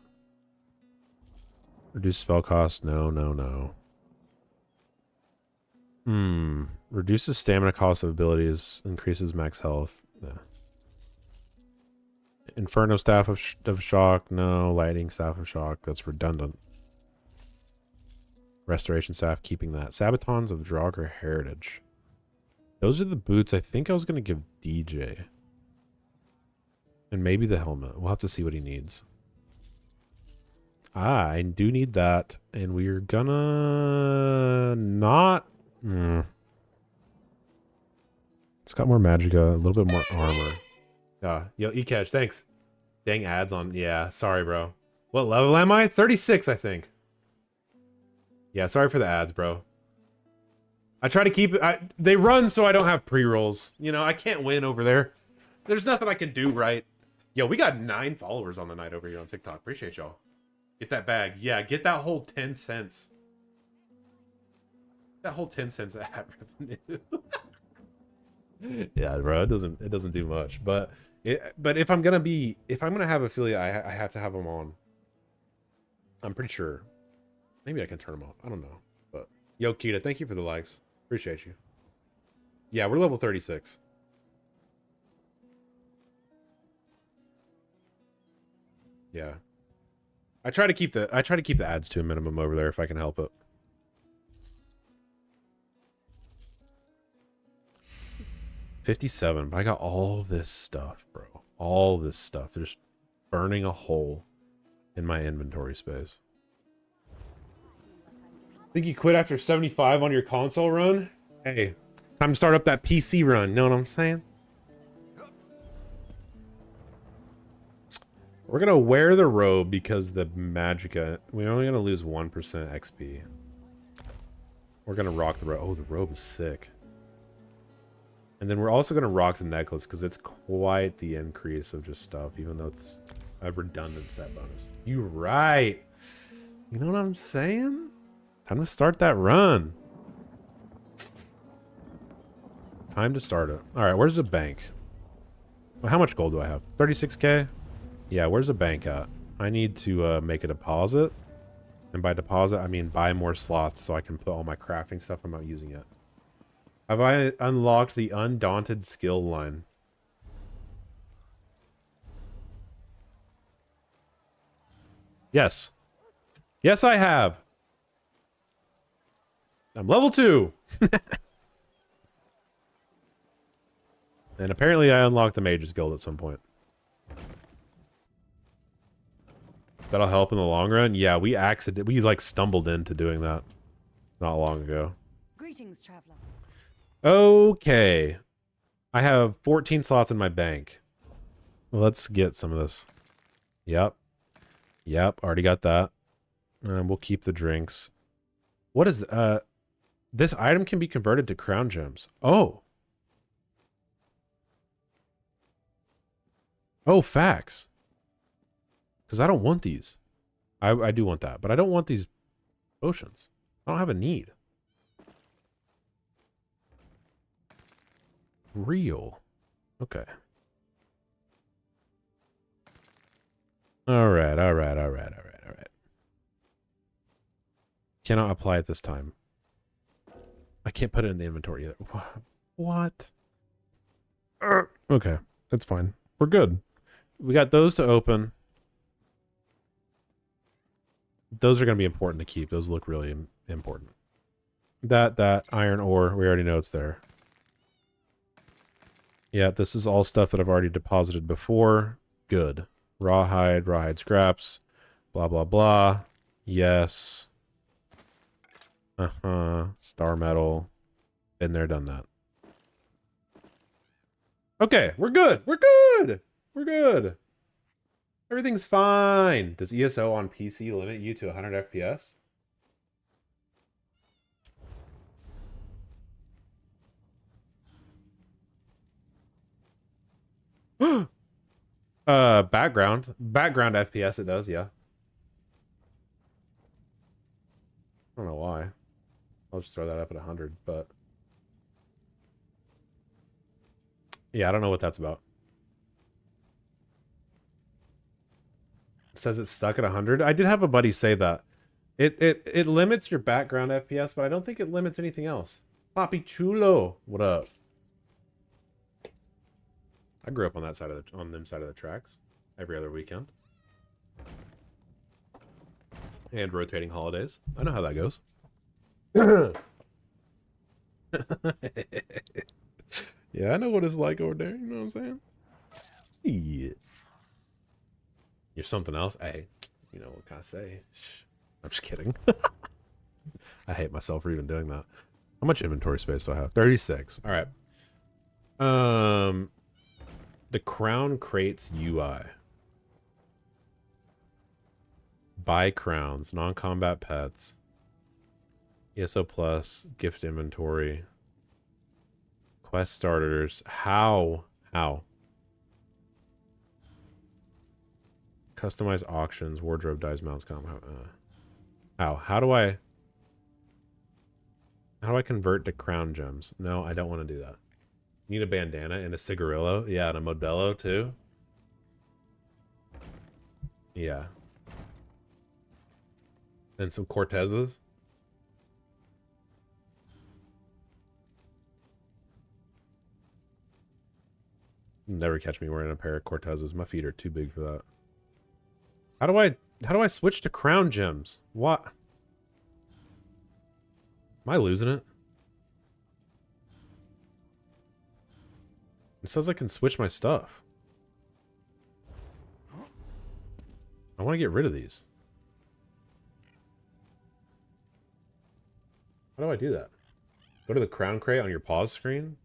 Reduce spell cost. No, no, no. Reduces stamina cost of abilities. Increases max health. Yeah. Inferno Staff of Shock. No. Lightning Staff of Shock. That's redundant. Restoration Staff. Keeping that. Sabatons of Draugr Heritage. Those are the boots I think I was going to give DJ. And maybe the helmet. We'll have to see what he needs. Ah, I do need that. And we're gonna not... It's got more magicka, a little bit more armor. Yo, Ecash, thanks. Dang ads on... Yeah, sorry, bro. What level am I? 36, I think. Yeah, sorry for the ads, bro. I try to keep it... They run so I don't have pre-rolls. You know, I can't win over there. There's nothing I can do right. Yo, we got 9 followers on the night over here on TikTok. Appreciate y'all. Get that bag. Yeah, get that whole 10 cents. That whole 10 cents ad revenue. Yeah, bro, it doesn't do much. But if I'm gonna have affiliate, I have to have them on. I'm pretty sure. Maybe I can turn them off. I don't know. But yo, Kita, thank you for the likes. Appreciate you. Yeah, we're level 36. Yeah. I try to keep the ads to a minimum over there if I can help it. $57, but I got all this stuff, bro. All this stuff. They're just burning a hole in my inventory space. Think you quit after 75 on your console run? Hey, time to start up that PC run. Know what I'm saying? We're gonna wear the robe because the magicka. We're only gonna lose 1% XP. We're gonna rock the robe. Oh, the robe is sick. And then we're also gonna rock the necklace because it's quite the increase of just stuff, even though it's a redundant set bonus. You right. You know what I'm saying? Time to start that run. Time to start it. All right, where's the bank? Well, how much gold do I have? 36K? Yeah, where's the bank at? I need to make a deposit. And by deposit, I mean buy more slots so I can put all my crafting stuff I'm not using it. Have I unlocked the Undaunted skill line? Yes. Yes, I have. I'm level 2. And apparently I unlocked the Mage's Guild at some point. That'll help in the long run. Yeah, we like stumbled into doing that not long ago. Greetings, traveler. Okay. I have 14 slots in my bank. Let's get some of this. Yep. Yep, already got that. We'll keep the drinks. What is this item can be converted to crown gems. Oh. Oh, facts. Because I don't want these. I do want that, but I don't want these potions. I don't have a need. Real. Okay. All right. Cannot apply it this time. I can't put it in the inventory either. What? Okay, that's fine. We're good. We got those to open. Those are going to be important to keep. Those look really important. That iron ore, we already know it's there. Yeah, this is all stuff that I've already deposited before. Good. Rawhide scraps, blah, blah, blah. Yes. Star metal. Been there, done that. Okay, we're good. We're good. We're good. Everything's fine. Does ESO on PC limit you to 100 FPS? Background FPS it does, yeah. I don't know why. I'll just throw that up at 100, but yeah, I don't know what that's about. It says it's stuck at 100. I did have a buddy say that. It limits your background FPS, but I don't think it limits anything else. Papi Chulo, what up? I grew up on that side of the them side of the tracks every other weekend. And rotating holidays. I know how that goes. Yeah, I know what it's like over there. You know what I'm saying? Yeah. You're something else. Hey, you know what can I say? Shh. I'm just kidding. I hate myself for even doing that. How much inventory space do I have? 36. All right. The crown crates UI. Buy crowns, non-combat pets, ESO plus, gift inventory, quest starters. How? Customize auctions, wardrobe dies, mounts, How do I convert to crown gems? No, I don't want to do that. Need a bandana and a cigarillo. Yeah, and a Modelo too. Yeah. And some Cortezes. Never catch me wearing a pair of Cortezes. My feet are too big for that. How do I switch to crown gems? What? Am I losing it? It says I can switch my stuff. I want to get rid of these. How do I do that? Go to the crown crate on your pause screen?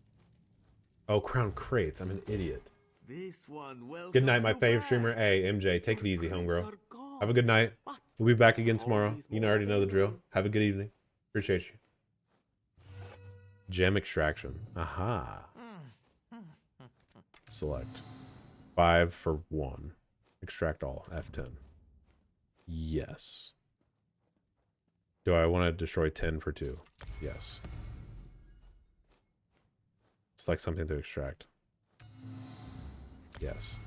Oh, crown crates. I'm an idiot. This one Good night, my favorite streamer. Hey, MJ, take it easy, homegirl. Have a good night. We'll be back again tomorrow. You already know the drill. Have a good evening. Appreciate you. Gem extraction. Aha. Select. 5 for 1. Extract all. F10. Yes. Do I want to destroy 10 for 2? Yes. Select something to extract. Yes.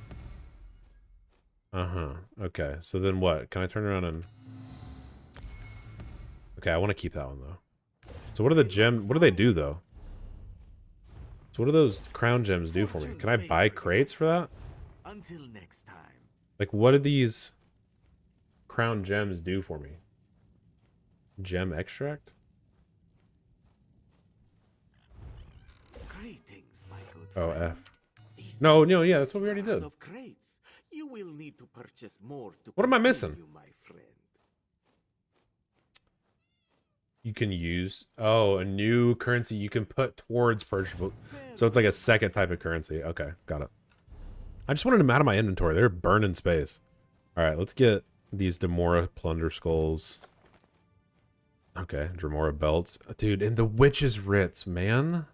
Uh-huh. Okay. So then what? Can I turn around and... Okay, I want to keep that one, though. So what are the gem... What do they do, though? So what do those crown gems do for me? Can I buy crates for that? Until next time. Like, what do these crown gems do for me? Gem extract? Greetings, my good Oh, friend. F. No, yeah, that's what we already did. Of crates. You will need to purchase more to What am I continue, missing? my friend. You can use... Oh, a new currency you can put towards purchasable... So it's like a second type of currency. Okay, got it. I just wanted them out of my inventory. They're burning space. Alright, let's get these Demora plunder skulls. Okay, Dremora belts. Dude, and the witch's writs, man.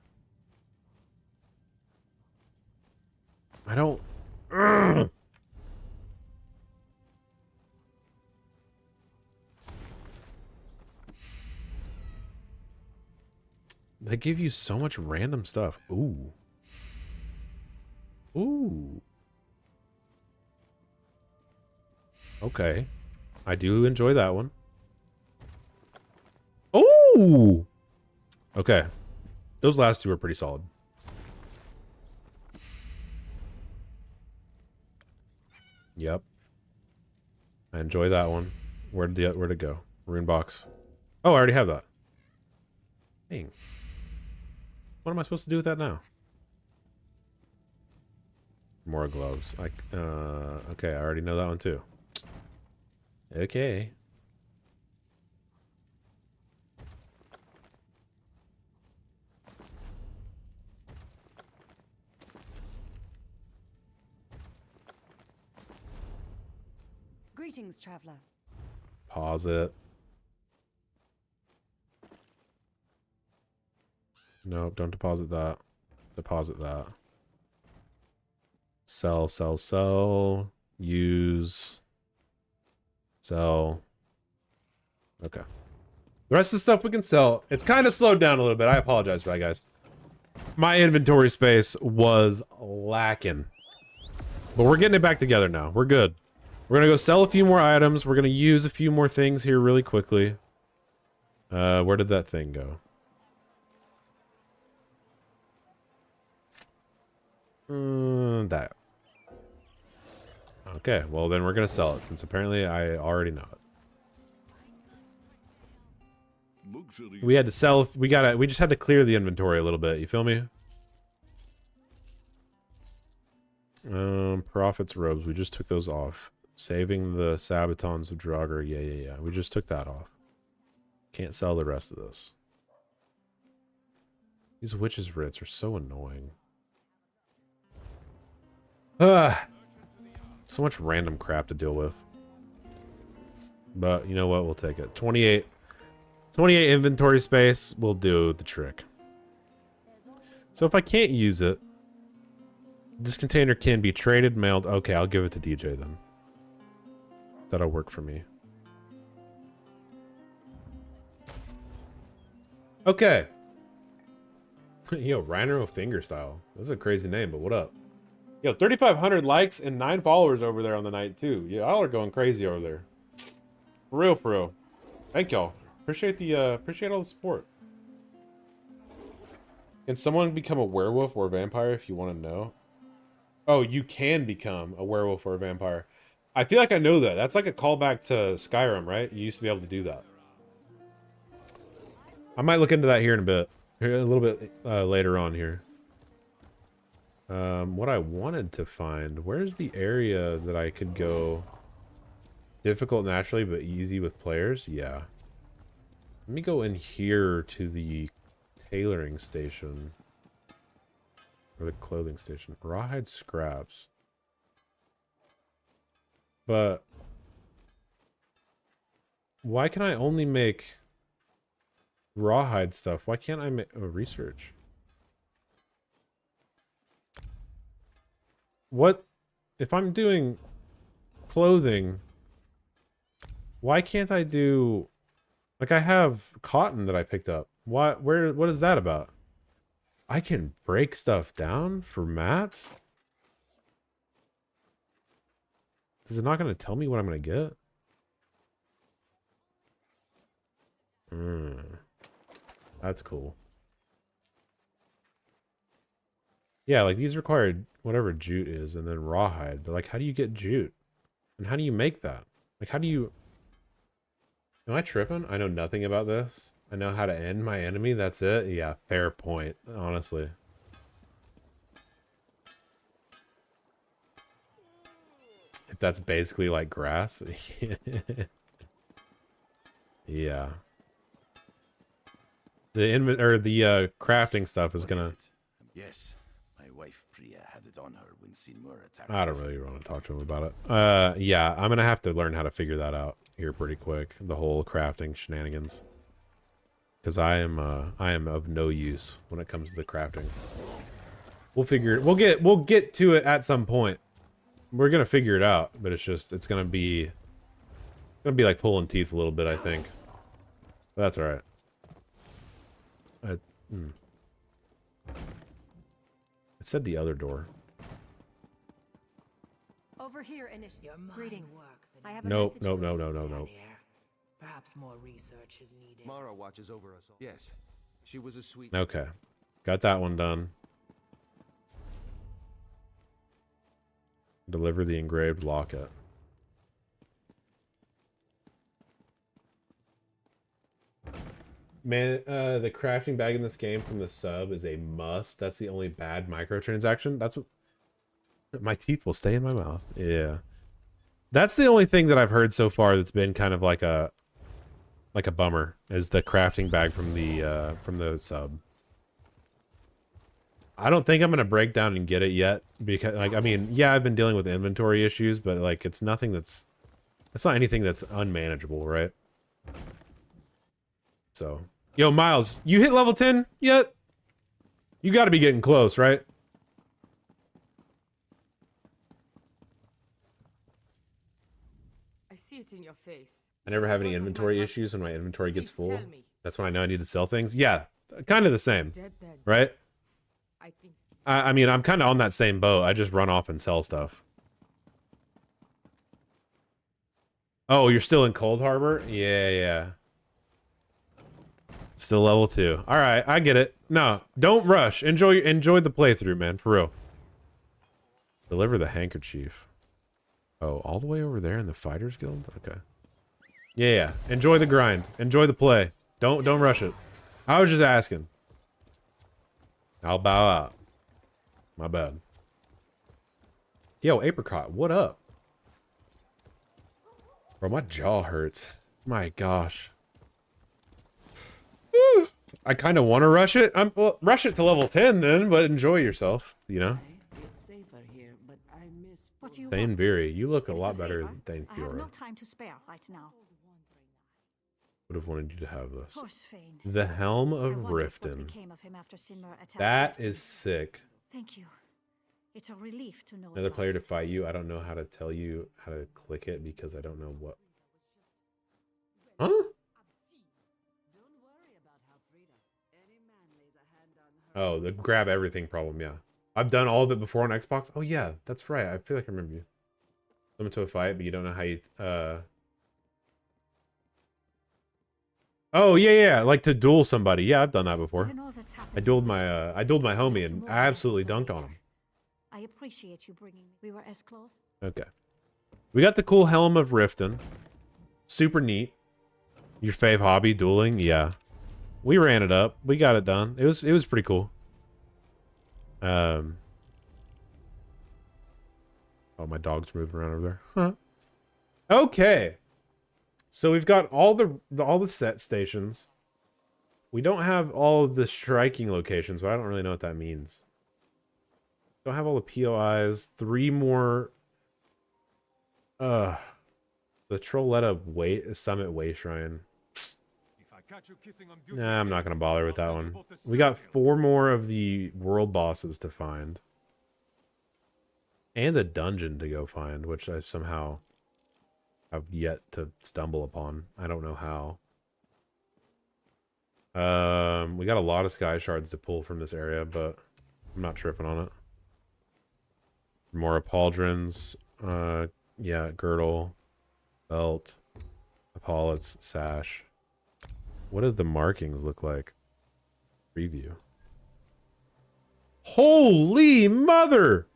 I don't... Ugh. They give you so much random stuff. Ooh. Ooh. Okay. I do enjoy that one. Ooh! Okay. Those last two are pretty solid. Yep. I enjoy that one. Where'd it go? Rune box. Oh, I already have that. Dang. What am I supposed to do with that now? More gloves. Okay, I already know that one too. Okay. Greetings, traveler. Pause it. No, don't deposit that. Deposit that. Sell, sell, sell. Use. Sell. Okay. The rest of the stuff we can sell. It's kind of slowed down a little bit. I apologize for that, guys. My inventory space was lacking. But we're getting it back together now. We're good. We're going to go sell a few more items. We're going to use a few more things here really quickly. Where did that thing go? That. Okay, well then we're gonna sell it since apparently I already know it. We had to sell. We just had to clear the inventory a little bit. You feel me? Prophet's robes. We just took those off. Saving the Sabatons of Draugr. Yeah. We just took that off. Can't sell the rest of this. These witches' writs are so annoying. So much random crap to deal with. But you know what? We'll take it. 28 inventory space will do the trick. So if I can't use it, this container can be traded, mailed. Okay, I'll give it to DJ then. That'll work for me. Okay. Yo, Rhino Fingerstyle. That's a crazy name, but what up? Yo, 3,500 likes and 9 followers over there on the night, too. Yeah, y'all are going crazy over there. For real, for real. Thank y'all. Appreciate all the support. Can someone become a werewolf or a vampire if you want to know? Oh, you can become a werewolf or a vampire. I feel like I know that. That's like a callback to Skyrim, right? You used to be able to do that. I might look into that here in a bit. Here, a little bit later on here. What I wanted to find, where's the area that I could go difficult naturally but easy with players? Yeah. Let me go in here to the tailoring station. Or the clothing station. Rawhide scraps. But why can I only make rawhide stuff? Why can't I make research? What if I'm doing clothing? Why can't I do, like, I have cotton that I picked up. What is that about? I can break stuff down for mats? Is it not going to tell me what I'm going to get? That's cool. Yeah, like these required whatever jute is and then rawhide. But like, how do you get jute? And how do you make that? Like, how do you... Am I tripping? I know nothing about this. I know how to end my enemy. That's it. Yeah, fair point, honestly. If that's basically like grass. Yeah. The crafting stuff is gonna... Yes, my wife Priya had it on her when Seymour attacked. I don't really want to talk to him about it. Yeah, I'm gonna have to learn how to figure that out here pretty quick. The whole crafting shenanigans. Because I am of no use when it comes to the crafting. We'll figure it. We'll get to it at some point. We're gonna figure it out, but it's gonna be like pulling teeth a little bit, I think. But that's all right. It said the other door. Over here, Greetings. I have a Nope, message nope, for no, you. no, no, no. Perhaps more research is needed. Mara watches over us all. Yes, she was a sweet... Okay. Got that one done. Deliver the engraved locket. Man, the crafting bag in this game from the sub is a must. That's the only bad microtransaction. That's what... My teeth will stay in my mouth. Yeah. That's the only thing that I've heard so far that's been kind of like a bummer, is the crafting bag from the sub. I don't think I'm gonna break down and get it yet, because, like, I mean, yeah, I've been dealing with inventory issues, but like, it's not anything that's unmanageable, right? So, yo, Miles, you hit level 10 yet? You got to be getting close, right? I see it in your face. I never have any inventory issues when my inventory gets full. That's when I know I need to sell things. Yeah, kind of the same, right? I think. I mean, I'm kind of on that same boat. I just run off and sell stuff. Oh, you're still in Cold Harbor? Yeah, yeah. Still level 2. All right, I get it. No, don't rush. Enjoy the playthrough, man. For real. Deliver the handkerchief. Oh, all the way over there in the Fighters Guild? Okay. Yeah, yeah. Enjoy the grind. Enjoy the play. Don't rush it. I was just asking. I'll bow out. My bad. Yo, Apricot, what up? Bro, my jaw hurts. My gosh. I kind of want to rush it. Well, rush it to level 10 then, but enjoy yourself, you know? It's safer here, but I miss. What do you Thane want? Viri, you look a If it's lot better favor, than I have no Fiora. time to spare right now. Would have wanted you to have this. Poor Thane. The Helm I of wondered what Riften. became of him after Simmer attacked That Riften. is sick. Thank you. It's a relief to know. Another at player to last. fight you. I don't know how to tell you how to click it because I don't know what. Huh? Oh, the grab everything problem, yeah. I've done all of it before on Xbox. Oh yeah, that's right. I feel like I remember you. Summon to a fight, but you don't know how you Oh yeah, yeah, like to duel somebody. Yeah, I've done that before. Given all that's happened I to dueled you, my homie and I absolutely dunked on him. I appreciate you bringing me. We were as close. Okay. We got the cool Helm of Riften. Super neat. Your fave hobby, dueling? Yeah. We ran it up. We got it done. It was pretty cool. Oh, my dog's moving around over there. Huh. Okay. So we've got all the set stations. We don't have all of the striking locations, but I don't really know what that means. Don't have all the POIs. 3 more. The Trolletta Summit Way Shrine. Nah, I'm not gonna bother with that one. We got 4 more of the world bosses to find. And a dungeon to go find, which I somehow have yet to stumble upon. I don't know how. We got a lot of sky shards to pull from this area, but I'm not tripping on it. More pauldrons. Yeah, girdle, belt, epaulets, sash. What do the markings look like? Preview. Holy mother!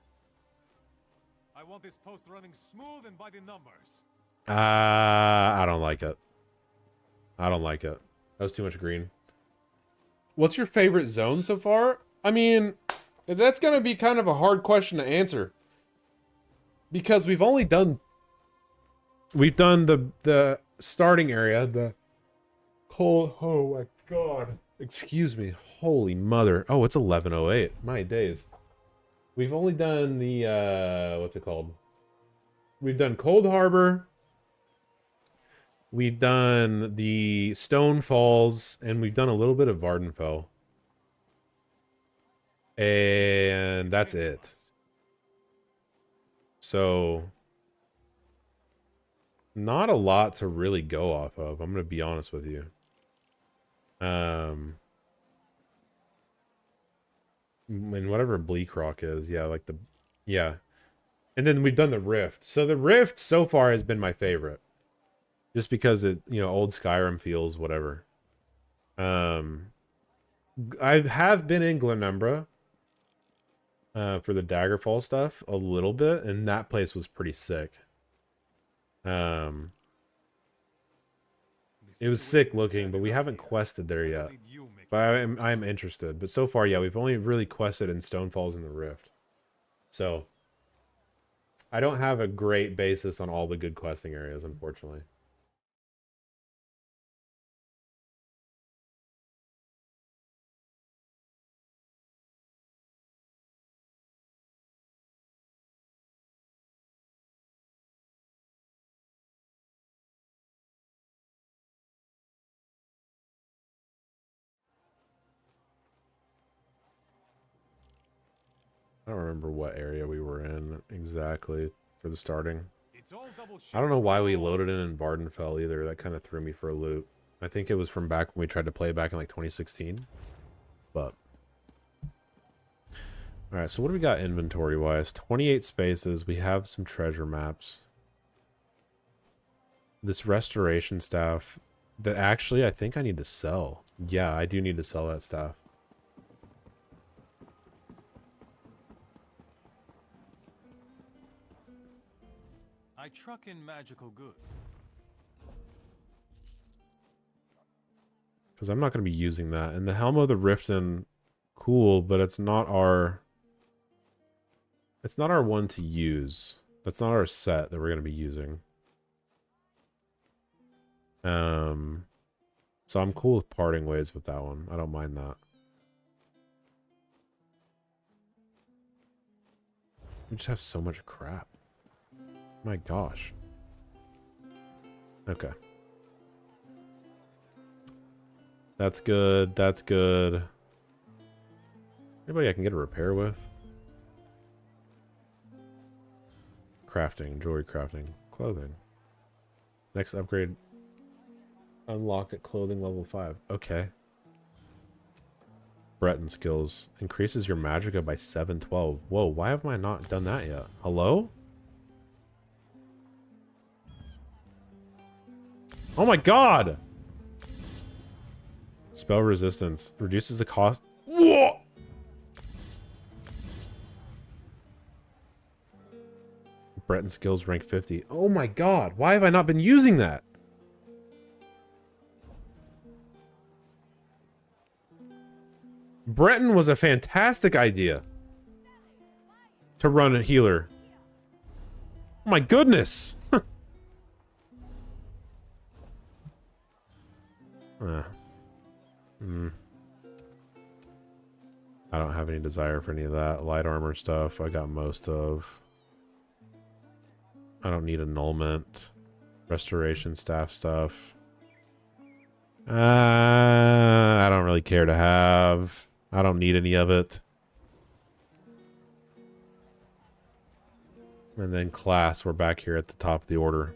I want this post running smooth and by the numbers. I don't like it. I don't like it. That was too much green. What's your favorite zone so far? I mean, that's gonna be kind of a hard question to answer. Because we've done the starting area, the cold, oh my god. Excuse me. Holy mother. Oh, it's 11:08. My days. We've only done the what's it called? We've done Cold Harbor. We've done the Stone Falls, and we've done a little bit of Vardenfell. And that's it. So, not a lot to really go off of. I'm going to be honest with you. And whatever Bleak Rock is, yeah, like yeah. And then we've done the Rift. So the Rift so far has been my favorite. Just because it, old Skyrim feels whatever. I have been in Glenumbra. For the Daggerfall stuff a little bit, and that place was pretty sick. It was sick looking, but we haven't quested there yet. But I'm interested. But so far, yeah, we've only really quested in Stonefalls and the Rift. So I don't have a great basis on all the good questing areas, unfortunately. I don't remember what area we were in exactly for the starting. I don't know why we loaded in Vardenfell either. That kind of threw me for a loop. I think it was from back when we tried to play back in like 2016. But all right, so what do we got inventory wise? 28 spaces. We have some treasure maps. This restoration staff that actually I think I need to sell. Yeah, I do need to sell that staff. I truck in magical goods. Because I'm not going to be using that. And the Helm of the Riften, cool, but it's not our one to use. That's not our set that we're going to be using. So I'm cool with parting ways with that one. I don't mind that. We just have so much crap. My gosh. Okay. That's good. That's good. Anybody I can get a repair with? Crafting. Jewelry crafting. Clothing. Next upgrade. Unlocked at clothing level 5. Okay. Breton skills. Increases your magicka by 712. Whoa, why have I not done that yet? Hello? Oh my god! Spell resistance. Reduces the cost. Whoa! Breton skills rank 50. Oh my god, why have I not been using that? Breton was a fantastic idea to run a healer. Oh my goodness. I don't have any desire for any of that. Light armor stuff, I got most of. I don't need annulment. Restoration staff stuff. I don't really care to have. I don't need any of it. And then class, we're back here at the top of the order.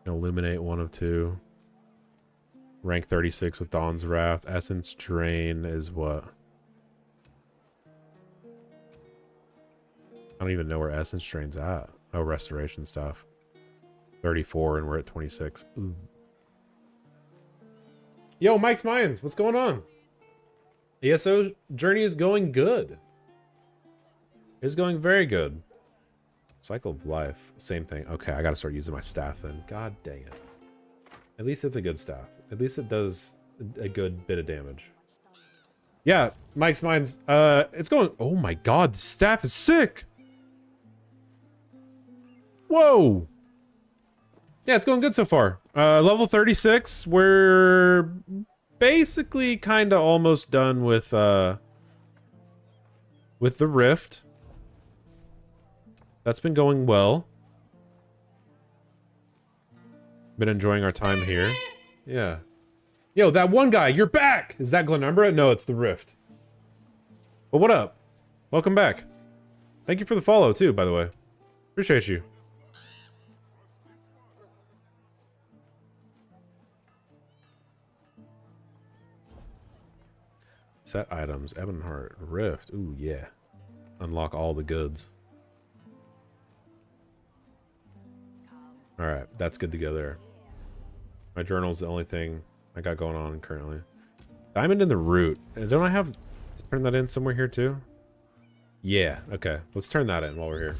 Illuminate 1 of 2. Rank 36 with Dawn's Wrath. Essence Drain is what? I don't even know where Essence Drain's at. Oh, Restoration stuff. 34 and we're at 26. Ooh. Yo, Mike's Mayans, what's going on? ESO journey is going good. It's going very good. Cycle of Life, same thing. Okay, I gotta start using my staff then. God dang it. At least it's a good staff. At least it does a good bit of damage. Yeah, Mike's Minds. It's going. Oh my god, the staff is sick. Whoa. Yeah, it's going good so far. Level 36. We're basically kind of almost done with the Rift. That's been going well. Been enjoying our time here. Yeah. Yo, that one guy, you're back! Is that Glenumbra? No, it's the Rift. But what up? Welcome back. Thank you for the follow, too, by the way. Appreciate you. Set items, Ebonheart, Rift. Ooh, yeah. Unlock all the goods. Alright, that's good to go there. My journal's the only thing I got going on currently. Diamond in the Root. Don't I have to turn that in somewhere here too? Yeah, okay. Let's turn that in while we're here.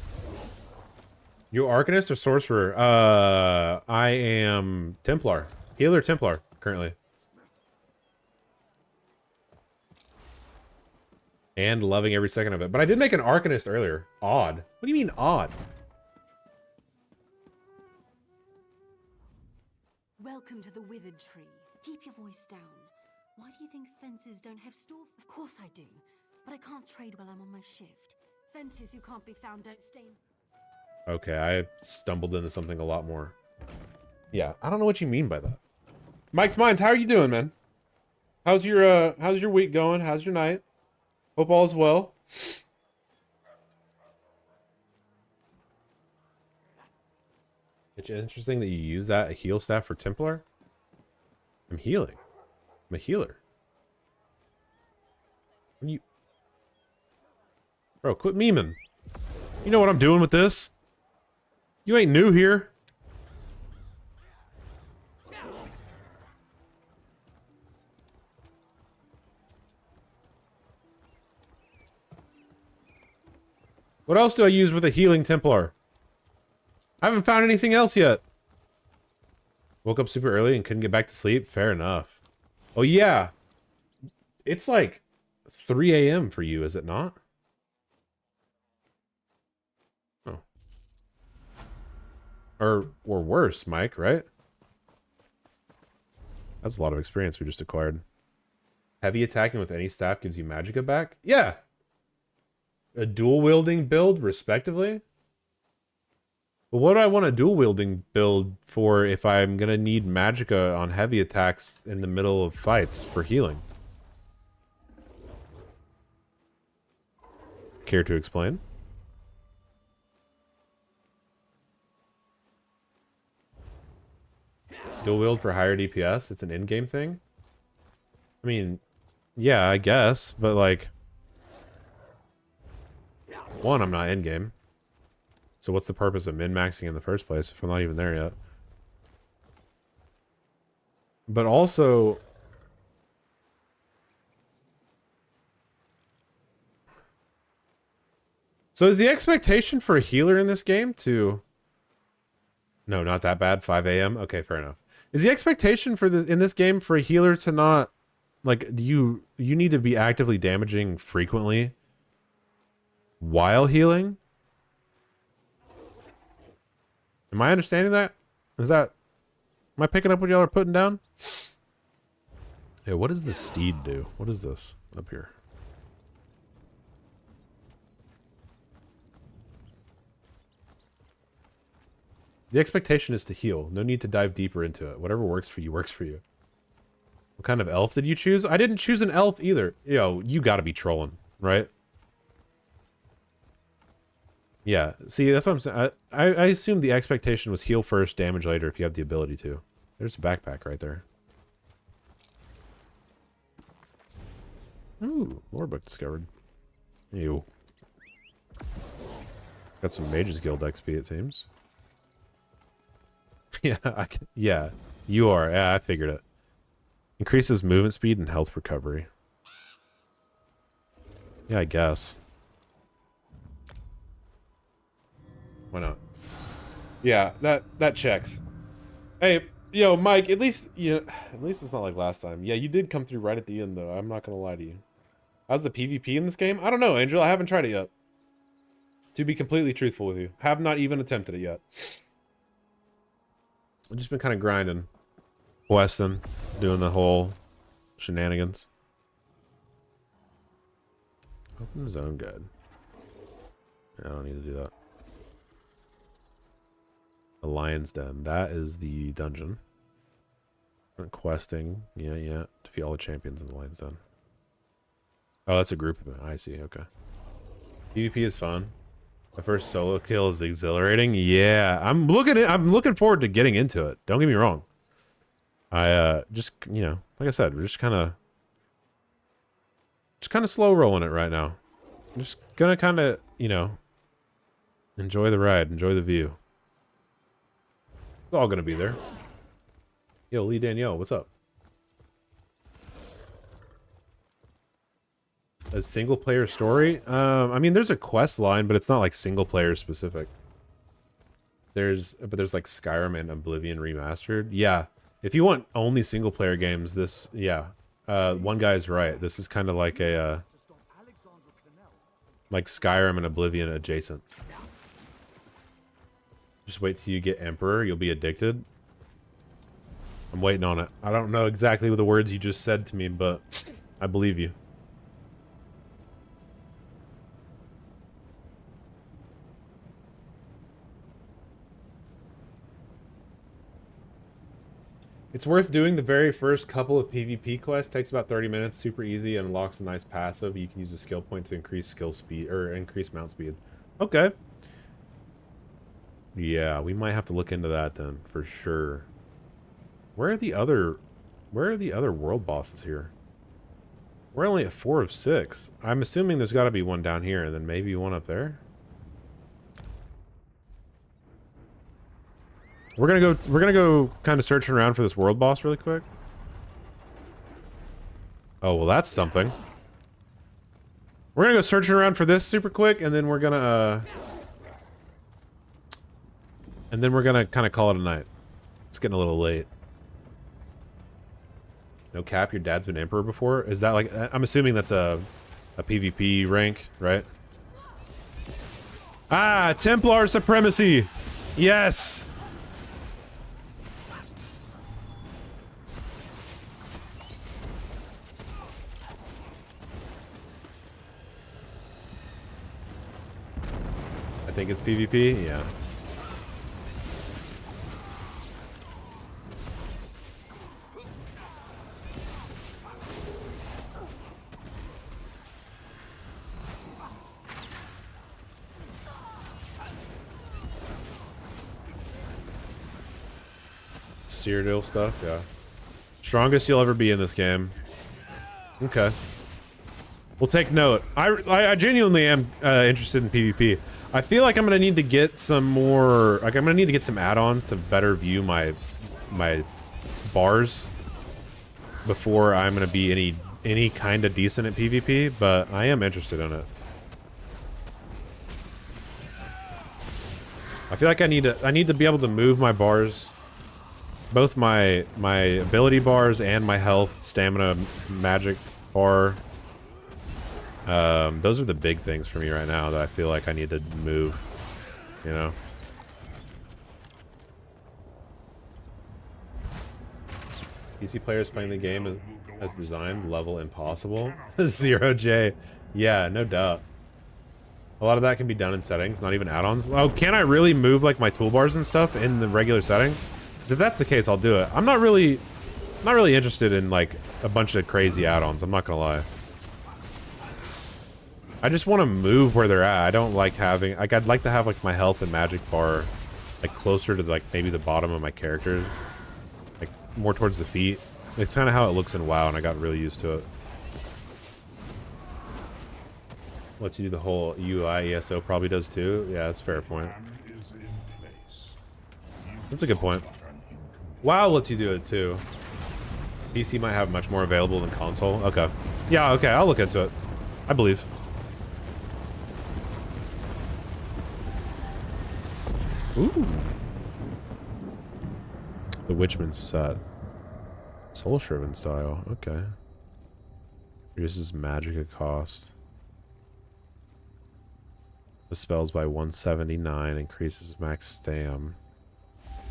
You Arcanist or Sorcerer? I am Templar. Healer Templar, currently. And loving every second of it. But I did make an Arcanist earlier. Odd. What do you mean odd? Welcome to the Withered Tree. Keep your voice down. Why do you think fences don't have store? Of course I do. But I can't trade while I'm on my shift. Fences who can't be found don't stay. Okay, I stumbled into something a lot more. Yeah, I don't know what you mean by that. Mike's Minds, how are you doing, man? How's your week going? How's your night? Hope all is well. It's interesting that you use that heal staff for Templar. I'm healing. I'm a healer. What are you... Bro, quit memeing. You know what I'm doing with this? You ain't new here. What else do I use with a healing Templar? I haven't found anything else yet. Woke up super early and couldn't get back to sleep. Fair enough. Oh yeah. It's like 3 a.m. for you, is it not? Oh. Or worse, Mike, right? That's a lot of experience we just acquired. Heavy attacking with any staff gives you magicka back? Yeah. A dual wielding build, respectively. But what do I want a dual wielding build for if I'm gonna need magicka on heavy attacks in the middle of fights for healing? Care to explain? Dual wield for higher DPS? It's an in-game thing? I mean, yeah, I guess, but like... One, I'm not in-game. So what's the purpose of min-maxing in the first place if I'm not even there yet? But also... So is the expectation for a healer in this game to... No, not that bad. 5 a.m. Okay, fair enough. Is the expectation for this in this game for a healer to not like you need to be actively damaging frequently while healing? Am I understanding that? Am I picking up what y'all are putting down? Yeah, what does the steed do? What is this up here? The expectation is to heal. No need to dive deeper into it. Whatever works for you, works for you. What kind of elf did you choose? I didn't choose an elf either. Yo, you gotta be trolling, right? Yeah, see, that's what I'm saying. I assume the expectation was heal first, damage later if you have the ability to. There's a backpack right there. Ooh, lore book discovered. Ew. Got some Mages Guild XP, it seems. Yeah, you are. Yeah, I figured it. Increases movement speed and health recovery. Yeah, I guess. Why not? Yeah, that checks. Hey, yo, Mike, at least it's not like last time. Yeah, you did come through right at the end though. I'm not gonna lie to you. How's the PvP in this game? I don't know, Angel. I haven't tried it yet. To be completely truthful with you. Have not even attempted it yet. I've just been kind of grinding. Questing. Doing the whole shenanigans. Open the zone guide. I don't need to do that. The Lion's Den. That is the dungeon. Questing. Yeah. Defeat all the champions in the Lion's Den. Oh, that's a group event. I see. Okay. PvP is fun. My first solo kill is exhilarating. Yeah, I'm looking forward to getting into it. Don't get me wrong. I just like I said, we're just kind of slow rolling it right now. I'm just gonna kind of enjoy the ride, enjoy the view. It's all gonna be there. Yo, Lee Danielle, what's up? A single player story? I mean, there's a quest line, but it's not like single player specific. There's like Skyrim and Oblivion remastered. Yeah, if you want only single player games, this one guy's right. This is kind of like a like Skyrim and Oblivion adjacent. Just wait till you get Emperor, you'll be addicted. I'm waiting on it. I don't know exactly what the words you just said to me, but I believe you. It's worth doing the very first couple of PvP quests. Takes about 30 minutes, super easy, and unlocks a nice passive. You can use a skill point to increase skill speed or increase mount speed. Okay. Yeah, we might have to look into that then for sure. Where are the other world bosses here? We're only at 4 of 6. I'm assuming there's got to be one down here and then maybe one up there. We're gonna go kind of searching around for this world boss really quick. Oh, well, that's something. We're gonna go searching around for this super quick, and then we're gonna kind of call it a night. It's getting a little late. No cap, your dad's been Emperor before? Is that like, I'm assuming that's a PvP rank, right? Ah, Templar supremacy! Yes! I think it's PvP, yeah. Cyrodiil stuff, yeah. Strongest you'll ever be in this game. Okay. We'll take note. I genuinely am interested in PvP. I feel like I'm gonna need to get some more. Like I'm gonna need to get some add-ons to better view my bars before I'm gonna be any kind of decent at PvP. But I am interested in it. I feel like I need to be able to move my bars, both my ability bars and my health, stamina, magic bar. Those are the big things for me right now that I feel like I need to move, you know. PC players playing the game as designed, level impossible. 0J. Yeah, no doubt. A lot of that can be done in settings, not even add-ons. Oh, can I really move like my toolbars and stuff in the regular settings? Because if that's the case, I'll do it. I'm not really interested in like a bunch of crazy add-ons. I'm not gonna lie. I just want to move where they're at. I don't like having like I'd like to have like my health and magic bar like closer to like maybe the bottom of my character, like more towards the feet. It's kind of how it looks in WoW, and I got really used to it. Lets you do the whole UI ESO probably does too. Yeah, that's a fair point. That's a good point. WoW lets you do it too. PC might have much more available than console. Okay. Yeah, okay, I'll look into it. I believe. Ooh. The Witchman set. Soul Shriven style. Okay. Reduces magic at cost. The spells by 179, increases max stam.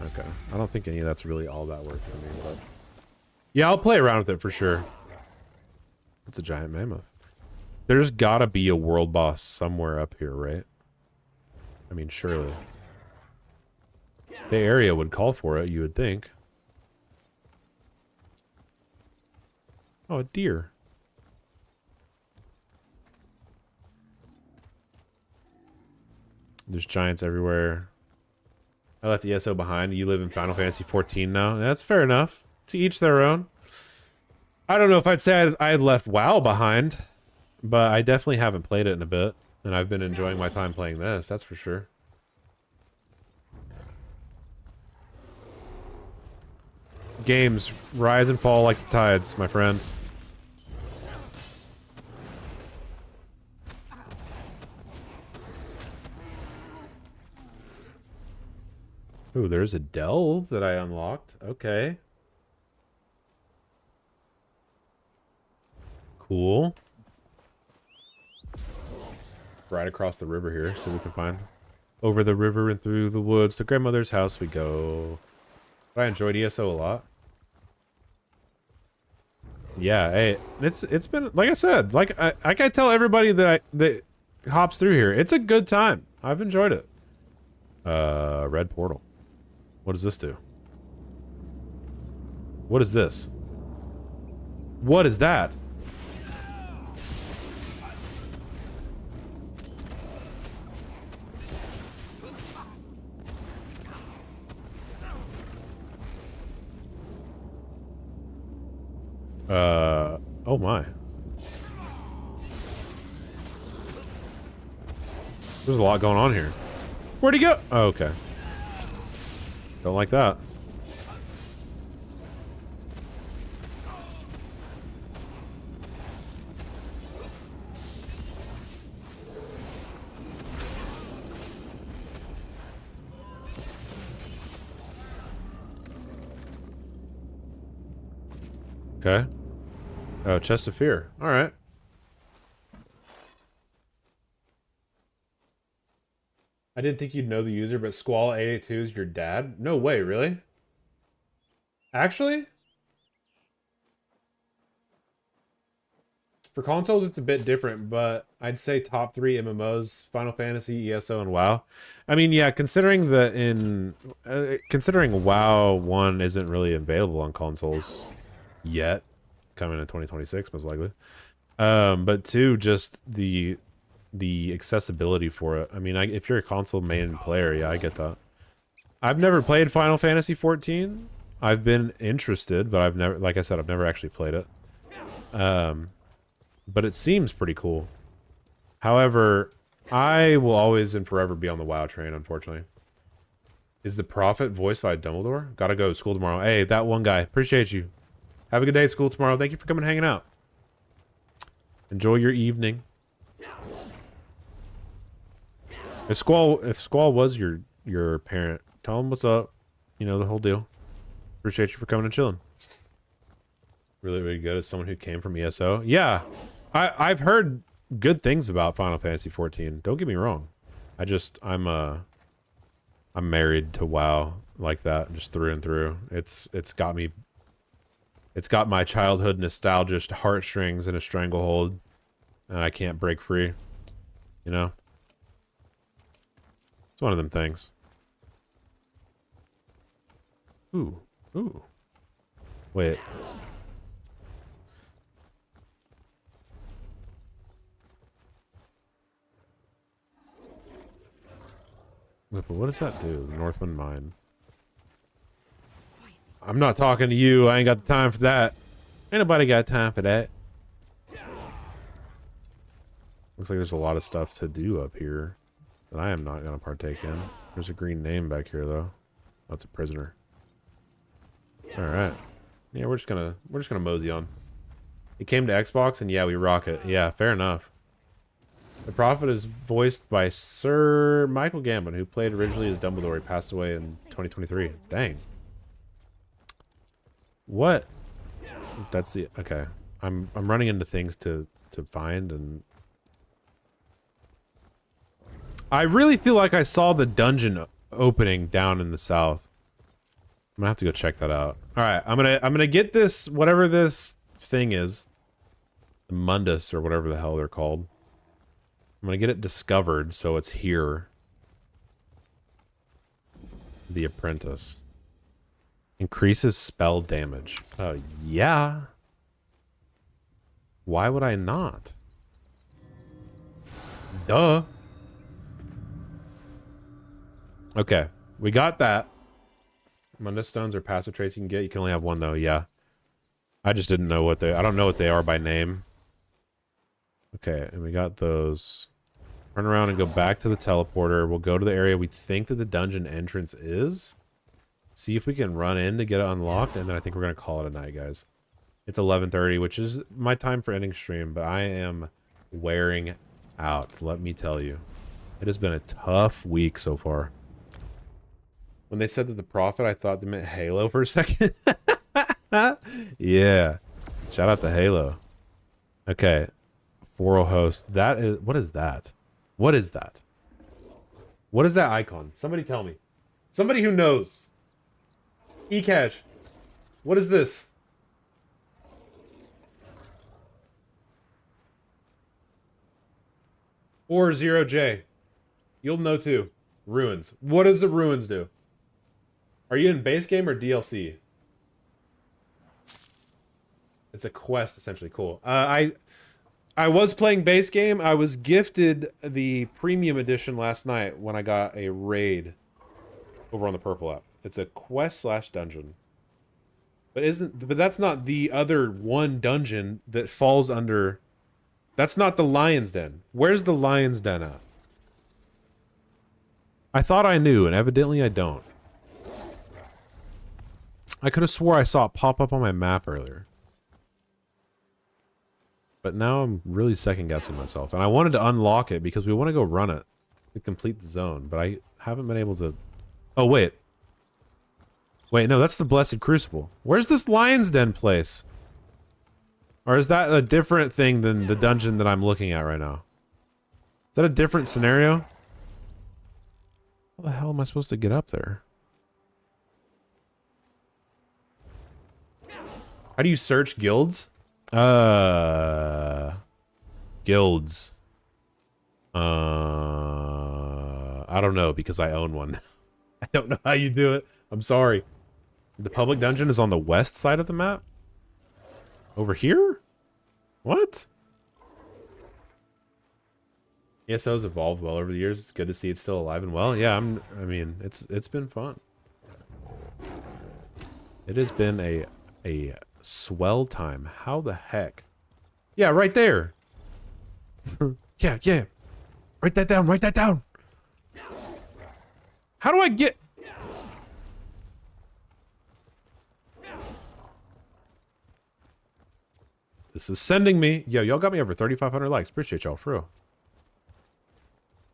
Okay. I don't think any of that's really all that worth for me, but yeah, I'll play around with it for sure. It's a giant mammoth. There's gotta be a world boss somewhere up here, right? I mean, surely. The area would call for it, you would think. Oh, a deer. There's giants everywhere. I left ESO behind. You live in Final Fantasy 14 now. That's fair enough. To each their own. I don't know if I'd say I had left WoW behind, but I definitely haven't played it in a bit, and I've been enjoying my time playing this, that's for sure. Games rise and fall like the tides, my friends. Ooh, there's a delve that I unlocked. Okay. Cool. Right across the river here, so we can find over the river and through the woods to grandmother's house we go. But I enjoyed ESO a lot. Yeah, hey, it's been like I said, like I tell everybody that hops through here. It's a good time. I've enjoyed it. Red portal. What does this do? What is this? What is that? Oh my. There's a lot going on here. Where'd he go? Oh, okay. Don't like that. Okay. Oh, Chest of Fear. All right. I didn't think you'd know the user, but Squall882 is your dad? No way, really? Actually? For consoles, it's a bit different, but I'd say top 3 MMOs, Final Fantasy, ESO, and WoW. I mean, yeah, considering considering WoW 1 isn't really available on consoles yet, coming in 2026 most likely. But 2, just the accessibility for it. I mean, if you're a console main player, yeah, I get that. I've never played Final Fantasy 14. I've been interested, but I've never, like I said, I've never actually played it. But it seems pretty cool. However, I will always and forever be on the WoW train, unfortunately. Is the Prophet voiced by Dumbledore? Gotta go to school tomorrow. Hey, that one guy. Appreciate you. Have a good day at school tomorrow. Thank you for coming and hanging out. Enjoy your evening. If Squall was your your parent. Tell him what's up. You know, the whole deal. Appreciate you for coming and chilling. Really, really good as someone who came from ESO. Yeah, I've heard good things about Final Fantasy 14. Don't get me wrong. I'm married to WoW like that, just through and through. It's got my childhood nostalgia heartstrings in a stranglehold, and I can't break free. You know? It's one of them things. Ooh. Ooh. Wait. Wait, but what does that do? The Northwind Mine. I'm not talking to you. I ain't got the time for that. Ain't nobody got time for that. Looks like there's a lot of stuff to do up here that I am not going to partake in. There's a green name back here, though. That's a prisoner. All right. Yeah, we're just gonna mosey on. It came to Xbox, and yeah, we rock it. Yeah, fair enough. The Prophet is voiced by Sir Michael Gambon, who played originally as Dumbledore. He passed away in 2023. Dang. What? That's the okay. I'm running into things to find, and I really feel like I saw the dungeon opening down in the south. I'm gonna have to go check that out. All right, I'm gonna get this, whatever this thing is, the Mundus or whatever the hell they're called. I'm gonna get it discovered, so it's here. The Apprentice increases spell damage. Oh yeah. Why would I not? Duh. Okay, we got that. Mundus stones are passive traits you can get. You can only have one though. Yeah. I just didn't know what I don't know what they are by name. Okay, and we got those. Turn around and go back to the teleporter. We'll go to the area we think that the dungeon entrance is. See if we can run in to get it unlocked, and then I think we're going to call it a night, guys. It's 11:30, which is my time for ending stream, but I am wearing out, let me tell you. It has been a tough week so far. When they said that the Prophet, I thought they meant Halo for a second. Yeah. Shout out to Halo. Okay. Foro host. That is... What is that? What is that? What is that icon? Somebody tell me. Somebody who knows. eCash. What is this? Or 0J. You'll know too. Ruins. What does the ruins do? Are you in base game or DLC? It's a quest, essentially. Cool. I was playing base game. I was gifted the premium edition last night when I got a raid over on the Purple app. It's a quest / dungeon. But that's not the other one dungeon that falls under... That's not the Lion's Den. Where's the Lion's Den at? I thought I knew, and evidently I don't. I could have swore I saw it pop up on my map earlier. But now I'm really second-guessing myself. And I wanted to unlock it because we want to go run it to complete the zone. But I haven't been able to... Oh, wait. Wait, no, that's the Blessed Crucible. Where's this Lion's Den place? Or is that a different thing than the dungeon that I'm looking at right now? Is that a different scenario? How the hell am I supposed to get up there? How do you search guilds? Guilds. I don't know because I own one. I don't know how you do it. I'm sorry. The public dungeon is on the west side of the map? Over here? What? ESO's evolved well over the years. It's good to see it's still alive and well. Yeah, I mean, it's been fun. It has been a swell time. How the heck? Yeah, right there. Yeah. Write that down. Write that down. How do I get... This is sending me... Yo, y'all got me over 3,500 likes. Appreciate y'all, for real.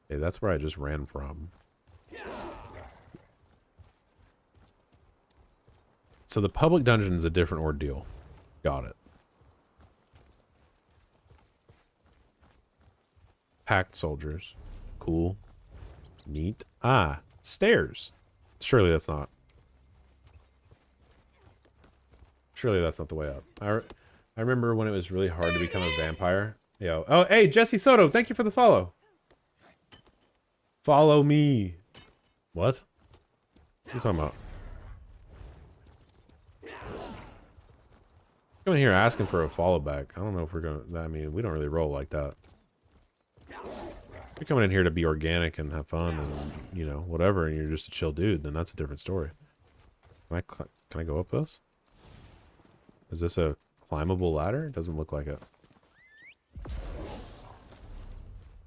Hey, that's where I just ran from. So the public dungeon is a different ordeal. Got it. Packed soldiers. Cool. Neat. Ah, stairs. Surely that's not. Surely that's not the way up. I remember when it was really hard to become a vampire. Yo. Oh, hey, Jesse Soto. Thank you for the follow. Follow me. What? What are you talking about? Coming here asking for a follow back. I don't know if we're gonna. I mean, we don't really roll like that. If you're coming in here to be organic and have fun and, you know, whatever, and you're just a chill dude, then that's a different story. Can I go up this? Is this a climbable ladder? It doesn't look like it.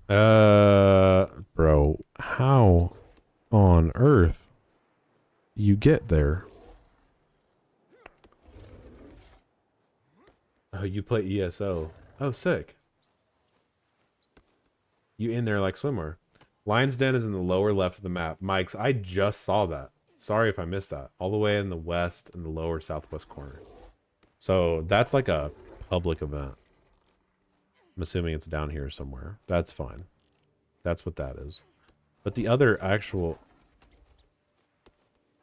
Bro, how on earth you get there? Oh, you play ESO. Oh, sick. You in there like swimwear. Lion's Den is in the lower left of the map. Mike's, I just saw that. Sorry if I missed that. All the way in the west in the lower southwest corner. So that's like a public event. I'm assuming it's down here somewhere. That's fine. That's what that is. But the other actual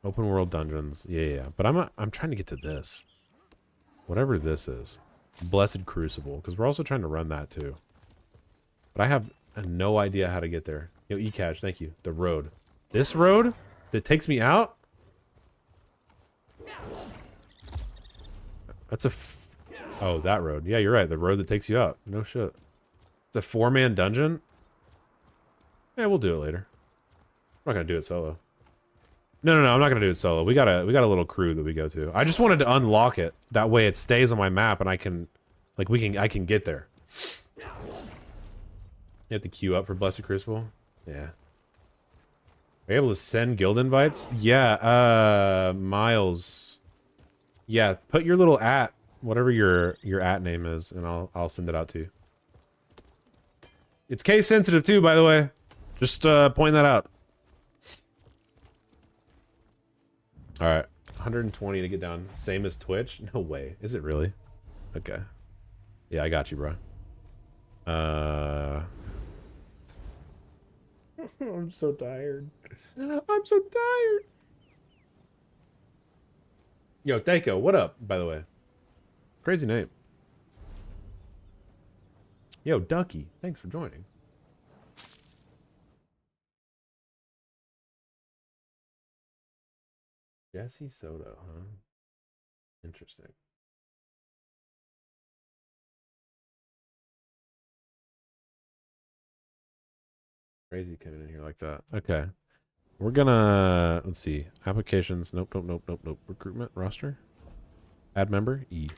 open world dungeons, yeah. But I'm trying to get to this. Whatever this is. Blessed Crucible, because we're also trying to run that too. But I have no idea how to get there. Yo, eCash, thank you. The road. This road that takes me out? That's oh, that road. Yeah, you're right. The road that takes you out. No shit. It's a 4-man dungeon? Yeah, we'll do it later. I'm not gonna do it solo. No, I'm not gonna do it solo. We got a little crew that we go to. I just wanted to unlock it. That way it stays on my map and I can I can get there. You have to queue up for Blessed Crucible? Yeah. Are you able to send guild invites? Yeah, Miles. Yeah, put your little @ whatever your @ name is, and I'll send it out to you. It's case sensitive too, by the way. Just point that out. All right, 120 to get down. Same as Twitch? No way. Is it really? Okay. Yeah, I got you, bro. I'm so tired. I'm so tired. Yo, Daiko, what up, by the way? Crazy name. Yo, Ducky, thanks for joining. Jesse Soto, huh? Interesting. Crazy coming in here like that. Okay. We're gonna, let's see. Applications, nope. Recruitment, roster. Add member, E.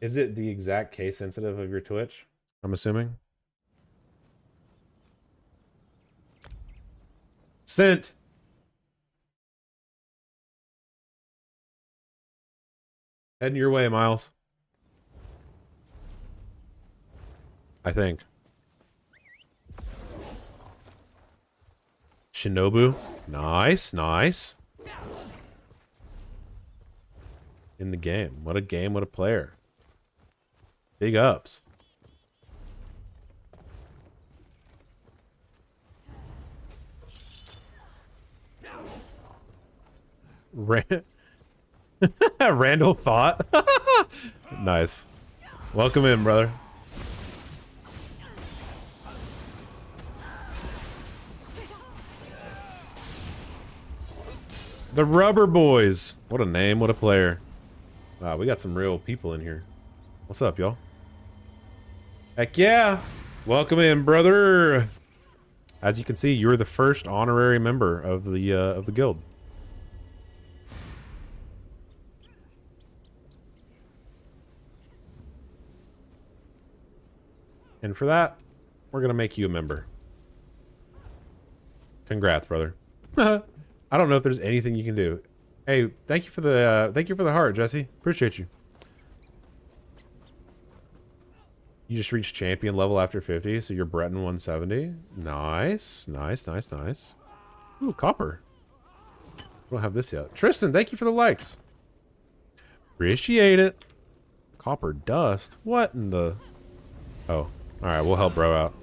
Is it the exact case sensitive of your Twitch? I'm assuming. Sent! Heading your way, Miles. I think. Shinobu. Nice. In the game. What a game, what a player. Big ups. Randall thought. Nice. Welcome in, brother. The Rubber Boys. What a name, what a player. Wow, we got some real people in here. What's up, y'all? Heck yeah. Welcome in, brother. As you can see, you're the first honorary member of the guild. And for that, we're gonna make you a member. Congrats, brother. I don't know if there's anything you can do. Hey, thank you for the heart, Jesse. Appreciate you. You just reached champion level after 50, so you're Breton 170. Nice. Ooh, copper. We don't have this yet. Tristan, thank you for the likes. Appreciate it. Copper dust? What in the... Oh. Alright, we'll help bro out.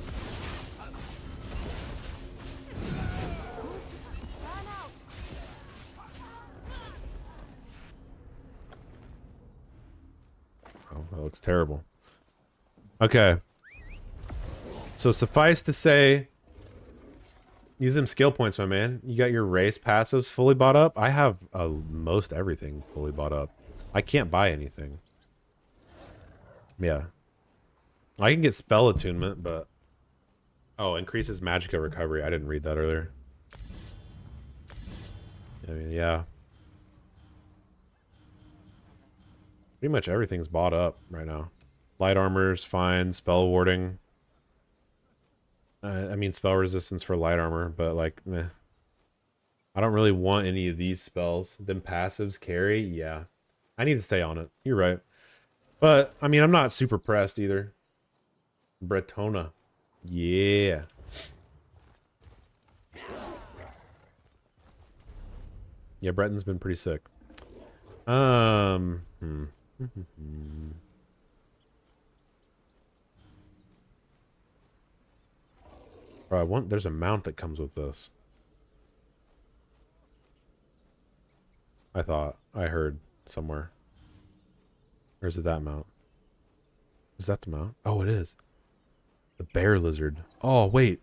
Oh, that looks terrible. Okay. So suffice to say, use them skill points, my man. You got your race passives fully bought up. I have most everything fully bought up. I can't buy anything. Yeah. I can get spell attunement, but... Oh, increases magicka recovery. I didn't read that earlier. I mean, yeah. Pretty much everything's bought up right now. Light armor's fine. Spell warding. I mean, spell resistance for light armor, but like, meh. I don't really want any of these spells. Them passives carry, yeah. I need to stay on it. You're right. But, I mean, I'm not super pressed either. Bretona. Yeah. Yeah, Breton's been pretty sick. Bro, there's a mount that comes with this. I thought I heard somewhere. Or is it that mount? Is that the mount? Oh, it is. The bear lizard. Oh, wait.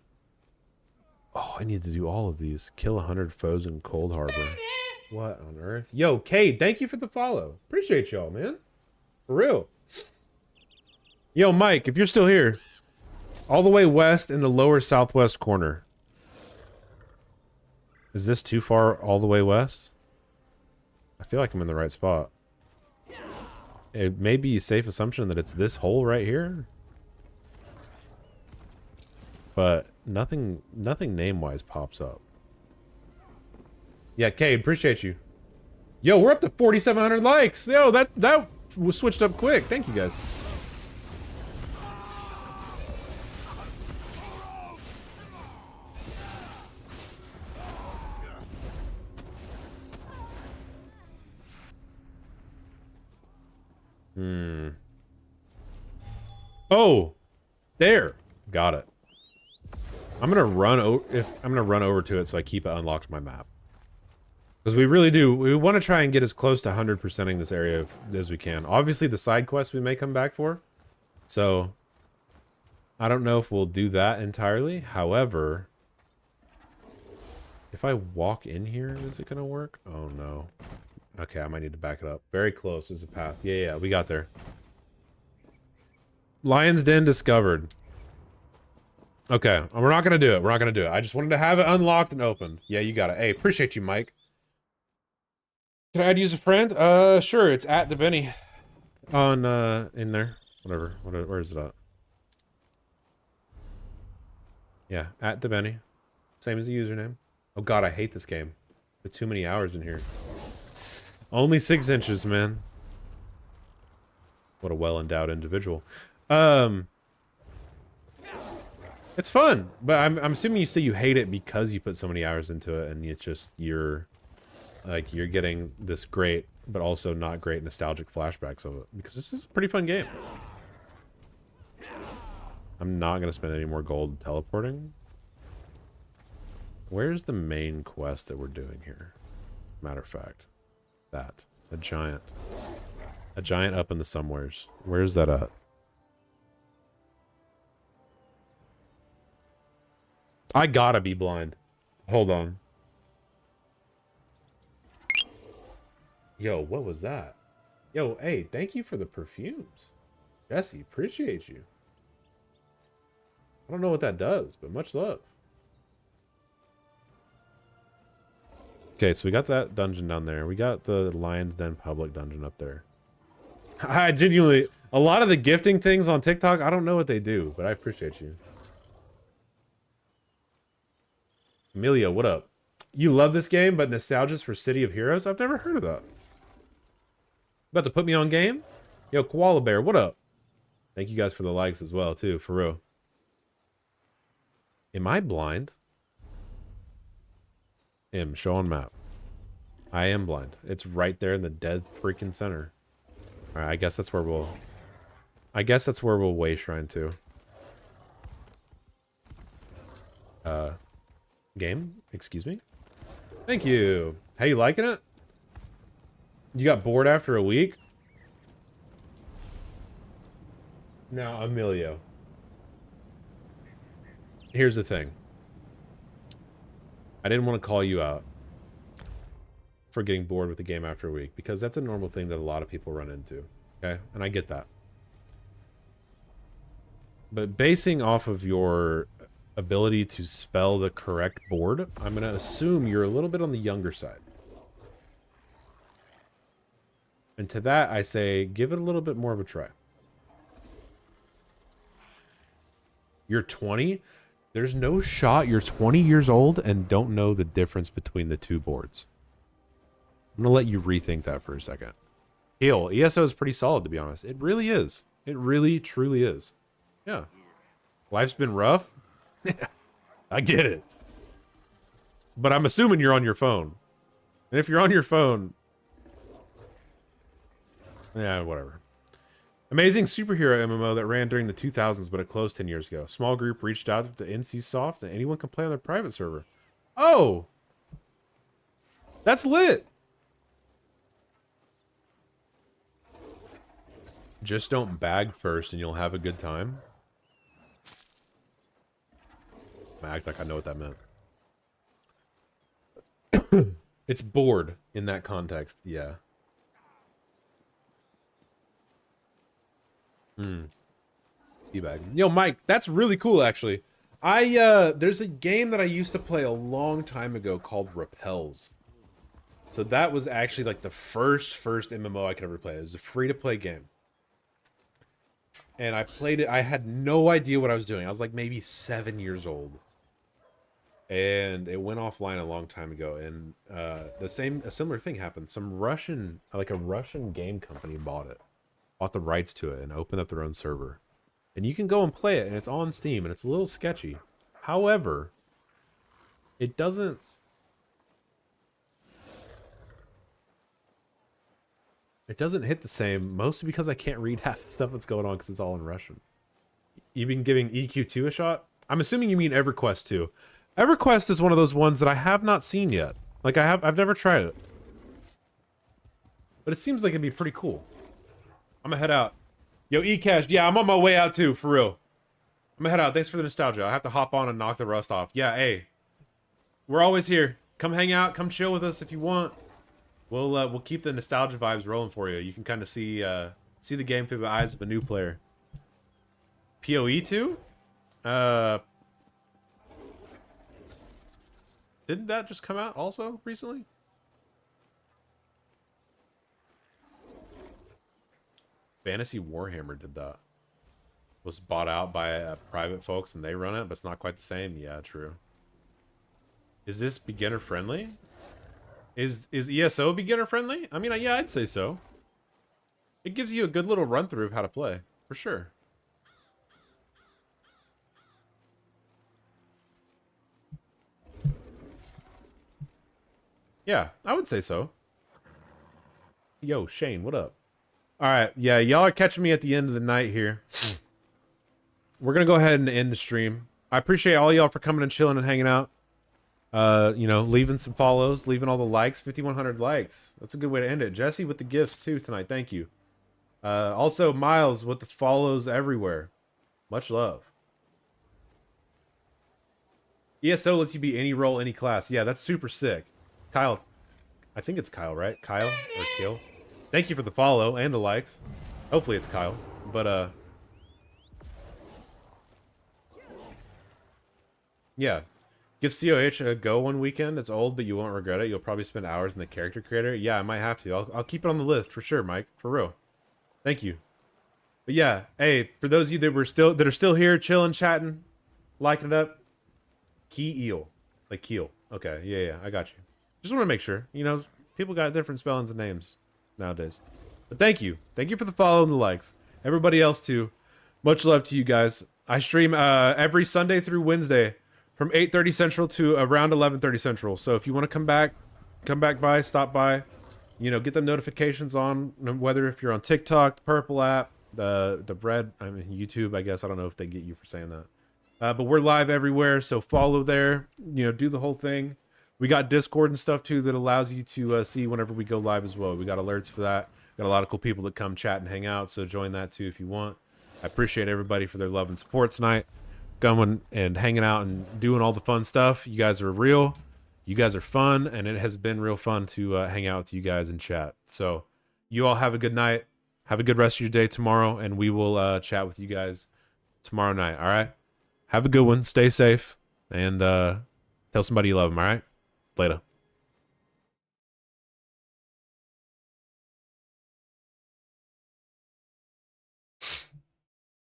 Oh, I need to do all of these. Kill 100 foes in Cold Harbor. What on earth? Yo, Cade, thank you for the follow. Appreciate y'all, man. For real. Yo, Mike, if you're still here. All the way west in the lower southwest corner. Is this too far all the way west? I feel like I'm in the right spot. It may be a safe assumption that it's this hole right here. But nothing name-wise pops up. Yeah, Cade, appreciate you. Yo, we're up to 4,700 likes. Yo, that was switched up quick. Thank you, guys. Oh, there. Got it. I'm gonna run over to it so I keep it unlocked on my map. Because we really do. We want to try and get as close to 100%ing this area as we can. Obviously, the side quests we may come back for. So, I don't know if we'll do that entirely. However, if I walk in here, is it gonna work? Oh no. Okay, I might need to back it up. Very close. There's a path. Yeah, we got there. Lion's Den discovered. Okay, we're not gonna do it. We're not gonna do it. I just wanted to have it unlocked and opened. Yeah, you got it. Hey, appreciate you, Mike. Can I add you as a friend? Sure. It's at Debenny on in there. Whatever. Where is it at? Yeah, at Debenny. Same as the username. Oh God, I hate this game. There's too many hours in here. Only 6 inches, man. What a well-endowed individual. It's fun, but I'm assuming you say you hate it because you put so many hours into it, and it's just you're getting this great, but also not great nostalgic flashbacks of it, because this is a pretty fun game. I'm not gonna spend any more gold teleporting. Where's the main quest that we're doing here? Matter of fact, a giant up in the somewheres. Where's that at? I gotta be blind. Hold on. Yo, what was that? Yo, hey, thank you for the perfumes. Jesse, appreciate you. I don't know what that does, but much love. Okay, so we got that dungeon down there. We got the Lion's Den public dungeon up there. I genuinely... A lot of the gifting things on TikTok, I don't know what they do, but I appreciate you. Amelia, what up? You love this game, but nostalgia's for City of Heroes? I've never heard of that. About to put me on game? Yo, Koala Bear, what up? Thank you guys for the likes as well, too, for real. Am I blind? Show on map. I am blind. It's right there in the dead freaking center. All right, I guess that's where we'll way shrine to. Game? Excuse me? Thank you. How you liking it? You got bored after a week? Now, Emilio. Here's the thing. I didn't want to call you out for getting bored with the game after a week, because that's a normal thing that a lot of people run into. Okay? And I get that. But basing off of your ability to spell the correct board, I'm going to assume you're a little bit on the younger side. And to that, I say, give it a little bit more of a try. You're 20? There's no shot you're 20 years old and don't know the difference between the two boards. I'm going to let you rethink that for a second. Heal. ESO is pretty solid, to be honest. It really is. It really, truly is. Yeah. Life's been rough. I get it. But I'm assuming you're on your phone. And if you're on your phone... yeah, whatever. Amazing superhero MMO that ran during the 2000s, but it closed 10 years ago. Small group reached out to NCSoft, and anyone can play on their private server. Oh! That's lit! Just don't bag first, and you'll have a good time. I act like I know what that meant. It's bored in that context, yeah. Teabag. Yo, Mike, that's really cool, actually. There's a game that I used to play a long time ago called Repels. So that was actually like the first MMO I could ever play. It was a free-to-play game. And I played it. I had no idea what I was doing. I was like maybe 7 years old. And it went offline a long time ago. And a similar thing happened. Some Russian, like a Russian game company bought the rights to it and opened up their own server. And you can go and play it, and it's on Steam, and it's a little sketchy. However, it doesn't... it doesn't hit the same, mostly because I can't read half the stuff that's going on because it's all in Russian. You've been giving EQ2 a shot? I'm assuming you mean EverQuest 2. EverQuest is one of those ones that I have not seen yet. Like, I've never tried it. But it seems like it'd be pretty cool. I'm gonna head out. Yo, eCash, yeah, I'm on my way out too, for real. I'm gonna head out. Thanks for the nostalgia. I have to hop on and knock the rust off. Yeah, hey. We're always here. Come hang out, come chill with us if you want. We'll keep the nostalgia vibes rolling for you. You can kind of see the game through the eyes of a new player. PoE 2? Didn't that just come out also recently? Fantasy Warhammer did that. Was bought out by private folks and they run it, but it's not quite the same. Yeah, true. Is this beginner friendly? Is ESO beginner friendly? I mean, yeah, I'd say so. It gives you a good little run through of how to play, for sure. Yeah, I would say so. Yo, Shane, what up? All right, yeah, y'all are catching me at the end of the night here. We're gonna go ahead and end the stream. I appreciate all y'all for coming and chilling and hanging out. You know, leaving some follows, leaving all the likes, 5,100 likes. That's a good way to end it. Jesse with the gifts too tonight. Thank you. Also, Miles with the follows everywhere. Much love. ESO lets you be any role, any class. Yeah, that's super sick. Kyle, I think it's Kyle, right? Kyle or Kill. Thank you for the follow and the likes. Hopefully it's Kyle, but yeah. Give COH a go one weekend. It's old, but you won't regret it. You'll probably spend hours in the character creator. Yeah, I might have to. I'll keep it on the list for sure, Mike. For real. Thank you. But yeah, hey, for those of you that are still here, chilling, chatting, liking it up, Key Eel, like Keel. Okay, yeah, I got you. Just want to make sure. You know, people got different spellings and names nowadays. But thank you for the follow and the likes. Everybody else too. Much love to you guys. I stream every Sunday through Wednesday from 8:30 Central to around 11:30 Central. So if you want to come back, come back by, stop by, you know, get them notifications on, whether if you're on TikTok, the purple app, the red, I mean, YouTube, I guess. I don't know if they get you for saying that. But we're live everywhere, so follow there, you know, do the whole thing. We got Discord and stuff too that allows you to see whenever we go live as well. We got alerts for that. Got a lot of cool people that come chat and hang out, so join that too if you want. I appreciate everybody for their love and support tonight. Coming and hanging out and doing all the fun stuff. You guys are real. You guys are fun, and it has been real fun to hang out with you guys and chat. So you all have a good night. Have a good rest of your day tomorrow, and we will chat with you guys tomorrow night, all right? Have a good one. Stay safe, and tell somebody you love them, all right? Later.